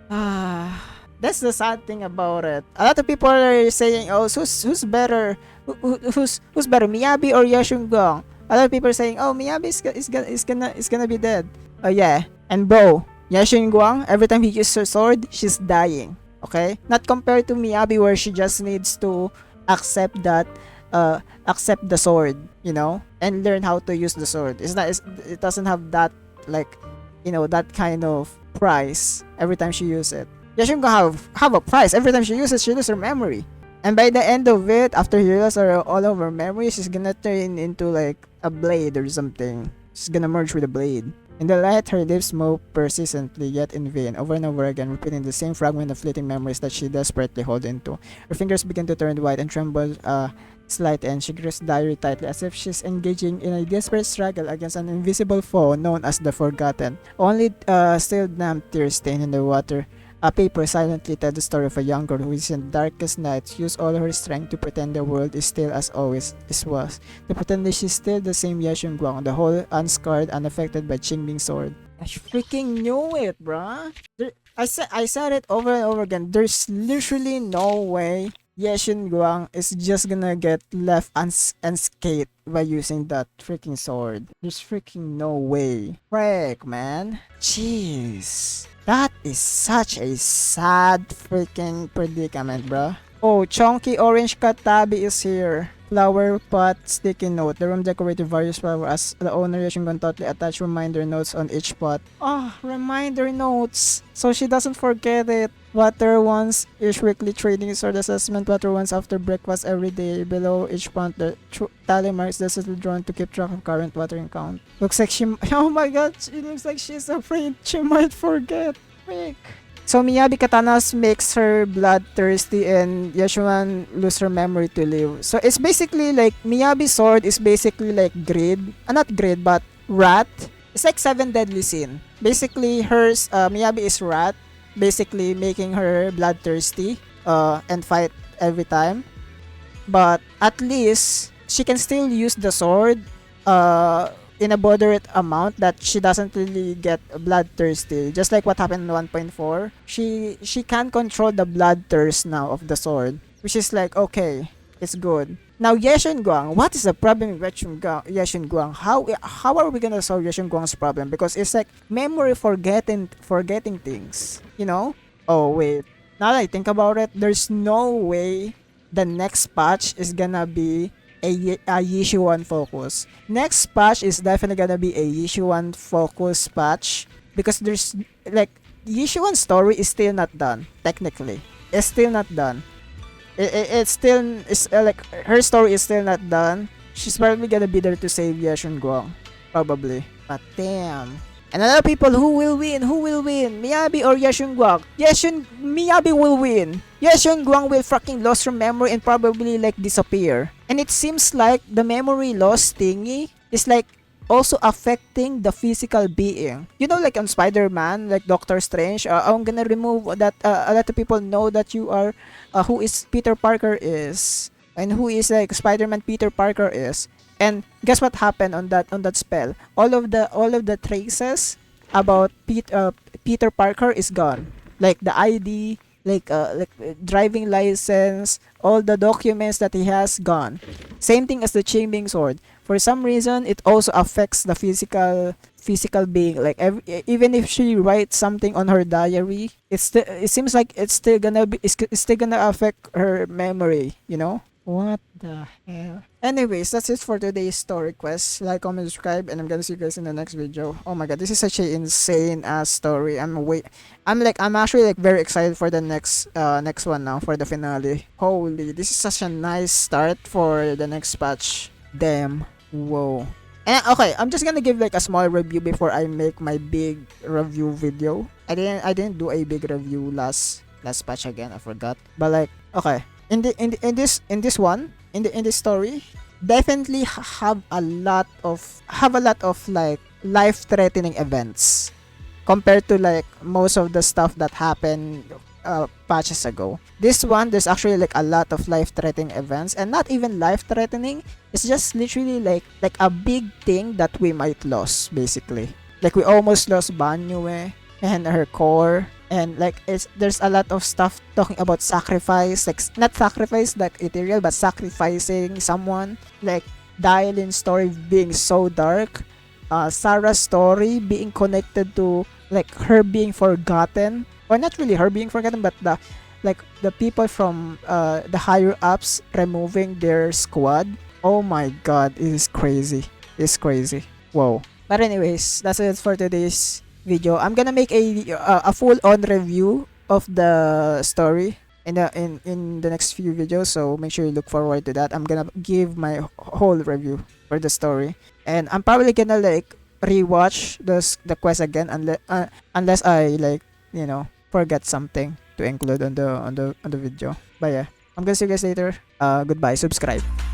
That's the sad thing about it. A lot of people are saying, "Oh, who's better? Who's better, Miyabi or Yashunggong?" A lot of people are saying, "Oh, Miyabi is gonna be dead." Oh yeah, and bro, Yashunggong, every time he uses her sword, she's dying. Okay? Not compared to Miyabi where she just needs to accept that accept the sword, you know, and learn how to use the sword. It doesn't have that, like, you know, that kind of price every time she uses it. Yashun gonna have a price every time she uses. She loses her memory, and by the end of it, after she loses all of her memory, she's gonna turn into like a blade or something. She's gonna merge with a blade. In the light, her lips move persistently, yet in vain, over and over again, repeating the same fragment of fleeting memories that she desperately holds into. Her fingers begin to turn white and tremble slightly, and she grips the diary tightly, as if she's engaging in a desperate struggle against an invisible foe known as the Forgotten. Only still damp tears stain in the water. A paper silently tells the story of a young girl who in the darkest nights used all her strength to pretend the world is still as always it was. To pretend that she's still the same Yashun Guang, the whole unscarred, unaffected by Qingbing's sword. I freaking knew it, bruh. I said it over and over again. There's literally no way Yashun Guang is just gonna get left unscathed by using that freaking sword. There's freaking no way. Frick, man. Jeez. That is such a sad freaking predicament, bruh. Oh, chunky orange katabi is here. Flower pot sticky note. The room decorated various flowers as the owner Yashungon thoughtfully attached reminder notes on each pot. Oh, reminder notes. So she doesn't forget it. Water once each weekly trading sword assessment. Water once after breakfast every day. Below each pond, the tally marks desperately drawn to keep track of current watering count. Looks like she... Oh my god, it looks like she's afraid she might forget. Frick. So Miyabi Katanas makes her bloodthirsty and Yashuan lose her memory to live. So it's basically like Miyabi's sword is basically like greed. Not greed, but wrath. It's like 7 deadly sin. Basically hers, Miyabi is wrath. Basically making her bloodthirsty and fight every time. But at least she can still use the sword in a moderate amount that she doesn't really get bloodthirsty. Just like what happened in 1.4. She can control the bloodthirst now of the sword. Which is like, okay, it's good. Now Yeshun Guang, what is the problem with Yeshun Guang? How are we gonna solve Yeshun Guang's problem? Because it's like memory forgetting things. You know? Oh wait. Now that I think about it, there's no way the next patch is gonna be a Yishuan focus. Next patch is definitely gonna be a Yishuan focus patch because there's like Yishuan's story is still not done. Technically, it's still not done. It's still like her story is still not done. She's probably gonna be there to save Yashun Guang, probably. But damn. And a lot of people, who will win? Who will win? Miyabi or Yashun Guang? Miyabi will win. Yashun Guang will fucking lose her memory and probably like disappear. And it seems like the memory loss thingy is like also affecting the physical being. You know, like on Spider-Man, like Doctor Strange, I'm gonna remove that. A lot of people know that you are who is Peter Parker is, and who is like Spider-Man Peter Parker is. And guess what happened on that spell? All of the traces about Peter Parker is gone. Like the ID, like driving license, all the documents that he has gone. Same thing as the Qingbing sword. For some reason, it also affects the physical being. Like even if she writes something on her diary, it seems like it's still gonna affect her memory. You know. What the hell? Anyways, that's it for today's story quest. Like, comment, subscribe, and I'm gonna see you guys in the next video. Oh my god, this is such an insane ass story. I'm actually like very excited for the next one now, for the finale. Holy, this is such a nice start for the next patch. Damn. Whoa. And okay, I'm just gonna give like a small review before I make my big review video. I didn't do a big review last patch again. I forgot. But like, okay. In this story, definitely have a lot of like life-threatening events compared to like most of the stuff that happened patches ago. This one, there's actually like a lot of life-threatening events, and not even life-threatening. It's just literally like a big thing that we might lose, basically. Like we almost lost Banyue and her core. And like there's a lot of stuff talking about sacrifice, like not sacrifice like ethereal, but sacrificing someone. Like Dialin's story being so dark, Sarah's story being connected to like her being forgotten, or not really her being forgotten, but like the people from the higher ups removing their squad. Oh my god, it is crazy. It's crazy. Whoa. But anyways, that's it for today's video. I'm gonna make a full on review of the story in the next few videos, so make sure you look forward to that. I'm gonna give my whole review for the story, and I'm probably gonna like rewatch the quest again unless I like, you know, forget something to include on the video. But yeah, I'm gonna see you guys later. Goodbye. Subscribe.